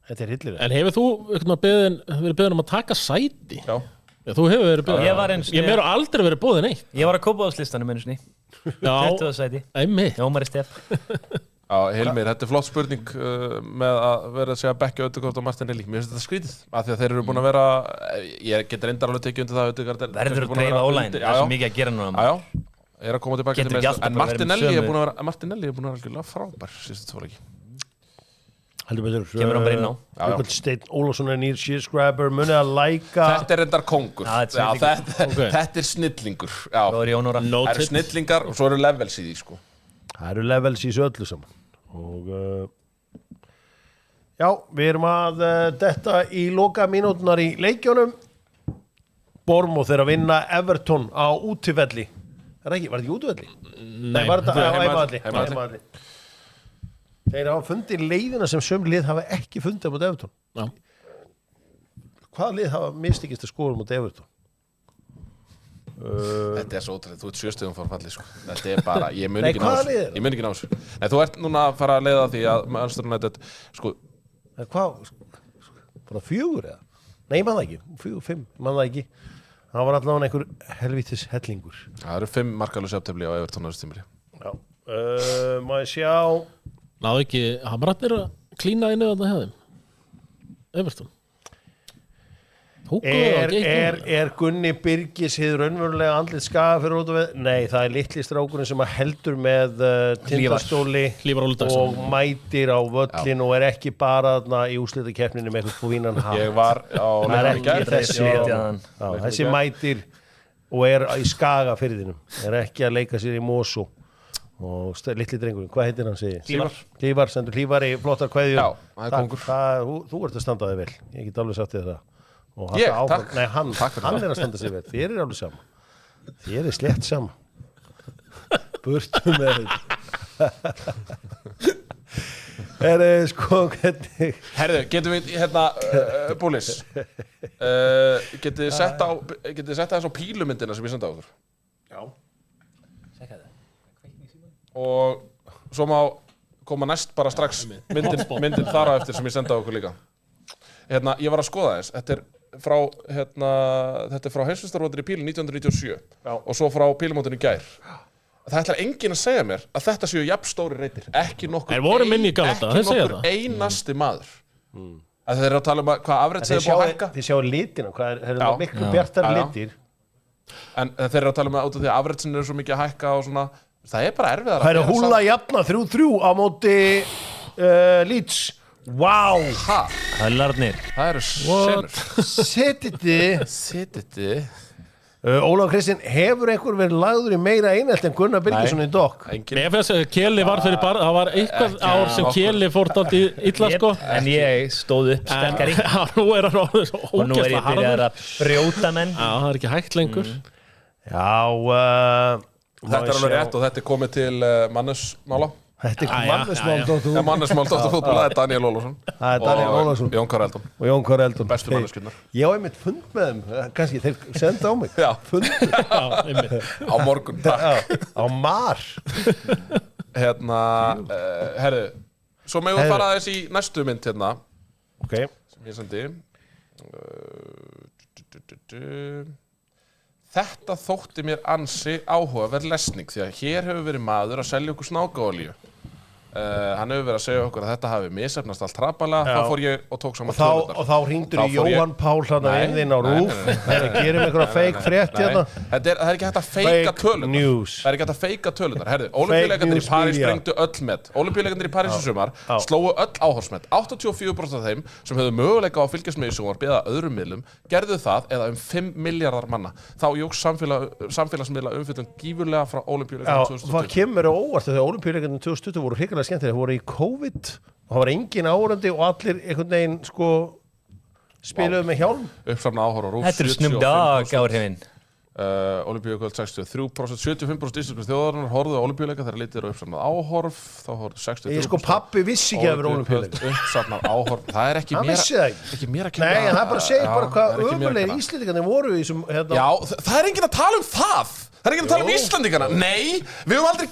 Þetta er hillir. En hefur þú verið beðin um að taka sæti? Já. Þú hefur verið beðin. Ég meður aldrei verið boðin eitt. Ég var að Kópavogslistanum einu sinni. 20. sæti. Einmitt. Jómari Steff. Já, Hilmir, þetta er flott spurning með að vera að segja Becky Ödegård og Martinelli. Mér finnst þetta skrítið, af því að þeir eru búin að vera, ég get reyndar alveg tekið undir það Ödegård. Verður að dreifa ólæn, það er svo mikið að gera núna. Já, er að koma tilbaka til meðstöð. En Martinelli er búin að vera algjörlega frábær síðustu tvo leiki. Heldur betur. Kemur hann bara inn á. Steinn Ólafsson er nýr shearscrabber, munið að læka. Þetta er reyndar kóngur. Þetta er snillingur. Það eru snillingar og svo eru levels í því, sko. Það eru levels í þessu öllu saman. Og já, við erum að detta í loka mínúturnar í leikjónum. Bournemouth er að vinna Everton á útivelli. Var þetta ekki útivelli? Nei, var þetta heimavelli. Þeir hafa fundið leiðina sem söm lið hafa ekki fundið mot Everton. Já. Hvaða lið hafa mistekist að skora mot Everton? Þetta er svo ótrúlega, þú ert 7 stigum fór fallið, sko. Þetta er bara, ég mun ekki ná þessu. Nei, þú ert núna að fara að leiða því að Manchester United, sko. Hvað? Bara 4 eða? Nei, ég man það ekki. 4, 5, man það ekki. Það var allavega einhver helvítis hellingur. Það eru 5 markalös jafntefli á Everton á þessu tímri. Já. Má ég sjá. Náðu ekki Hamratnir að klína inn eða það hefðum? Everton. Gunni Birgis hið raunverulega andlit skaga fyrir út af við? Nei, það litli strákurinn sem heldur með tindastóli og mætir á völlin og ekki bara í úrslitakeppninni með eitthvað fínan haf. Ég var á þessi mætir og í skaga firðinum, ekki að leika sér í Mosó. Og litli drengurinn, hvað heitir hann segir? Hlífar, sendur Hlífar í flottar kveðjur. Já, það kongur. Þú ert að standa þig vel, ég get alveg sagt þér það. Ég, takk. Nei, hann að standa sig vel, þér alveg saman. Þér slett saman. Burtu með þetta. Hvernig? Herðu, getum við, Búlis, getið þið sett þess á pílumyndina sem ég senda á okkur? Já. Og svo má koma næst bara strax myndin þar á eftir sem ég senda á okkur líka. Ég var að skoða þess, þetta er frá heimsmeistarmótinu í pílu 1997 og svo frá pílumótinu í gær. Það ætlar enginn að segja mér að þetta séu jafn stóri reytir, ekki nokkur einasti maður. Þeir eru að tala um hvað afrætt segir búið að hækka. Þið sjáu litina, það eru miklu bjartar litir. En þeir eru að tala um að út af því að afrætsin eru svo mikið að hækka og svona. Það er bara erfiðar að það eru húlla jafna 3-3 á móti Leeds. Vá! Höllarnir. Það eru senur. Setiti. Ólafur Kristinn, hefur einhver verið lagður í meira einelt en Gunnar Birgisson í dokk? Mér finnst að Keli var fyrir bara, það var eitthvað ár sem Keli fór dálítið illa sko. En ég stóð upp sterkari. Nú er hann orðið svo og nú er ég byrjað að brjóta menn. Já, það er ekki hægt lengur. Já, þetta er alveg rétt og þetta er komið til mannesmála. Þetta er mannesmál mannesmál Dóttarfútbol, það er Daniel Ólafsson. Það er Daniel Ólafsson. Jón Kári Eldon. Og Jón Kári Eldon. Bestu manneskjurnar. Ég á einmitt fund með þeim, kannski þeir senda á mig. Já. Fund. Á morgun, takk. Á mar. Herðu, svo megum við fara aðeins í næstu mynd Ok. Sem ég sendi. Þetta þótti mér ansi áhugaverð lesning því að hér hefur verið maður að selja okkur snákaolíu. Hann hefur verið að segja okkur að þetta hafi misefnast allt hrapalega. Þá fór ég og tók saman tölurnar. Og þá hringdur í Jóhann Pál inn á RÚV. Gerum einhverja fake frétt hérna. Það er ekki hægt að feika tölurnar. Það er ekki hægt að feika tölurnar. Herðu, Ólympíuleikarnir í París sprengdu öll met. Ólympíuleikarnir í París í sumar slógu öll áhorfsmet. 84% af þeim sem höfðu möguleika á að fylgjast með í sjónvarpi eða öðrum miðlum gerðu það eða 5 milljarðar manna. Þá jókst samfélagsmiðla umfjöllun gífurlega frá Ólympíuleikarnir 2020. Það kemur óvart þegar Ólympíuleikarnir 2020 voru hrikalega skemmtilegir. Þeir voru í COVID og það var engin áhorfandi og allir einhvern veginn spiluðu með hjálm. Uppsafnað áhorf á RÚV. Þetta er Snoop Dogg áhrifin. Ólympíuleikarnir 63%, 75% íslensku þjóðarinnar horfðu á Ólympíuleika þegar litið eru uppsafnað áhorf. Þá horfðu 63%. Pappi vissi ekki að vera Ólympíuleika. Uppsafnað áhorf, það er ekki mér að kenna. Nei, það bara segir bara hvað ömulegir Íslendingarnir voru í þessum Já, það er enginn að tala um það. Það er enginn að tala um Íslendingarna. Nei, við höfum aldrei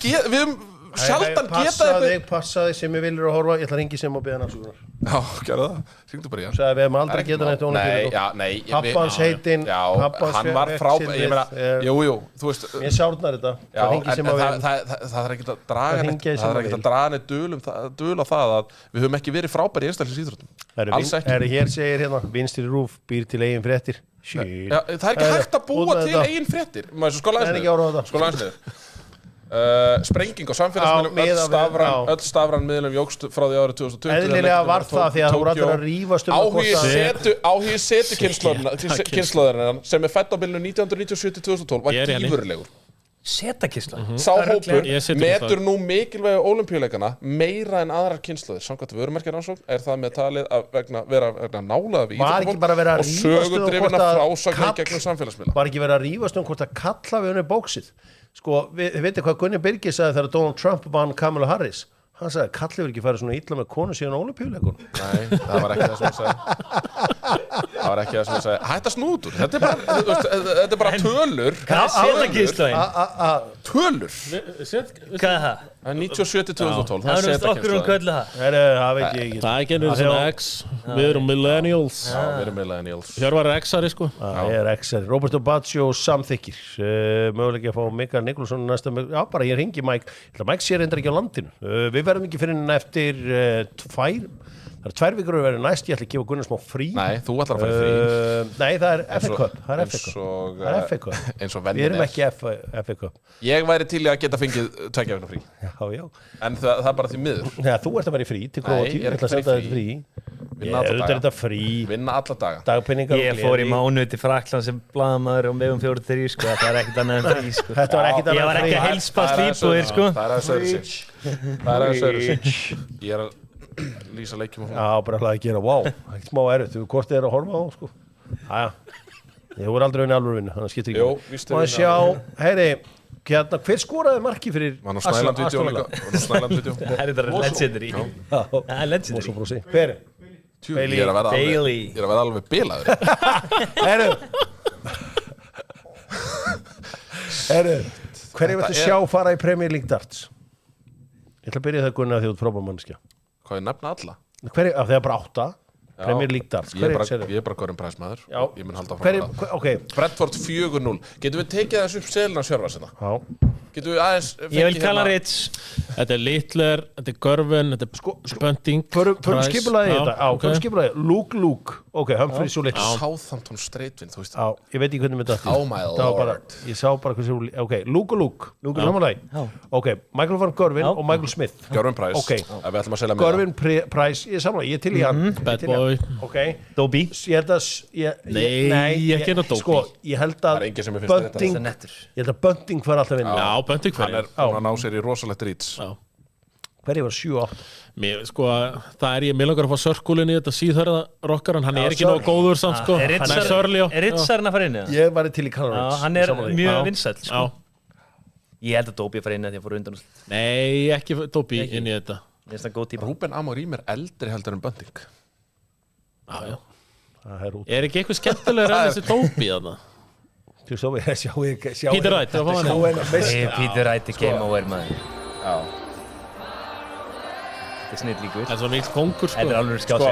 sjaldan geta Passaði sem ég viljur að horfa. Ég ætla að ringi sem og beða náttúrulega. Já, gerðu það. Hringdu bara í hann. Sagði við hefum aldrei getað neitt Ólympíuleika. Nei, pappans heitinn, hann var frábær. Ég meina, jú, þú veist. Mér sárnar þetta. Það er ekkert að draga neitt dul á það að við höfum ekki verið frábær í einstaklingsíþróttum. Alls ekki. Hér segir hérna, Vinstri RÚV býr til eigin fréttir. Það er ekki hægt að búa til eigin fréttir. Sprenging á samfélagsmiðlum, öll stafræn miðlum jókst frá því árið 2020. Eðlilega var það því að þú voru allir að rífast áhugi setukynslóðarinnar sem er fædd á bilinu 1997-2012 var gífurlegur. Setakynslóð? Sá hópur metur nú mikilvægu Ólympíuleikana meira en aðrar kynslóðir. Samkvæmt vörumerkjarannsókn er það með talið að vera nálaða við íþróttafólk og sögudrifina frásagna gegnum samfélagsmiðla. Var ekki verið að rífast hvort að kalla við unni bóksið? Sko, við veitum hvað Gunni Birgis sagði þegar Donald Trump vann Kamala Harris. Hann sagði, Kalli verður ekki farið svona illa með konu síðan á Ólympíuleikunum. Nei, það var ekki það sem ég sagði. Hætt að snútur. Þetta er bara tölur. Hvað er setakynslóðin? Tölur. Hvað er það? 97-2012, Það er okkur köllu það. Það veit ég ekki. Það er generation X, við erum millennials. Já, við erum millennials. Hjörvar er X-ari sko. Það er XR. Roberto Baggio samþykkir. Möguleiki að fá Mikael Nikolsson næsta. Já, bara ég ringi Mike. Mike sé reyndar ekki á landinu. Við verðum ekki fyrir henni eftir 2. Það er 2 vikur að vera næst, ég ætla að gefa Gunnar smá frí. Nei, þú ætlar að fara í frí. Nei, það er FA Cup. Það er FA Cup. Eins og Við vennin erum ekki FA Cup. Ég væri til í að geta fengið 2 vikna frí. Já. En það er bara því miður. Nei, þú ert að vera í frí til Króatíu. Ég er ætla að ekki senda í þetta frí. Vinna alla daga. Þetta frí. Vinna alla daga. Dagpenningar og Ég fór í mánuð til Frakland sem blaðamaður og megum 4-3 sko, það er ekkert annað en frí sko. Þetta var ekkert Ég var ekki að heilspast íbúðir sko. Það er aðeins öðru sig. Ég er að lýsa leikjum og Já, bara hlaði að gera, ekkert smá erfitt. Þú hvort er að horfa á, sko. Jæja. Ég voru aldrei unni alvöru vinnu, þannig að skiptir ekki. Jú, víst Má að sjá, heyri, hver skoraði marki fyrir Mann á Snæland-vídeó líka. Það er þetta legendary. Það er legendary. Mósóbrósi. Hver? Ég er að vera alveg bilaður. Herru, hverju viltu sjá fara í Premier League darts? Ég ætla að byrja það Gunnar því út frábær mannskja. Hvað ég nefna alla? Hverju, af því að bara 8 Premier League darts. Ég er bara Goran Price-maður. Já. Ég mun halda áfram með það. Ok. Brentford 4-0. Getum við tekið þessu upp selina Hjörvar sinna? Já. Getum við aðeins Ég vil kalla Ritz. Þetta er Littler, þetta er Görvin, þetta er Bunting. Förum skipulagi þetta. Förum skipulagi. Luke. Ok, Humphries og Little. Southampton Streitvin, þú veist. Já, ég veit ekki hvernig við þetta. Oh my lord. Ég sá bara hvernig ok, Luke er samanlega. Ok, Michael van Gerwen og Michael Smith. Goran Price. Ok. Ef við ætlum að selja með Gerwen, Price, ég er samanlega, ég er til í hann. Bad boy. Ok. Dobby. Ég held að Nei, ekki inn á Dobby. Sko, ég held Það að er enginn sem er fyrst að Bunting Ég held að Bunting var alltaf vinna. Já, Bunting Hann fyrir. er búin að ná sér í rosalegt rýts. Hverju var 7-8? Mér, sko, það er mér langar að fá sörkulinn í þetta síðhörða rockaran, hann er ekki nógu góður samt, sko. Er Ritzarinn að fara inn í það? Ég var til í Canaries. Hann er mjög vinsæll, sko. Ég held að Dobby að fara inn í það því að fór undan. Nei, ekki Dobby inn í þetta. Ég finnst það góð típa. Rúben Amorim er eldri heldur en Bunting. Já. Það Er ekki eitthvað skemmtilegur en þessi Dobby þarna? Peter Wright, það var hann. Peter Wright er game over, maður. Já. Þetta er snill líkur. Það er svo mikil kongur, sko. Þetta er alveg skjáð.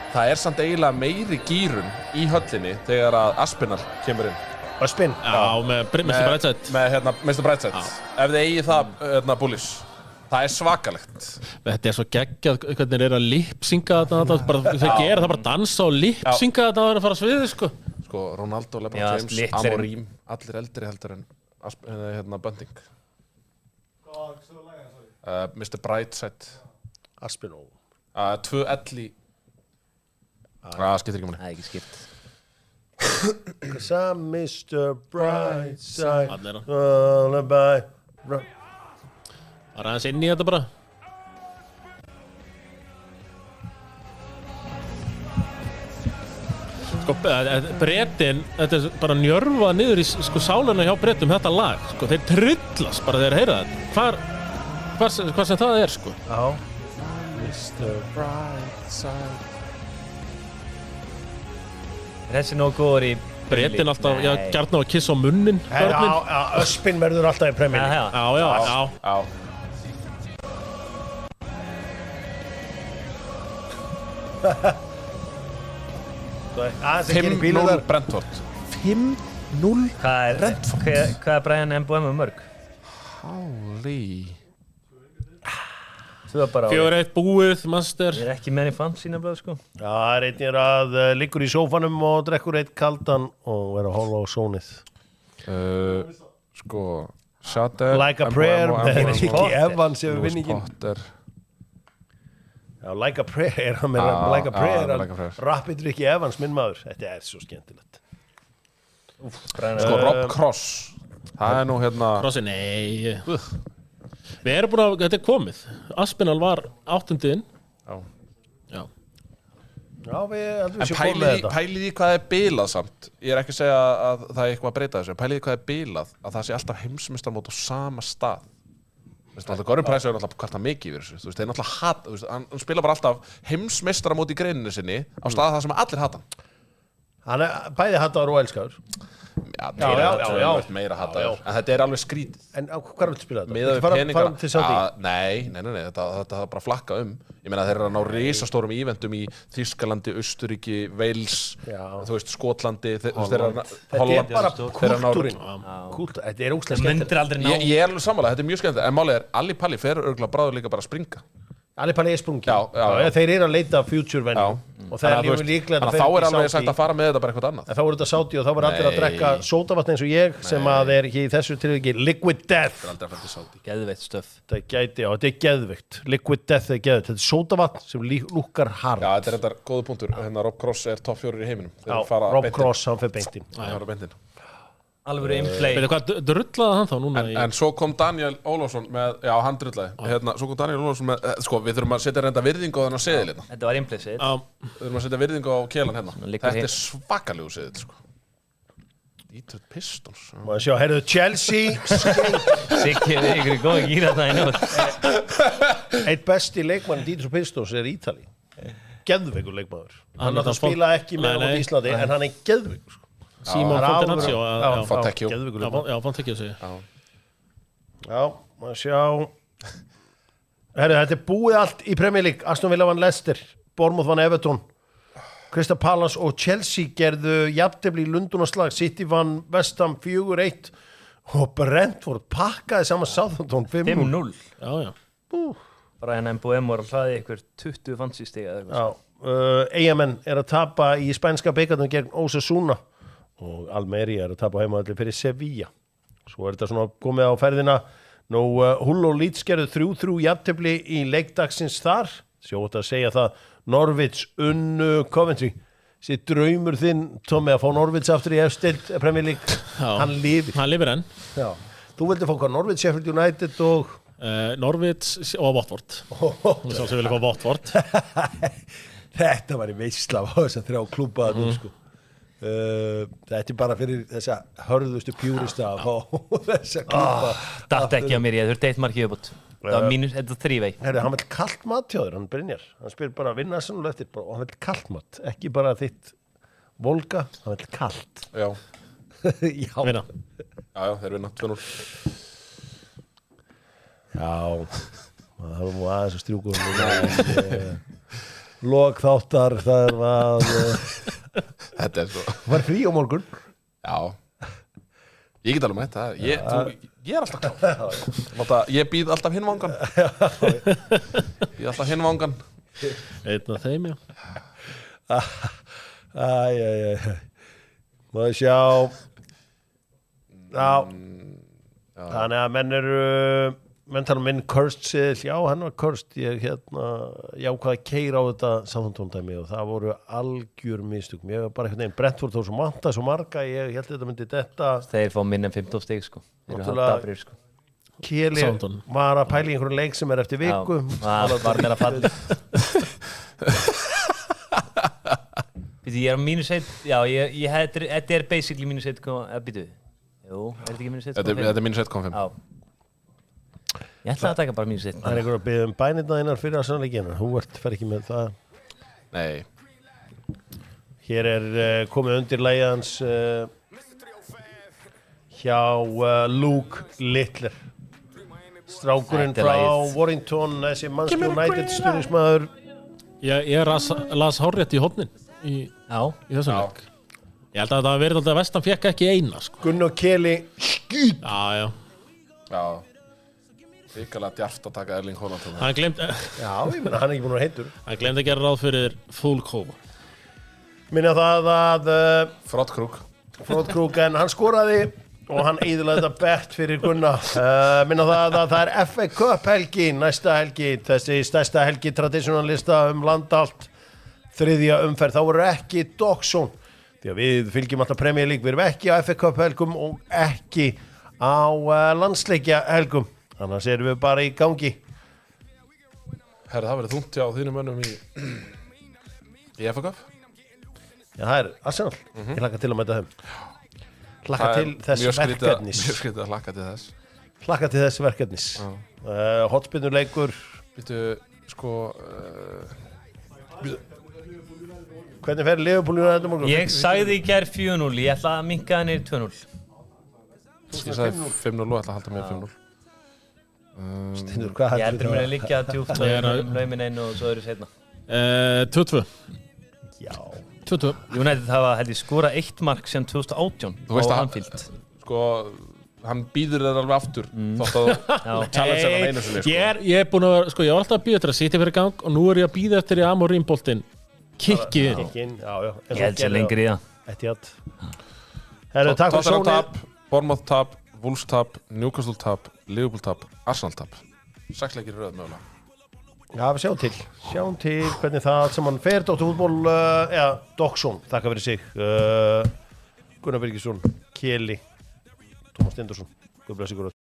Það er samt eiginlega meiri gýrun í höllinni þegar að Aspinall kemur inn. Aspin? Já, með Mr. Brightside. Með Mr. Brightside. Ef þið eigið það, Bullis. Það er svakalegt. Þetta er svo geggjað hvernig þeir eru að lip-synga þetta. Þeir gera það bara dansa og lip-synga þetta að vera að fara að sviði, sko. Sko, Ronaldo, LeBron James, Amorim, allir eldri heldur en Bunting. Mr. Brightside. Aspinall. 2-1 í... skiptir ekki manni. Það er ekki skipt. Cause I'm Mr. Brightside. Þarna er hann. Lullaby. Það er aðeins inn í þetta bara. Sko, Bretin, þetta er bara njörfað niður í sko sáluna hjá Bretum þetta lag. Sko, þeir tryllast bara þegar þeir heyra þetta. Hvað sem það er, sko. Já. Mr. Brightside. Þessi er nógu góður í... Bretin alltaf, já, gjarn á að kissa á munnin. Já, Öspin verður alltaf í Premier League. Já. Aðeins ekki í 5-0 Brentford. 5-0? Hvað er Brian Mbeumo mörg? Holy. Þú er bara... 4-1 búið, master. Ég er ekki með í fantasy nefnilega, sko. Já, það er einn að liggur í sófanum og drekkur eitt kaldan og verður að horfa á sónið. Sko, Shatter, Like a Prayer með Ricky Evans yfir Lewis vinningin. Potter. Já, Like a Prayer, er hann með Like a Prayer, Rapid Ricky Evans, minn maður. Þetta er svo skemmtilegt. Sko, Rob Cross. Það er nú hérna... Crossi, nei. Við erum búin að, þetta er komið. Aspinall var 8. inn. Já. Já, við En pælið í hvað er bilað samt. Ég er ekki að segja að það er eitthvað að breyta þessu. Pælið í hvað er bilað að það sé alltaf heimsmeistarmót á sama stað. Goran Price er alltaf kvarta mikið yfir þessu. Þeir náttúrulega hata, hann spila bara alltaf heimsmeistaramót í greininu sinni á stað það sem allir hata hann. Hann er bæði hataður og elskaður. meira hataður. En þetta alveg skrítið. En hvað viltu spila þetta? Miðað við Fara til Saudi? Nei, þetta bara flakka Ég meina þeir eru að ná risastórum íventum í Þýskalandi, Austurríki, Wales, þú veist, Skotlandi, Holland. Þetta bara kúltúrin. Þetta óslega skemmtilegt. Ég alveg sammála, þetta mjög skemmtilegt. En málið Ali Palli fer örugglega bráður líka bara að springa. Ali Palli sprungið. Þeir eru að leita future venue. Og það er líklega að þá alveg sagt að fara með þetta bara eitthvað annað. En þá þetta Saudi og þá allir að drekka sódavatn eins og ég sem að er í þessu tilviki Liquid Death. Það aldrei að fara til Saudi. Geðveikt stöf. Þetta er geðveikt. Liquid Death er geðveikt. Þetta er sódavatn sem lúkkar hard. Já, þetta er þetta góða punktur. Rob Cross er topp 4 í heiminum. Rob Cross, hann fer beintinn. Alveg innplay. Veitu hvað, drullaði hann þá núna? En svo kom Daniel Ólafsson með, hann drullaði. Svo kom Daniel Ólafsson með, við þurfum að setja reynda virðingu á þennan seðil hérna. Þetta var innplay seðil. Við þurfum að setja virðingu á kelan hérna. Þetta er svakalegu seðil, Detroit Pistons. Má sjá, heyrðu, Chelsea Sikkið ykkur í góða gýra það einu. Eitt besti leikmann Detroit Pistons er Ítali. Geðveikur leikmaður. Hann náttúrulega spila ekki með á Íslandi, en hann er geðveikur, Simon Fontenaccio Fontecchio segi Já, maður sjá Herru, þetta er búið allt í Premier League. Aston Villa vann Leicester, Bournemouth vann Everton, Crystal Palace og Chelsea gerðu jafntefli í Lundunarslag, City vann West Ham 4-1 og Brentford pakkaði saman Southampton 5-0. Já. Brian Mbeumo er að hlaði ykkur 20 fantasy-stiga eða eitthvað. Eyjamenn er að tapa í spænska bikarnum gegn Osasuna og Almería er að tapa heimavelli fyrir Sevilla. Svo er þetta svona komið á ferðina. Hull og Leeds gerðu 3-3 jafntefli í leikdagsins þar. Sjótt að segja það. Norwich unnu Coventry. Sér draumur þinn, Tommi, að fá Norwich aftur í efstild Premier League. Hann lifir enn. Já. Þú vildi fá hvað? Norwich, Sheffield United og Norwich og Watford. Þú sá sem vilja fá Watford. Þetta var í veisla á þess að 3 klúbba sko. Þetta er bara fyrir þessa hörðustu pjúrista að fá þessa klúbba. Datt ekki á mér, ég þurfti 1 mark í uppbútt. Það var mínus, þetta er 3 vei. Herri, hann vill kalt mat hjá þér, hann Brynjar. Hann spyr bara að vinna sannulega eftir og hann vill kalt mat, ekki bara þitt volga, hann vill kalt. Já. Vinna. Já, þeir vinna 2-0. Já, það var aðeins að strjúka lok þáttar, það var þetta er svo var frí á morgun. Já, ég get alveg með þetta. Ég er alltaf klár. Ég býð alltaf hinn vangan. Einn af þeim, já. Maður sjá. Já. Þannig að menn tala minn cursed seðil, já, hann var cursed. Ég hvað að keira á þetta Southampton-dæmi og það voru algjör mistök. Ég var bara einhvern veginn Brentford þó svo manta svo marga, ég held þetta myndi detta. Þeir fá minna en 15 stig, sko. Þeir eru haldabrir, sko. Keli var að pæla í einhverjum leik sem er eftir viku. Já, var mér að falla. Ég er á -1, já, þetta er basically -1, býtu. Jú, er þetta ekki -1? Þetta er -1,5. Já. Ég ætla að taka bara -1. Það er einhver að byggja bænirna einar fyrir að sannleikina. Þú fer ekki með það. Nei. Hér er komið undir lægjans hjá Luke Littler. Strákurinn frá Warrington, þessi Manchester United stuðningsmaður. Ég las hárrétt í hornin í þessum leik. Ég held að það verið alltaf að Vestan fekk ekki eina, sko. Gunnar Kelly skýt. Já. Ríkalega djarft að taka Erling Haaland. Hann glemt. Já, ég meina hann er ekki búin að heitur. Hann glemt að gera ráð fyrir full cover. Minna það að Frottkrúg, en hann skoraði og hann eyðilaði þetta bett fyrir Gunnar. Minna það að það er FA Cup helgi, næsta helgi, þessi stærsta helgi traditionalista land allt, 3. umferð. Þá voru ekki Dogsson, því að við fylgjum alltaf Premier League, við erum ekki á FA Cup helgum og ekki á landsleikja helgum. Annars erum við bara í gangi. Herra, það verður þungt hjá þínum mönnum í FA Cup. Já, það er Arsenal. Ég hlakka til að mæta þeim. Hlakka til þess verkefnis. Mjög skrítið að hlakka til þess. Hlakka til þess verkefnis. Hotspinnuleikur. Býtu, sko... Hvernig fer Liverpool United morgun? Ég sagði í gær 4-0, ég ætla að minnka henni 2-0. Ég sagði 5-0 og ætla að halda mér 5-0. Steindur, hvað Ég heldur heldur mér að liggja djúpt og laumin einu og svo eru setna. 2-2. Já. 2-2. United hafa held ég skorað 1 mark sem 2018 á Anfield. Sko, hann býður þér alveg aftur þótt að challenge hann einu sinni sko. Ég er búin að vera, sko, ég var alltaf að býða eftir að City fyrir gang og nú er ég að býða eftir að Amorim boltinn kikki inn. Kikkin, já. Ég held sér lengri í það. Etihad. Herru, takk fyrir Tottenham sónið. tap, Bournemouth tap, Wolves tap, Newcastle tap, Liverpool tap, Arsenal tap. 6 leikir í röð mögulega. Já, við sjáum til hvernig það sem hann fer Dr. Fútból, eða Doksson, þakka fyrir sig, Gunnar Birgisson, Keli, Tómas Stendursson, Guð blessi ykkur öll.